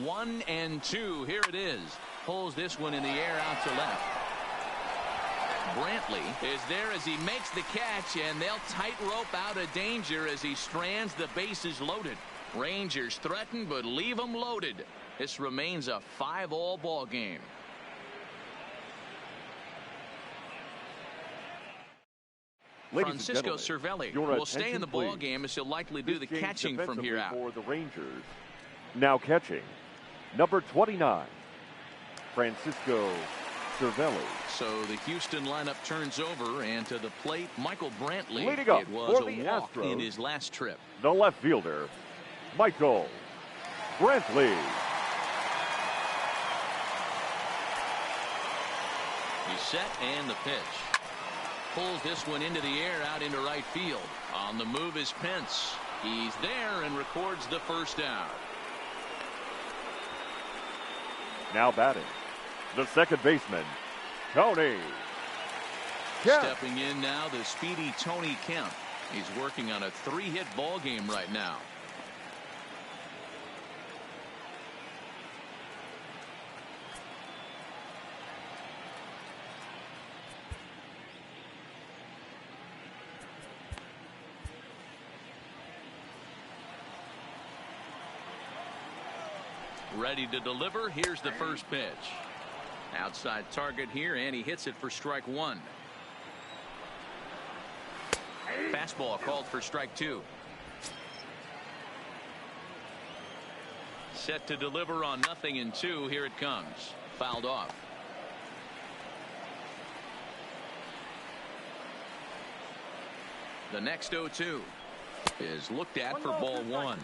One and 2. Here it is. Pulls this one in the air out to left. Brantley is there as he makes the catch, and they'll tightrope out of danger as he strands the bases loaded. Rangers threaten, but leave them loaded. This remains a 5-all ball game. Francisco Cervelli will stay in the ball game as he'll likely do the catching from here out. For the Rangers. Now catching, number 29, Francisco Cervelli. So the Houston lineup turns over, and to the plate, Michael Brantley. Leading up it was for a the walk Astros, in his last trip. the left fielder, Michael Brantley. He's set, and the pitch. Pulls this one into the air out into right field. On the move is Pence. He's there and records the first out. Now batting, the second baseman, Tony Kemp. Stepping in now, the speedy Tony Kemp. He's working on a 3-hit ball game right now. Ready to deliver. Here's the first pitch. Outside target here, and he hits it for strike 1. Fastball called for strike 2. Set to deliver on 0-2. Here it comes. Fouled off. The next 0-2 is looked at for ball 1.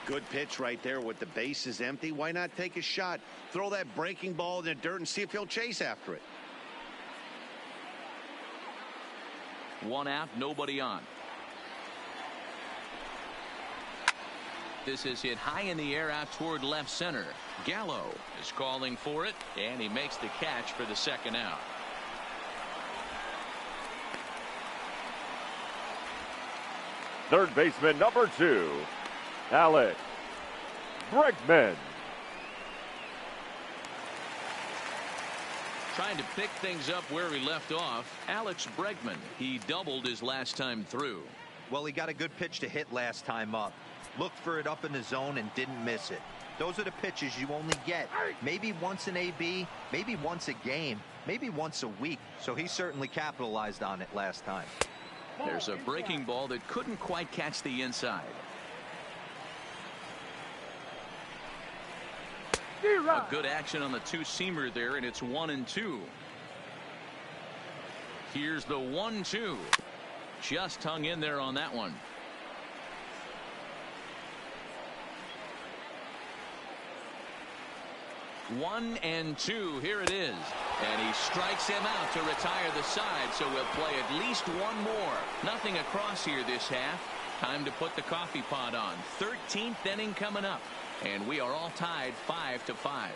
Good pitch right there with the bases empty. Why not take a shot? Throw that breaking ball in the dirt and see if he'll chase after it. 1 out, nobody on. This is hit high in the air out toward left center. Gallo is calling for it, and he makes the catch for the second out. Third baseman, number 2, Alex Bregman. Trying to pick things up where he left off. Alex Bregman, he doubled his last time through. Well, he got a good pitch to hit last time up. Looked for it up in the zone and didn't miss it. Those are the pitches you only get maybe once in AB, maybe once a game, maybe once a week. So he certainly capitalized on it last time. There's a breaking ball that couldn't quite catch the inside. A good action on the two-seamer there, and it's 1-2. Here's the 1-2. Just hung in there on that one. One and 2. Here it is. And he strikes him out to retire the side, so we'll play at least one more. Nothing across here this half. Time to put the coffee pot on. 13th inning coming up. And we are all tied 5-5.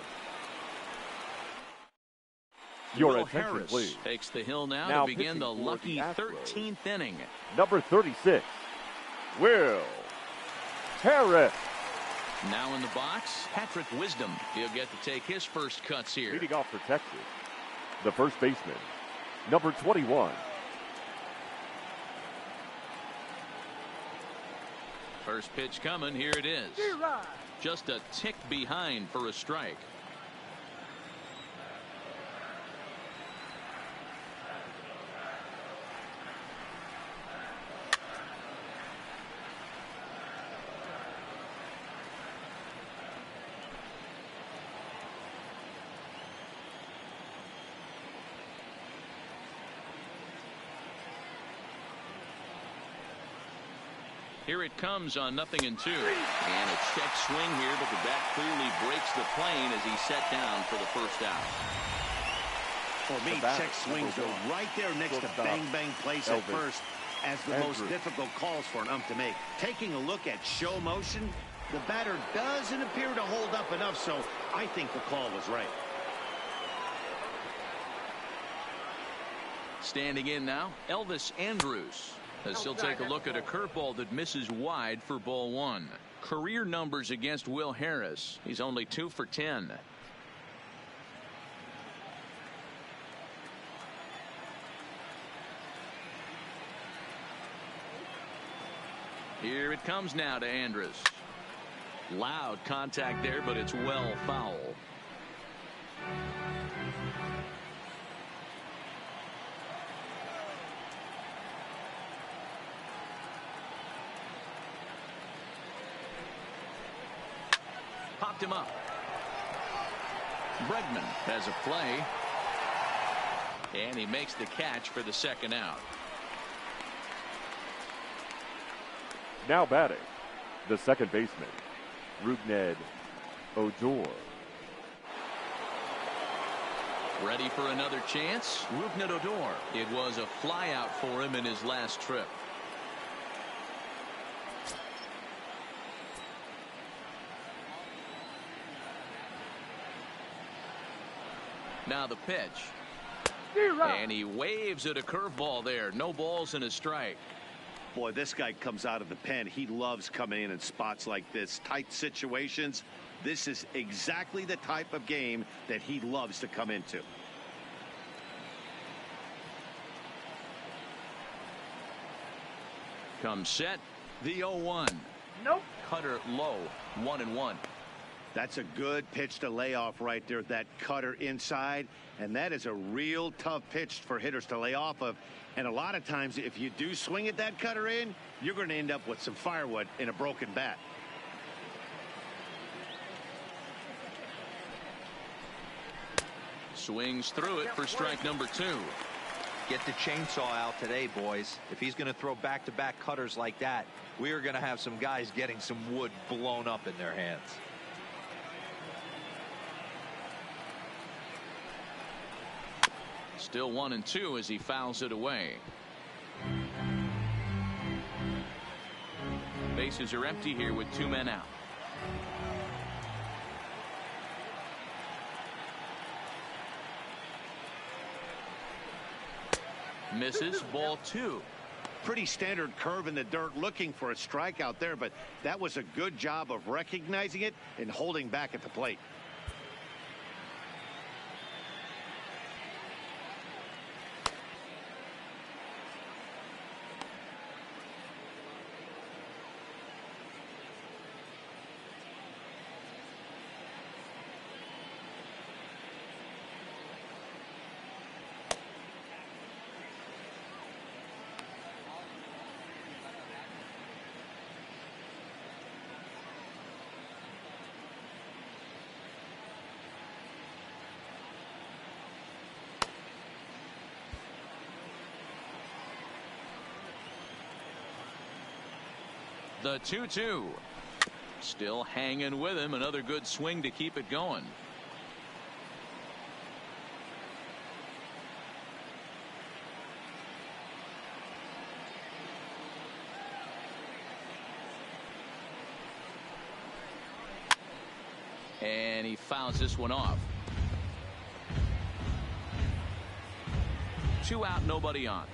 Your Will attention, Harris please. takes the hill now to begin the pitching for lucky the Astros, 13th inning. Number 36, Will Harris. Now in the box, Patrick Wisdom. He'll get to take his first cuts here. Leading off for Texas, the first baseman, number 21, First pitch coming. Here it is. Just a tick behind for a strike. Here it comes on 0-2. And a check swing here, but the bat clearly breaks the plane as he's set down for the first out. For me, check swings are right there next to bang place at first as the most difficult calls for an ump to make. Taking a look at show motion, the batter doesn't appear to hold up enough, so I think the call was right. Standing in now, Elvis Andrus, as he'll take a look at a curveball that misses wide for ball one. Career numbers against Will Harris. He's only 2 for 10. Here it comes now to Andrus. Loud contact there, but it's well foul. Popped him up. Bregman has a play. And he makes the catch for the second out. Now batting, the second baseman, Rougned Odor. Ready for another chance? Rougned Odor. It was a flyout for him in his last trip. Now the pitch. And he waves at a curveball there. No balls and a strike. Boy, this guy comes out of the pen. He loves coming in spots like this. Tight situations. This is exactly the type of game that he loves to come into. Comes set. The 0-1. Nope. Cutter low. 1-1. That's a good pitch to lay off right there. That cutter inside. And that is a real tough pitch for hitters to lay off of. And a lot of times, if you do swing at that cutter in, you're going to end up with some firewood in a broken bat. Swings through it for strike number 2. Get the chainsaw out today, boys. If he's going to throw back-to-back cutters like that, we are going to have some guys getting some wood blown up in their hands. Still 1-2 as he fouls it away. Bases are empty here with 2 men out. Misses. Ball 2. Pretty standard curve in the dirt, looking for a strikeout there, but that was a good job of recognizing it and holding back at the plate. The 2-2. Still hanging with him. Another good swing to keep it going. And he fouls this one off. 2 out, nobody on.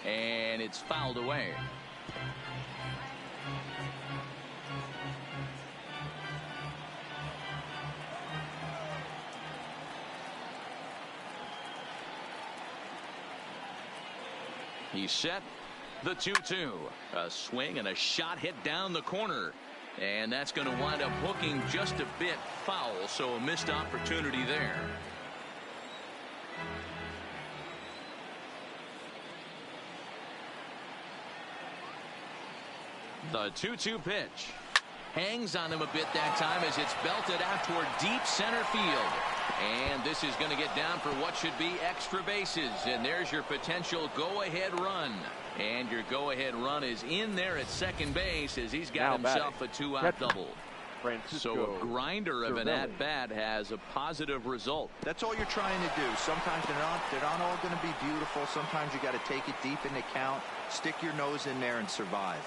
And it's fouled away. He's set. The 2-2. A swing and a shot hit down the corner. And that's going to wind up hooking just a bit foul, so a missed opportunity there. The 2-2 pitch. Hangs on him a bit that time as it's belted out toward deep center field. And this is going to get down for what should be extra bases. And there's your potential go-ahead run. And your go-ahead run is in there at second base as he's got himself a two-out double. So a grinder of an at-bat has a positive result. That's all you're trying to do. Sometimes they're not all going to be beautiful. Sometimes you got to take it deep in the count, stick your nose in there, and survive.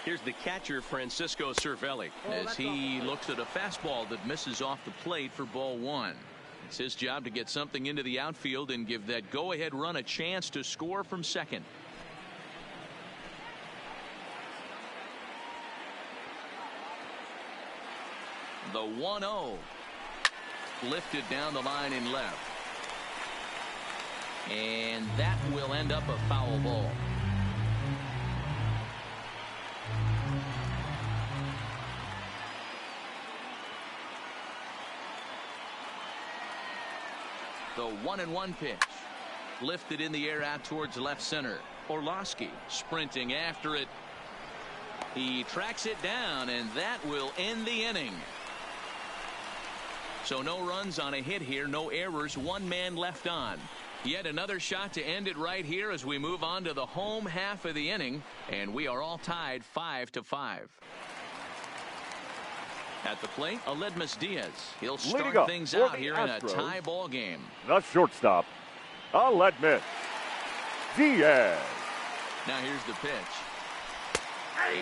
Here's the catcher, Francisco Cervelli, as he looks at a fastball that misses off the plate for ball one. It's his job to get something into the outfield and give that go-ahead run a chance to score from second. The 1-0. Lifted down the line in left. And that will end up a foul ball. The 1-1 pitch. Lifted in the air out towards left center. Orlowski sprinting after it. He tracks it down, and that will end the inning. So no runs on a hit here, no errors, one man left on. Yet another shot to end it right here as we move on to the home half of the inning, and we are all tied 5-5. At the plate, Aledmus Diaz. He'll start things out here in a tie ball game. The shortstop, Aledmus Diaz. Now here's the pitch.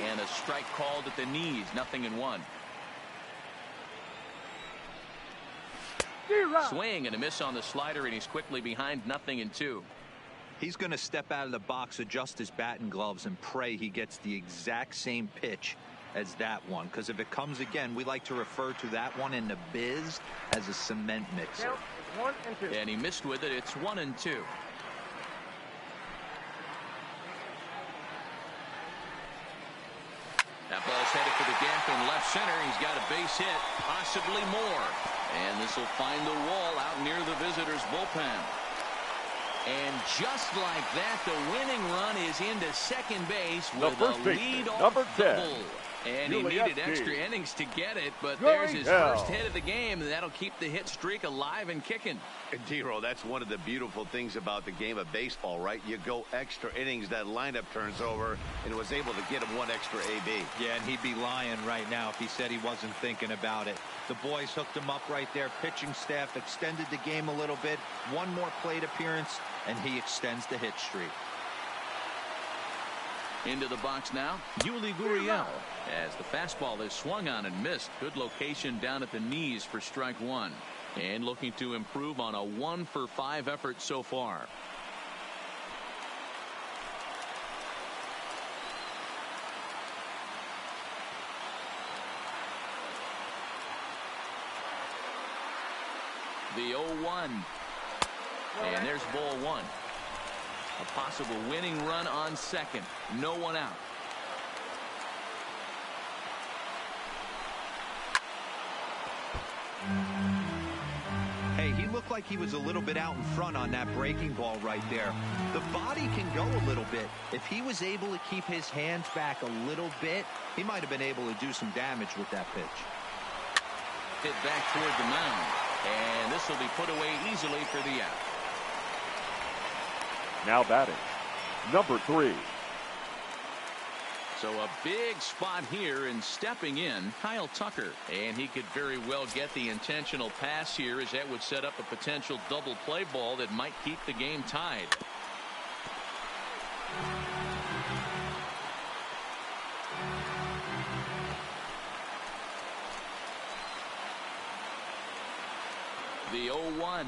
And a strike called at the knees, 0-1. Swing and a miss on the slider, and he's quickly behind 0-2. He's going to step out of the box, adjust his batting gloves, and pray he gets the exact same pitch as that one, because if it comes again, we like to refer to that one in the biz as a cement mixer. And he missed with it. It's 1-2. That ball's headed for the gap in left center. He's got a base hit, possibly more. And this will find the wall out near the visitors' bullpen. And just like that, the winning run is into second base with a lead-off double. And he needed extra innings to get it, but there's his first hit of the game, and that'll keep the hit streak alive and kicking. D-Roll, that's one of the beautiful things about the game of baseball, right? You go extra innings, that lineup turns over, and was able to get him one extra AB. Yeah, and he'd be lying right now if he said he wasn't thinking about it. The boys hooked him up right there. Pitching staff extended the game a little bit. One more plate appearance, and he extends the hit streak. Into the box now, Yuli Gurriel, as the fastball is swung on and missed. Good location down at the knees for strike one. And looking to improve on a 1-for-5 effort so far. The 0-1. And there's ball one. A possible winning run on second. No one out. Hey, he looked like he was a little bit out in front on that breaking ball right there. The body can go a little bit. If he was able to keep his hands back a little bit, he might have been able to do some damage with that pitch. Hit back toward the mound. And this will be put away easily for the out. Now batting, number 3. So a big spot here, and stepping in, Kyle Tucker. And he could very well get the intentional pass here, as that would set up a potential double play ball that might keep the game tied. The 0-1.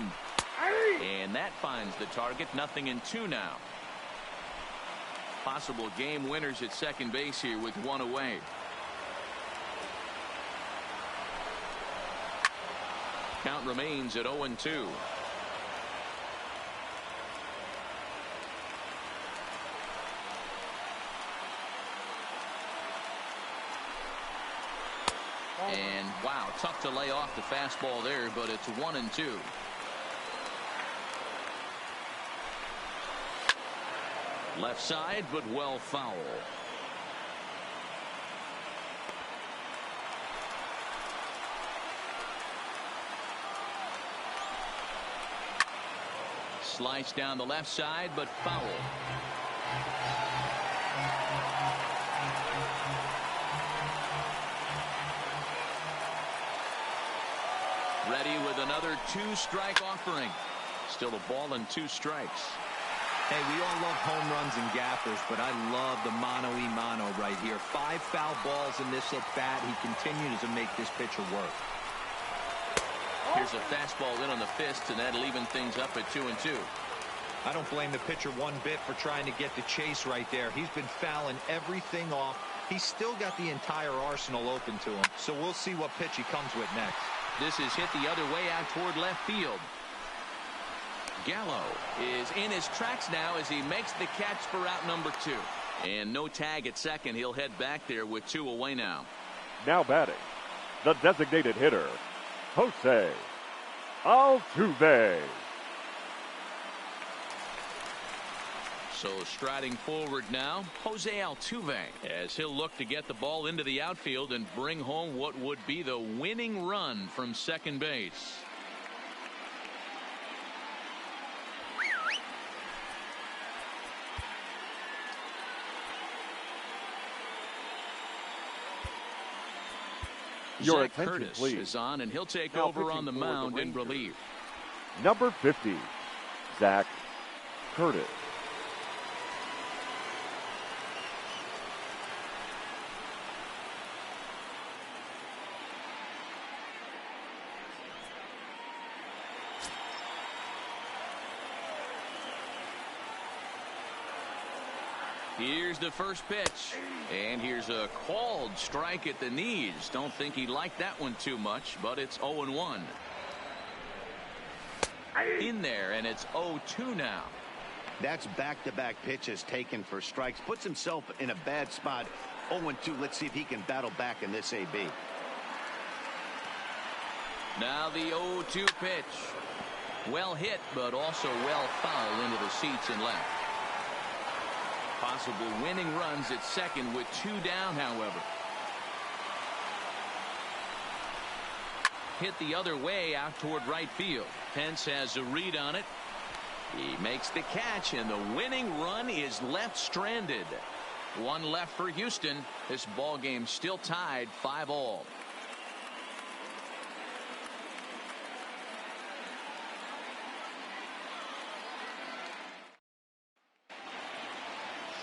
And that finds the target. 0-2 now. Possible game winners at second base here with one away. Count remains at 0-2. And wow, tough to lay off the fastball there, but it's 1-2. Left side, but well foul. Slice down the left side, but foul. Ready with another two-strike offering. Still a ball and 2 strikes. Hey, we all love home runs and gappers, but I love the mano-y-mano right here. 5 foul balls in this at-bat. He continues to make this pitcher work. Here's a fastball in on the fist, and that'll even things up at 2-2. I don't blame the pitcher one bit for trying to get the chase right there. He's been fouling everything off. He's still got the entire arsenal open to him, so we'll see what pitch he comes with next. This is hit the other way out toward left field. Gallo is in his tracks now as he makes the catch for out number 2. And no tag at second. He'll head back there with 2 away now. Now batting, the designated hitter, Jose Altuve. So striding forward now, Jose Altuve, as he'll look to get the ball into the outfield and bring home what would be the winning run from second base. Your Zach attention, Curtis please. is on, and he'll take Now over on the pitching for the mound in Rangers, relief. Number 50, Zach Curtis. Here's the first pitch, and here's a called strike at the knees. Don't think he liked that one too much, but it's 0-1. In there, and it's 0-2 now. That's back-to-back pitches taken for strikes. Puts himself in a bad spot. 0-2. Let's see if he can battle back in this AB. Now the 0-2 pitch. Well hit, but also well fouled into the seats and left. Possible winning runs at second with 2 down, however. Hit the other way out toward right field. Pence has a read on it. He makes the catch, and the winning run is left stranded. 1 left for Houston. This ball game still tied 5-all.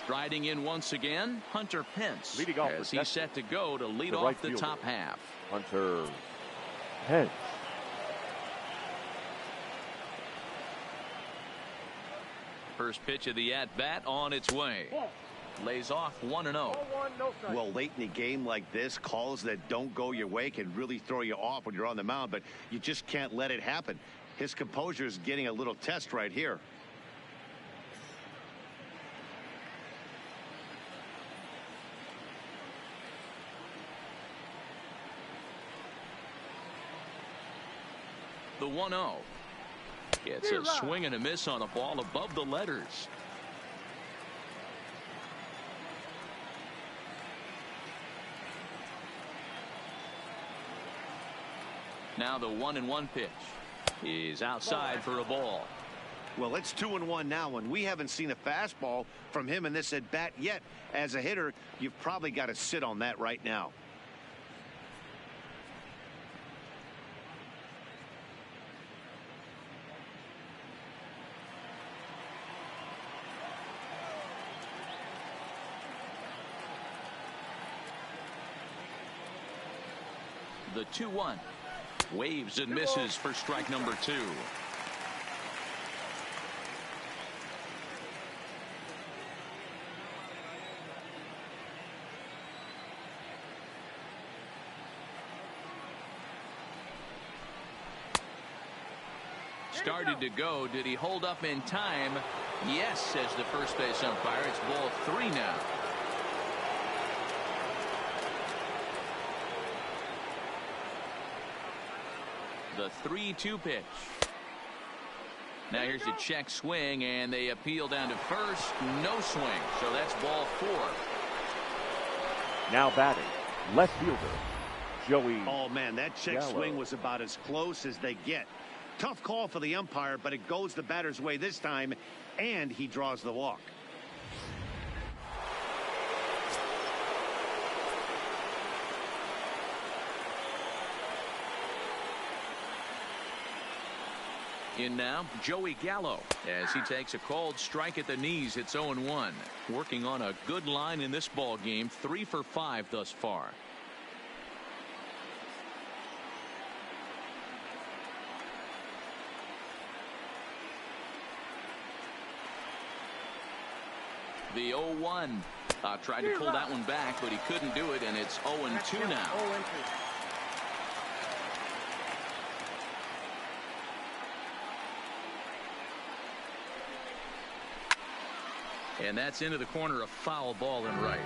Striding in once again, Hunter Pence, Leading off as he's set to go to lead the off right the fielder, top half. Hunter Pence. First pitch of the at-bat on its way. Lays off 1-0. Well, late in the game like this, calls that don't go your way can really throw you off when you're on the mound, but you just can't let it happen. His composure is getting a little test right here. The 1-0. It's a swing and a miss on a ball above the letters. Now the 1-1 pitch is outside for a ball. Well, it's 2-1 now, and we haven't seen a fastball from him in this at bat yet. As a hitter, you've probably got to sit on that right now. The 2-1. Waves and misses for strike number 2. Started to go. Did he hold up in time? Yes, says the first base umpire. It's ball 3 now. The 3-2 pitch. Now here's a check swing, and they appeal down to first. No swing, so that's ball 4. Now batting, left fielder, Joey. Oh, man, that check Gallo. swing was about as close as they get. Tough call for the umpire, but it goes the batter's way this time, and he draws the walk. In now, Joey Gallo, as he takes a called strike at the knees. It's 0-1. Working on a good line in this ball game, 3 for 5 thus far. The 0-1. Tried to pull that one back, but he couldn't do it, and it's 0-2 now. And that's into the corner, a foul ball and right.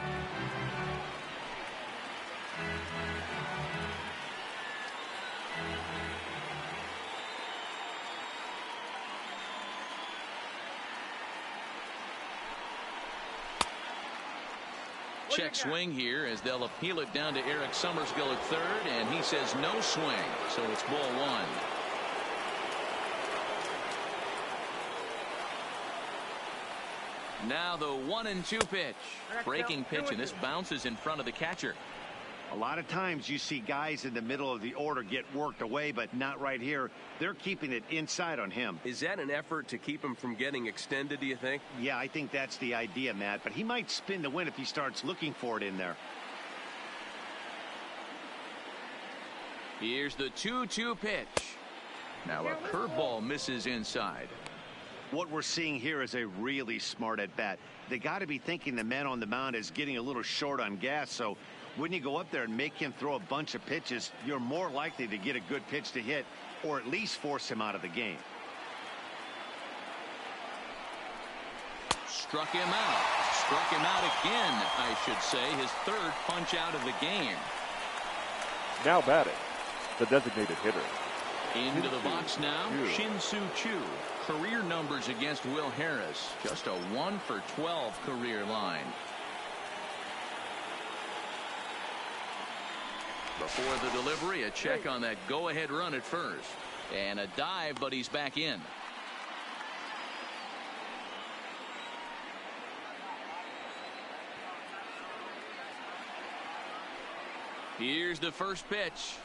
Check swing here as they'll appeal it down to Eric Summerskill at third, and he says no swing, so it's ball 1. Now the 1-2 pitch. Breaking pitch, and this bounces in front of the catcher. A lot of times you see guys in the middle of the order get worked away, but not right here. They're keeping it inside on him. Is that an effort to keep him from getting extended, do you think? Yeah, I think that's the idea, Matt, but he might spin the win if he starts looking for it in there. Here's the 2-2 pitch. Now a curveball misses inside. What we're seeing here is a really smart at bat. They got to be thinking the man on the mound is getting a little short on gas, so when you go up there and make him throw a bunch of pitches, you're more likely to get a good pitch to hit or at least force him out of the game. Struck him out. Struck him out again, I should say. His third punch out of the game. Now batting, the designated hitter. Into the box now, Shin-Soo Choo. Career numbers against Will Harris. Just a 1 for 12 career line. Before the delivery, a check on that go-ahead run at first. And a dive, but he's back in. Here's the first pitch.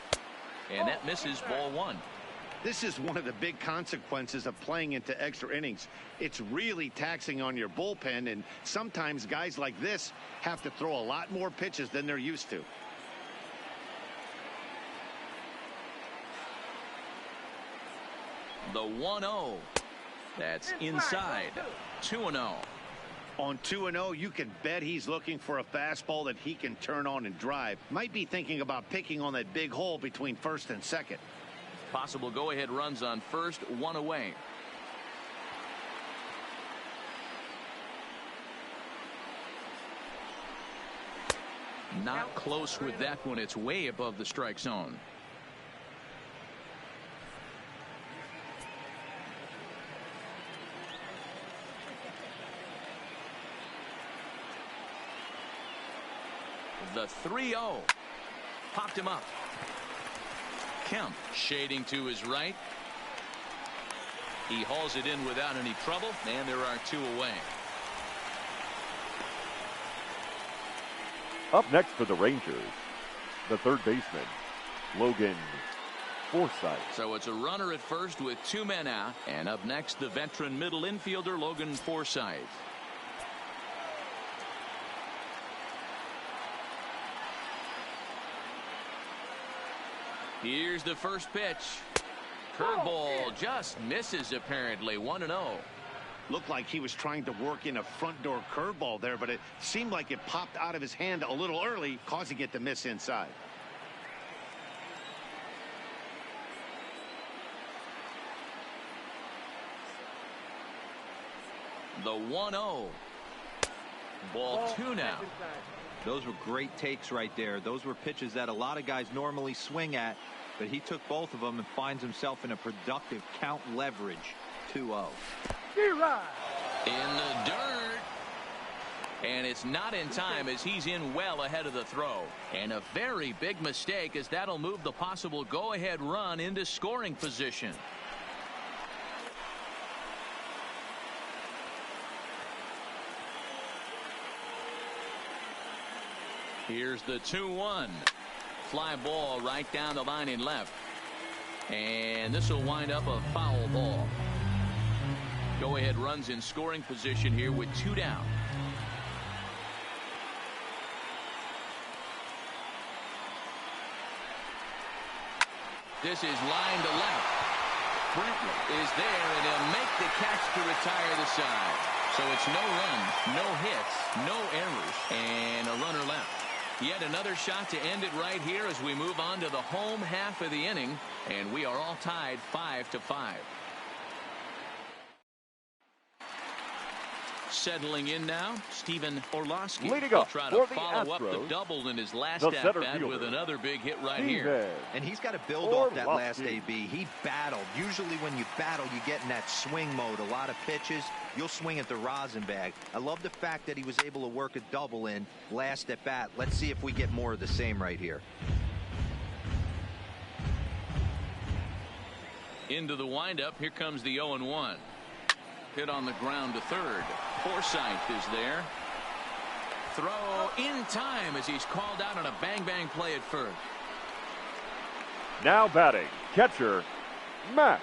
And that misses, ball 1. This is one of the big consequences of playing into extra innings. It's really taxing on your bullpen, and sometimes guys like this have to throw a lot more pitches than they're used to. The 1-0. That's inside. 2-0. On 2-0, you can bet he's looking for a fastball that he can turn on and drive. Might be thinking about picking on that big hole between first and second. Possible go-ahead runs on first, 1 away. Not close with that one. It's way above the strike zone. The 3-0. Popped him up. Kemp shading to his right. He hauls it in without any trouble, and there are 2 away. Up next for the Rangers, the third baseman, Logan Forsythe. So it's a runner at first with 2 men out, and up next the veteran middle infielder Logan Forsythe. Here's the first pitch. Curveball just misses apparently. 1-0. Looked like he was trying to work in a front door curveball there, but it seemed like it popped out of his hand a little early, causing it to miss inside. The 1-0. Ball 2 now. Those were great takes right there. Those were pitches that a lot of guys normally swing at, but he took both of them and finds himself in a productive count leverage. 2-0. In the dirt. And it's not in time as he's in well ahead of the throw. And a very big mistake as that'll move the possible go-ahead run into scoring position. Here's the 2-1. Fly ball right down the line in left. And this will wind up a foul ball. Go-ahead runs in scoring position here with 2 down. This is line to left. Brantley is there, and he'll make the catch to retire the side. So it's no run, no hits, no errors, and a runner left. Yet another shot to end it right here as we move on to the home half of the inning, and we are all tied 5-5. Settling in now, Stephen Orlowski will try to follow up the double in his last at-bat with another big hit right here. And he's got to build off that last AB. He battled. Usually when you battle, you get in that swing mode. A lot of pitches, you'll swing at the rosin bag. I love the fact that he was able to work a double in last at-bat. Let's see if we get more of the same right here. Into the windup, here comes the 0-1. Hit on the ground to third. Forsythe is there. Throw in time as he's called out on a bang-bang play at first. Now batting, catcher, Max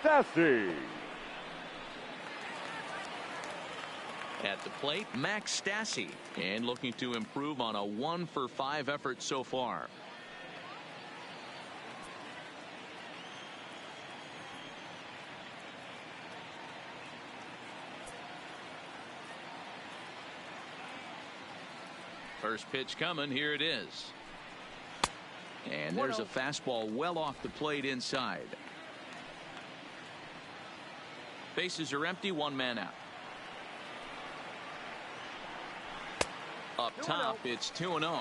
Stassi. At the plate, Max Stassi, and looking to improve on a 1-for-5 effort so far. First pitch coming. Here it is. And there's a fastball well off the plate inside. Bases are empty. 1 man out. Up top, it's 2-0.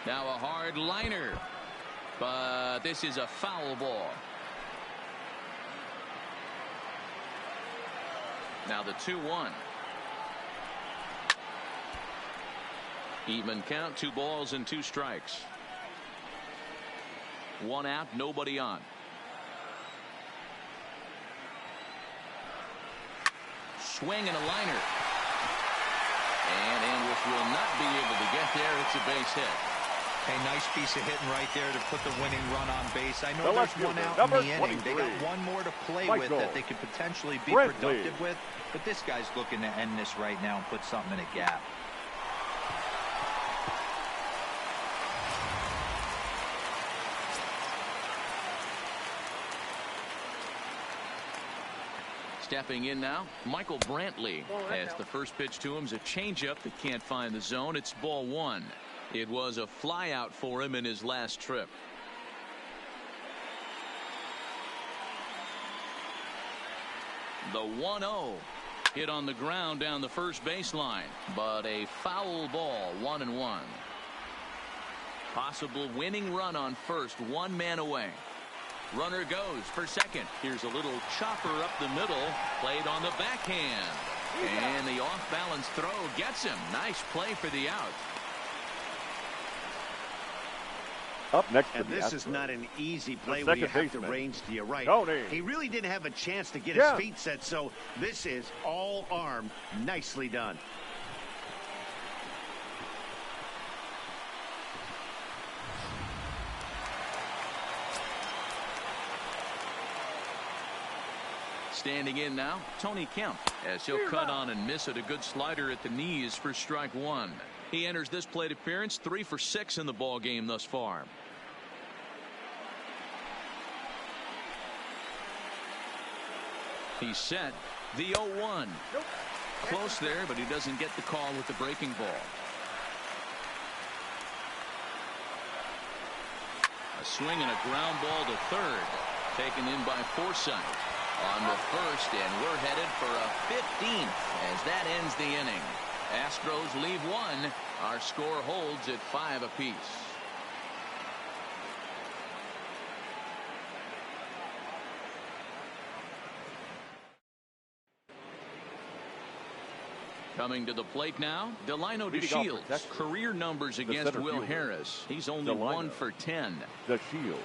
Now a hard liner, but this is a foul ball. Now the 2-1. Even count, 2 balls and 2 strikes. 1 out, nobody on. Swing and a liner. And Andrus will not be able to get there. It's a base hit. A nice piece of hitting right there to put the winning run on base. I know there's 1 out in the inning. They got 1 more to play with that they could potentially be productive with. But this guy's looking to end this right now and put something in a gap. Stepping in now, Michael Brantley, as the first pitch to him is a changeup that can't find the zone. It's ball 1. It was a flyout for him in his last trip. The 1-0 hit on the ground down the first baseline, but a foul ball. 1-1. Possible winning run on first, 1 man away. Runner goes for second. Here's a little chopper up the middle, played on the backhand, and the off-balance throw gets him. Nice play for the out. Up next, and this is not an easy play when you have to range to your right. He really didn't have a chance to get his feet set, so this is all arm. Nicely done. Standing in now, Tony Kemp, as he'll cut on and miss it. A good slider at the knees for strike 1. He enters this plate appearance 3 for 6 in the ball game thus far. He's set. The 0-1. Close there, but he doesn't get the call with the breaking ball. A swing and a ground ball to third. Taken in by Forsythe. On to first, and we're headed for a 15th as that ends the inning. Astros leave one. Our score holds at 5 apiece. Coming to the plate now, Delino DeShields. Career numbers against Will Harris. He's only 1 for 10. DeShields.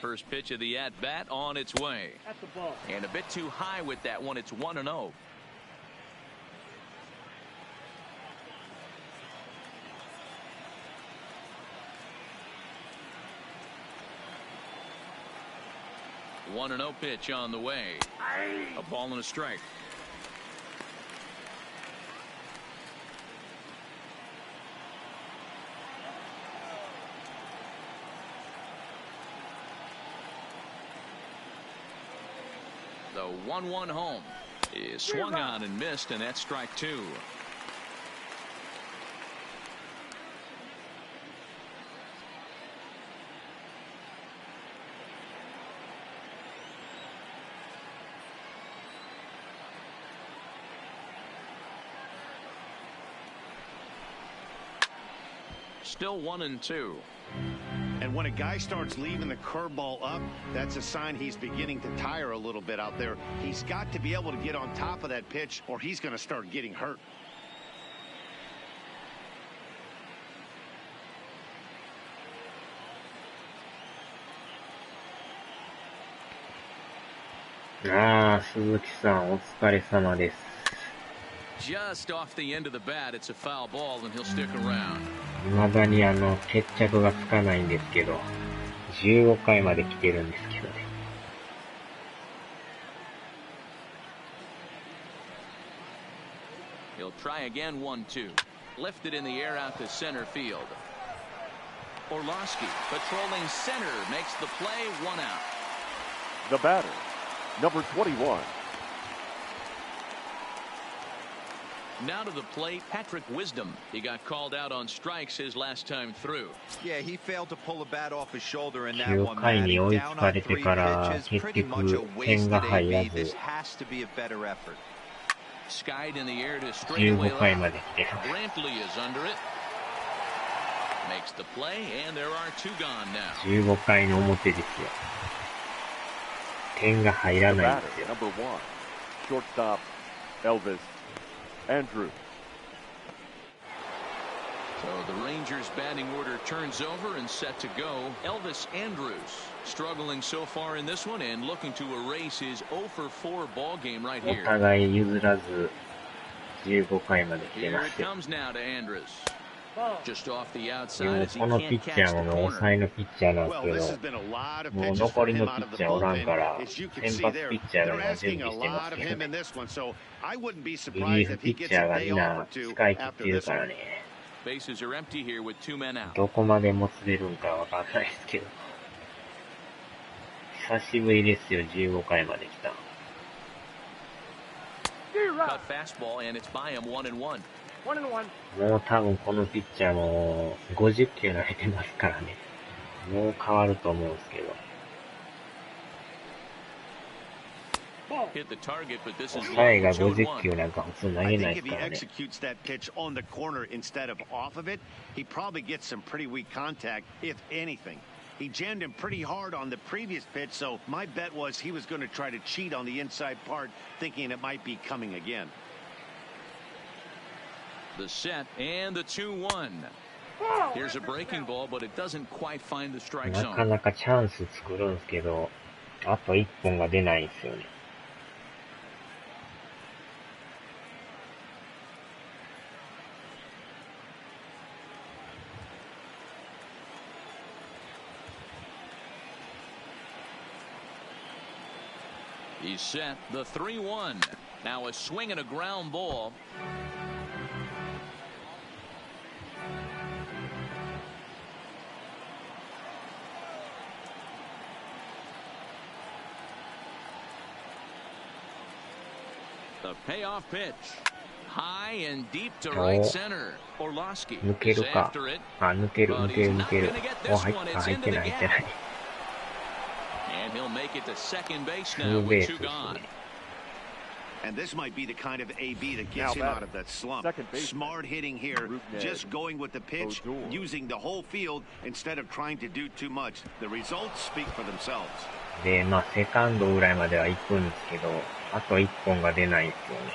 First pitch of the at-bat on its way. At the ball. And a bit too high with that one. It's 1-0. One and 0 pitch on the way. A ball and a strike. The 1-1 home is swung on and missed, and that's strike 2. Still 1-2. And when a guy starts leaving the curveball up, that's a sign he's beginning to tire a little bit out there. He's got to be able to get on top of that pitch, or he's going to start getting hurt. Just off the end of the bat, it's a foul ball, and he'll stick around. 未だに決着がつかないんですけど、15回まで来てるんですけどね。He'll try again, 1-2. Lifted in the air out to center field. Orlowski patrolling center makes the play, 1 out. The batter, number 21. Now to the plate, Patrick Wisdom. He got called out on strikes his last time through. Yeah, he failed to pull the bat off his shoulder in that 9 one. 回に追いつかれてから結局点が入らず Skied in the air to 15回まで来てる。 Brantley is under it. Makes the play, and there are 2 gone now. 15回の表ですよ。点が入らないんですよ。 Number 1, shortstop, Elvis Andrews. So the Rangers batting order turns over and set to go. Elvis Andrews struggling so far in this one and looking to erase his 0-for-4 ball game right お here. 互い譲らず15回まで来て Here ま it すよ。 comes now to Andrews. Just off the で outside も as he このピ can't ッチャ catch ー the も corner. 抑えのピッチャーなんです Well, け this ど、 has been a lot of もう pitches 残 for り him のピ out ッ of the チャーおらん bullpen. から As you can 先 see 発 there, ピッチャー they're の準 asking 備 a してま lot す of け him ど、 in this one, so I wouldn't be リリ surprised ーフ if ピ he ッチ gets ャー a が day み off ん or な two 使い切っ after てる this から one. ね、Bases are empty here with 2 men out. どこまでもつれるんかわかんないですけど、久しぶりですよ、15回まで来た。Cut fastball and it's by him 1-1. もう多分このピッチャーも50球投げてますからね。もう変わると思うんですけど。Hit the target, but this is 抑え low, が 2-1. 50球なんか普通投 I げな think い if で he すからね。 executes that pitch on the corner instead of off of it, he probably gets some pretty weak contact, if anything. He jammed him pretty hard on the previous pitch, so my bet was he was going to try to cheat on the inside part, thinking it might be coming again. The set and the 2-1. Here's a breaking ball, but it doesn't quite find the strike なか zone. なかチャンス作るんですけど、あと1本が出ないんですよね。He's set the 3-1. Now a swing and a ground ball. The payoff pitch. High and deep to right center. Orlovsky 抜け is るか。 after it. あ、抜ける、 But 抜け he's る、抜 not ける going to get。お、 this 入っ one. た、 It's 入っ into て the ない、入ってな gap. い。And he'll make it to second base ツ now ーベー with ス two です gone. ね。And this might be the kind of AB that gets Now him batter. out of that slump. Second baseman. Smart hitting here, Root just going with the pitch, Odor. using the whole field instead of trying to do too much. The results speak for themselves. で、まあ、セカンドぐらいまでは行くんですけど、あと1本が出ないんですよね。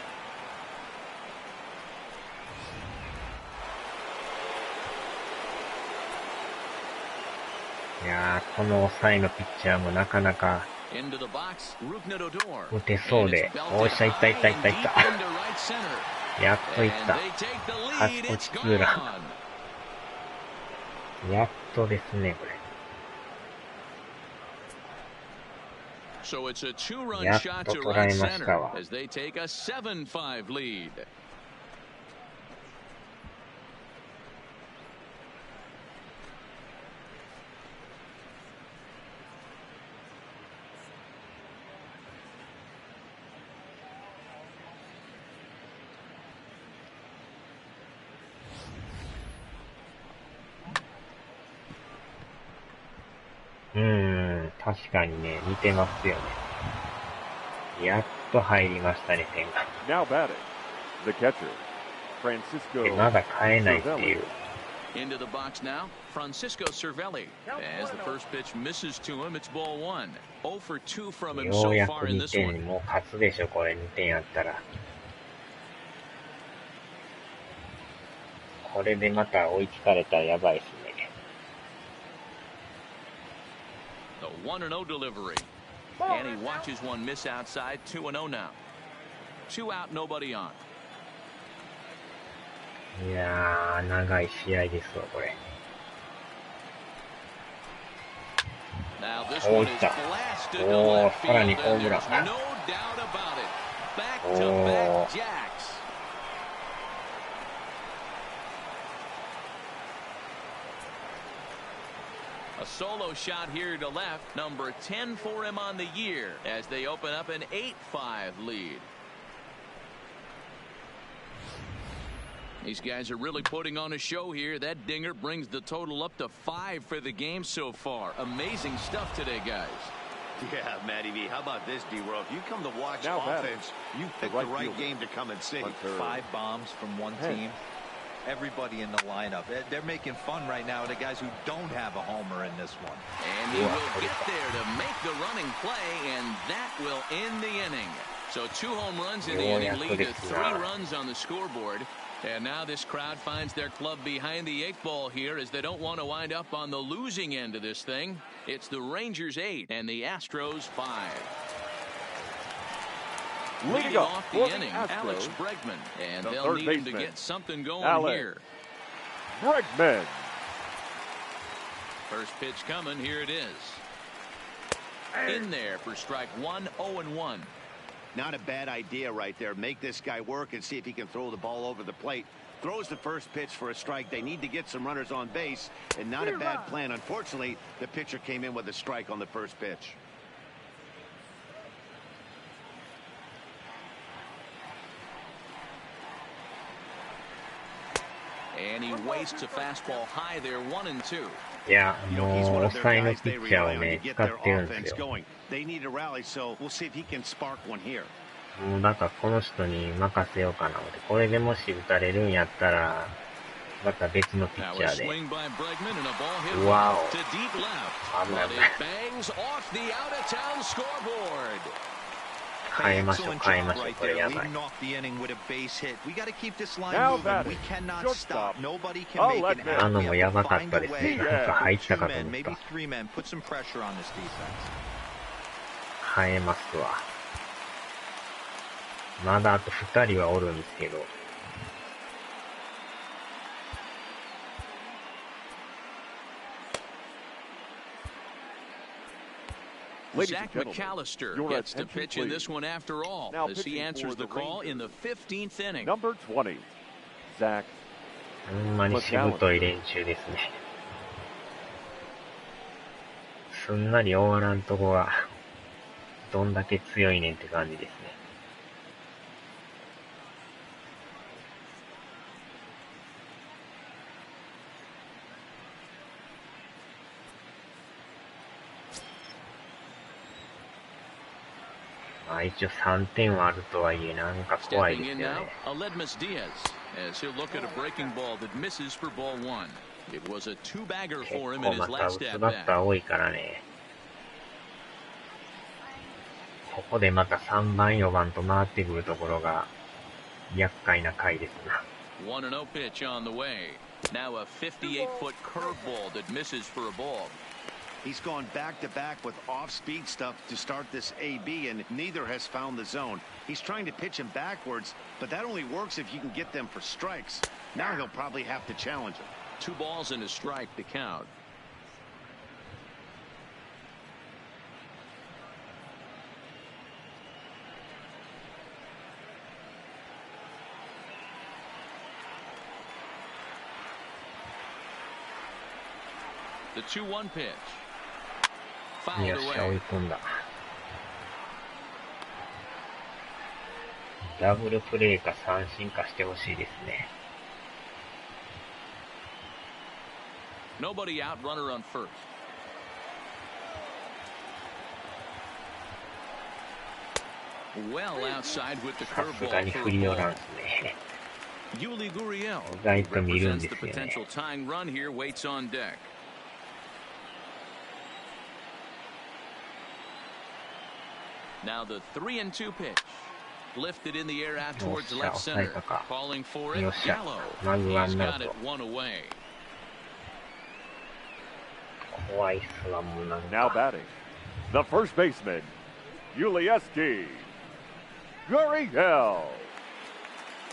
いやー、この抑えのピッチャーもなかなか Into the box, Rougned-Odor. 打てそうで、おっしゃ、いったいったいったいっ Deep た。 into right center. やっといっ And た。 they take the lead. 勝ち It's ツーラ gone. ン。やっとですね、これ。 So it's a two-run やっ shot と to 捉え right ましたわ。 center as they take a 7-5 lead.うーん、確かにね、似てますよね。やっと入りましたね、点が。 Now batting, the catcher, Francisco で、まだ変えないっていう。 Into the box now, Francisco Cervelli. As the first pitch misses to him, it's ball one. 0 for 2 from him よ so うやく far in 2 this 点 one. にもう勝つでしょ、これ2点やったら。これでまた追いつかれたらやばいですね。 The 1-0 delivery. And he watches one miss outside. 2-0 now. 2 out, nobody on. いやー、長い試合ですわ、これ。 Now this おー、 one いっ is た。 blasted to お left ー、さら field, にホー and ムラ there's ン。 no doubt about it. Back to お back ー。 jacks. A solo shot here to left, number 10 for him on the year as they open up an 8-5 lead. These guys are really putting on a show here. That dinger brings the total up to 5 for the game so far. Amazing stuff today, guys. Yeah, Matty V. How about this, D-Row? If you come to watch Now offense, you pick the right fielder. game to come and see. 5 bombs from one team. Everybody in the lineup. They're making fun right now of the guys who don't have a homer in this one. And he will get there to make the running play, and that will end the inning. So 2 home runs in the inning lead to 3 runs on the scoreboard. And now this crowd finds their club behind the 8 ball here as they don't want to wind up on the losing end of this thing. It's the Rangers 8 and the Astros 5. Leading off the inning, Alex Bregman, and they'll need him to get something going here. Bregman. First pitch coming. Here it is. In there for strike one, 0-1. Not a bad idea right there. Make this guy work and see if he can throw the ball over the plate. Throws the first pitch for a strike. They need to get some runners on base, and not a bad plan. Unfortunately, the pitcher came in with a strike on the first pitch. And he wastes a fastball high there, 1-2. いや、もう抑えのピッチャーをね、使ってるんですよ。They need to rally, so we'll see if he can spark one here. もうなんかこの人に任せようかなって。これでもし打たれるんやったら、また別のピッチャーで。わお。危ない危ない。変えましょう、変えましょう。これやばい。あのもやばかったですね。なんか入ったかと思った。変えますわ。まだあと2人はおるんですけど。Zach McAllister gets to pitch in this one after all, as he answers the call in the 15th inning. Number 20, Zach. ほんまにしぶとい連中ですね。すんなり終わらんとこが、どんだけ強いねんって感じですね。まあ一応3点はあるとはいえなんか怖いですよね。As he'll look at a breaking ball that misses for ball one. It was a two-bagger 結 for him 構 in ま his た打 last つ at バッター bat. 多いからね。ここでまた3番4番と回ってくるところが厄介な回ですな。 1-0 pitch on the way. Now a 58-foot curveball that misses for a ball. He's gone back-to-back with off-speed stuff to start this AB, and neither has found the zone. He's trying to pitch him backwards, but that only works if you can get them for strikes. Now he'll probably have to challenge him. 2 balls and a strike to count. The 2-1 pitch. よっしゃ、追い込んだ。ダブルプレーか三振かしてほしいですね。Nobody out, runner on first. Well outside with the さすが curveball に for 振 a り寄らん ball. すね。Yuli Gurriel 意外と見るん represents で the すよね。 potential tying run here, waits on deck. Now the 3-2 pitch. Lifted in the air out towards left center. Calling for it, Gallo. He's got it one away. 怖いっすわ、もうなんか。 Now batting, the first baseman, Yuli Gurriel.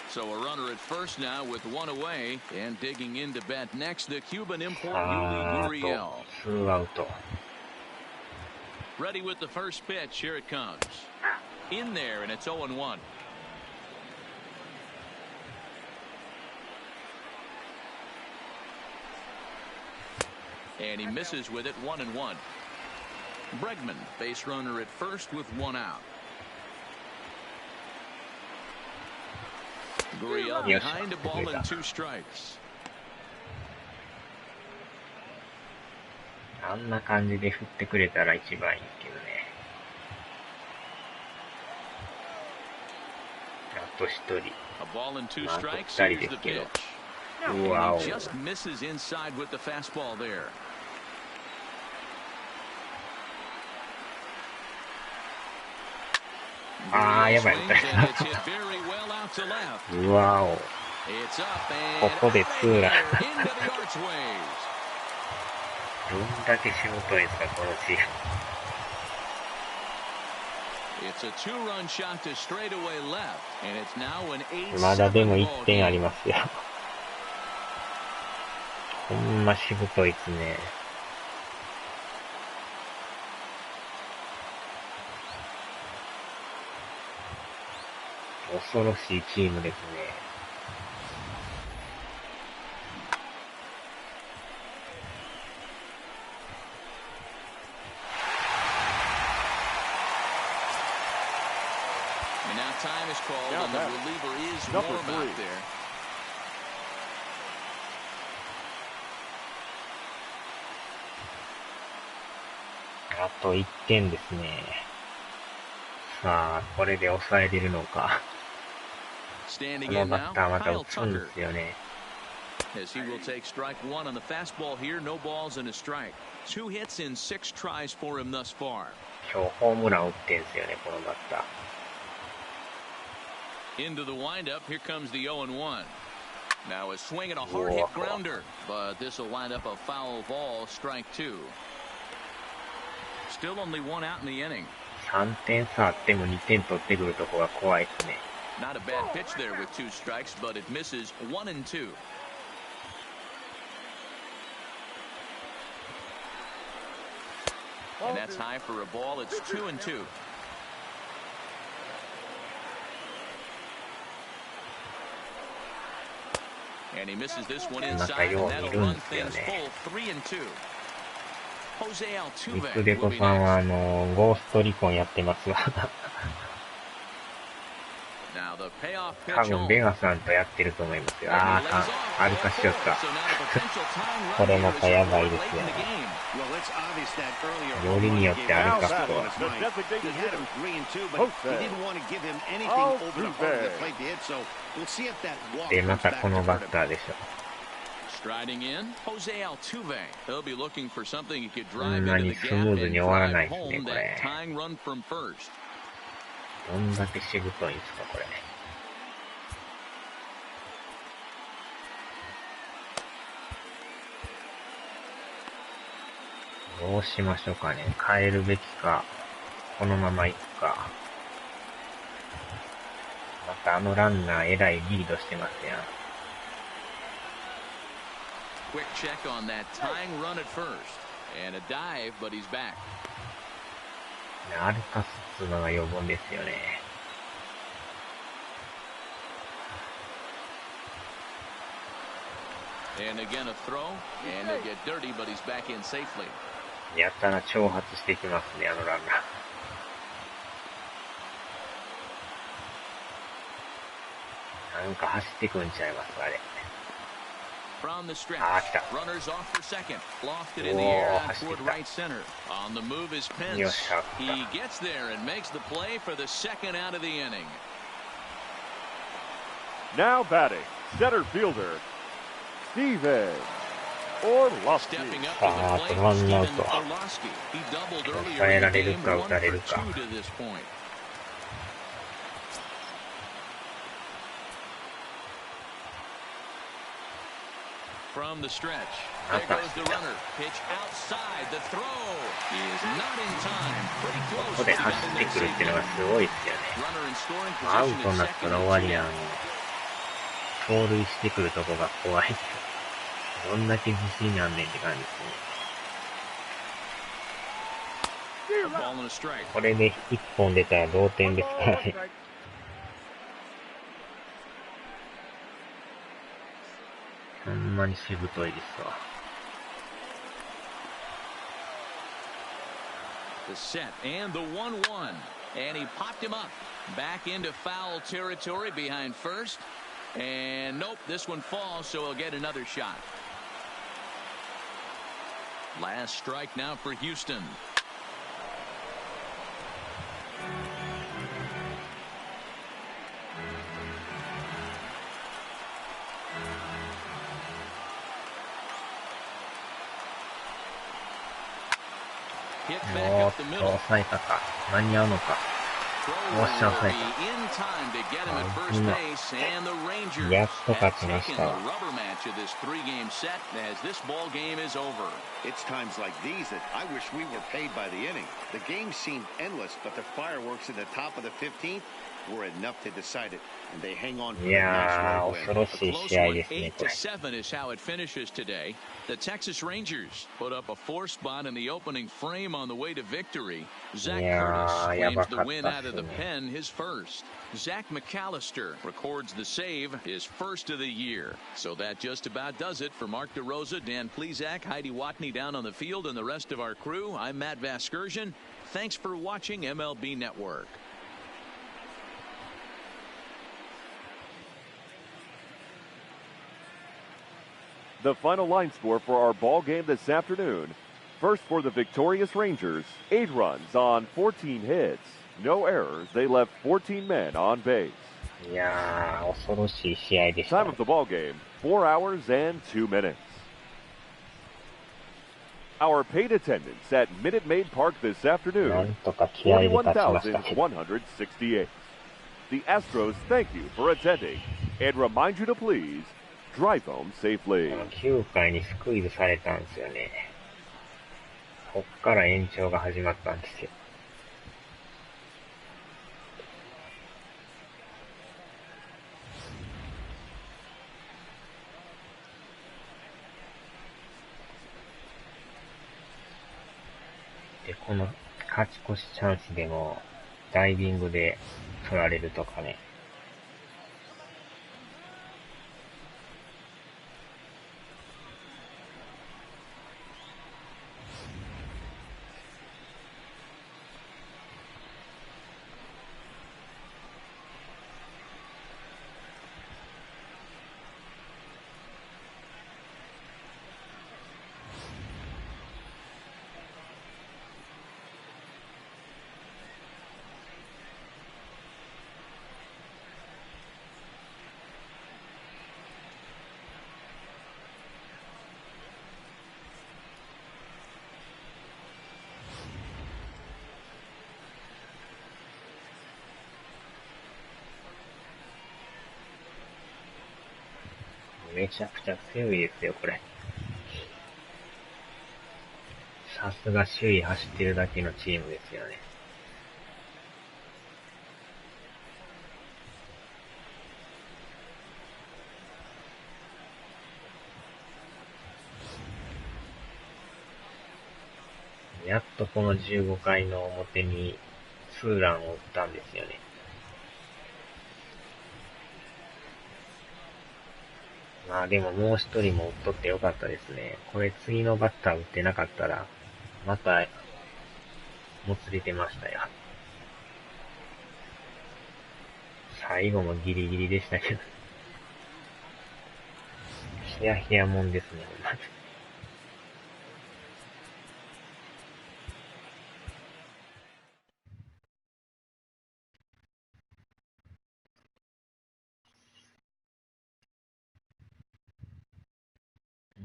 So a runner at first now with one away, and digging in to bat next, the Cuban import Yuli あー Gurriel. と、2アウト。 Ready with the first pitch. Here it comes. In there, and it's 0-1. And he misses with it, 1-1. Bregman, base runner at first with one out. Gurriel behind a ball and 2 strikes. あんな感じで振ってくれたら一番いいけどね。あと1人。 A ball and 2 まあ、あと strikes. 2人 Here's で the すけど。 pitch. うわお。 He just misses inside with the fastball there. あー、やばい。うわお。ここでツーラン。どんだけしぶといですか、このチーム。まだでも1点ありますよ。ましぶといですね。恐ろしいチームですね。And now time is called, and the reliever is warm out there. あと1点ですね。さあ、これで抑えれるのか。このバッターまた打つんですよね。As he will take strike one on the fastball here, no balls and a strike. 2 hits in 6 tries for him thus far. 今日ホームラン打ってんすよね、このバッター。Into the windup, here comes the 0-1. Now a swing and a hard hit grounder, but this will wind up a foul ball, strike 2. Still only 1 out in the inning. 3点差あっても2点取ってくるとこが怖いですね。Not a bad pitch there with 2 strikes, but it misses 1 and 2. And that's high for a ball. It's 2 and 2. And he misses this one inside, and that'll run things full 3 and 2. ミクデコさんはゴーストリコンやってますわ。多分ベガさんとやってると思いますよ。ああ、歩かしよった。これまたやばいですよね。よりによって歩かすとは。で、またこのバッターでしょ。Striding in, Jose Altuve. He'll be looking for something he could こ drive んな into に the ス gap ムー and ズに終わらない drive ですね、 home こ that れ。 tying run from first. どんだけしぶといんですか、これ。どうしましょうかね。変えるべきか、このまま行くか。またあのランナーえらいリードしてますやん。Quick check on that tying run at first. And a dive, but he's back. 歩かすっつうのが予防ですよね。And again a throw, and he'll get dirty, but he's back in safely. やったら挑発してきますね、あのランナー。なんか走ってくんちゃいます、あれ。From the stretch, あ、来た。 runners off for second, lofted in the air out toward right center. On the move is Pence. よっしゃ。He gets there and makes the play for the second out of the inning. Now batting, center fielder, Steven Orlovsky. Stepping up to the plate, Steven Orlovsky. He doubled earlier in the game, 1 for 2 to this point. From the stretch, there goes the runner. Pitch outside the throw. He is not in time. Pretty ここ close. で走ってくるっていうのがすごいですよね。 Runner in scoring アウ position トに is なったら second 終わ and りやん。盗塁してくるとこが怖い。どんだけ自信あんねんって感じですね。 2. Ball and a strike. これで1本出たら同点ですからね。ほんまにしぶといですわ。 The set and the 1-1. And he popped him up. Back into foul territory behind first. And nope, this one falls, so he'll get another shot. Last strike now for Houston. Hit back おー up っ the と、 middle. 抑えたか。間に合うのか。おっしゃ、抑え In time to get him at た。 first base, and the Rangers やっと have 勝ちまし taken た the わ。 rubber match of this 3-game set as this ball game is over. It's times like these that I wish we were paid by the inning. The game seemed endless, but the fireworks at the top of the 15th, were enough to decide it, and they hang on for a いや nice ー、 road 恐 win. ろしい試合ですね、これ。 8-7 is how it finishes today. The Texas Rangers put up a 4 spot in the opening frame on the way to victory. Zach Curtis claims the win out of the pen, his first. Zach McAllister records the save, his first of the year. So that just about does it for Mark DeRosa, Dan Plesac, Heidi Watney down on the field, and the rest of our crew. I'm Matt Vasgersian. Thanks for watching MLB Network. The final line score for our ball game this afternoon. First for the victorious Rangers, 8 runs on 14 hits. No errors. They left 14 men on base. いやー、恐ろしい試合でした。 Time of the ball game, 4 hours and 2 minutes. Our paid attendance at Minute Maid Park this な afternoon, んとか気合で勝ちましたけど。 41,168. The Astros thank you for attending and remind you to please drive home safely. 9回にスクイズされたんですよね。こっから延長が始まったんですよ。で、この勝ち越しチャンスでもダイビングで取られるとかね。めちゃくちゃ強いですよ、これ。さすが首位走ってるだけのチームですよね。やっとこの15回の表にツーランを打ったんですよね。まあでももう一人も打っとってよかったですね。これ次のバッター打ってなかったら、また、もつれてましたよ。最後もギリギリでしたけど。ヒヤヒヤもんですね、ほんまに。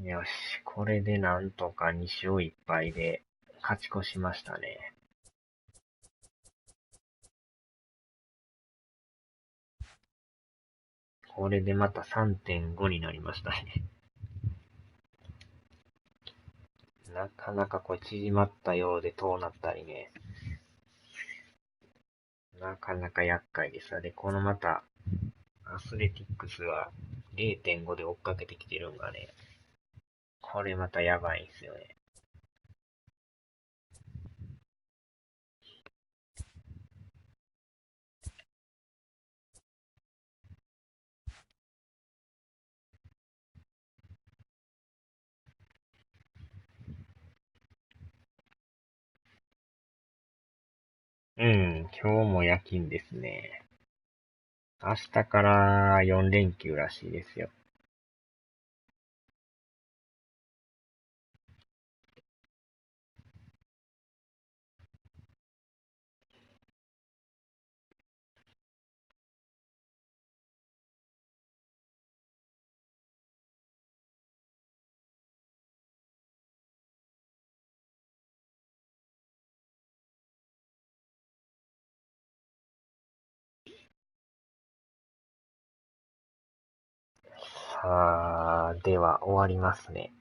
よし、これでなんとか2勝1敗で勝ち越しましたね。これでまた 3.5 になりましたね。なかなかこれ縮まったようで遠なったりね。なかなか厄介です。で、このまた、アスレティックスは 0.5 で追っかけてきてるんがね。これまたやばいんすよね。今日も夜勤ですね。明日から4連休らしいですよ。さあ、では終わりますね。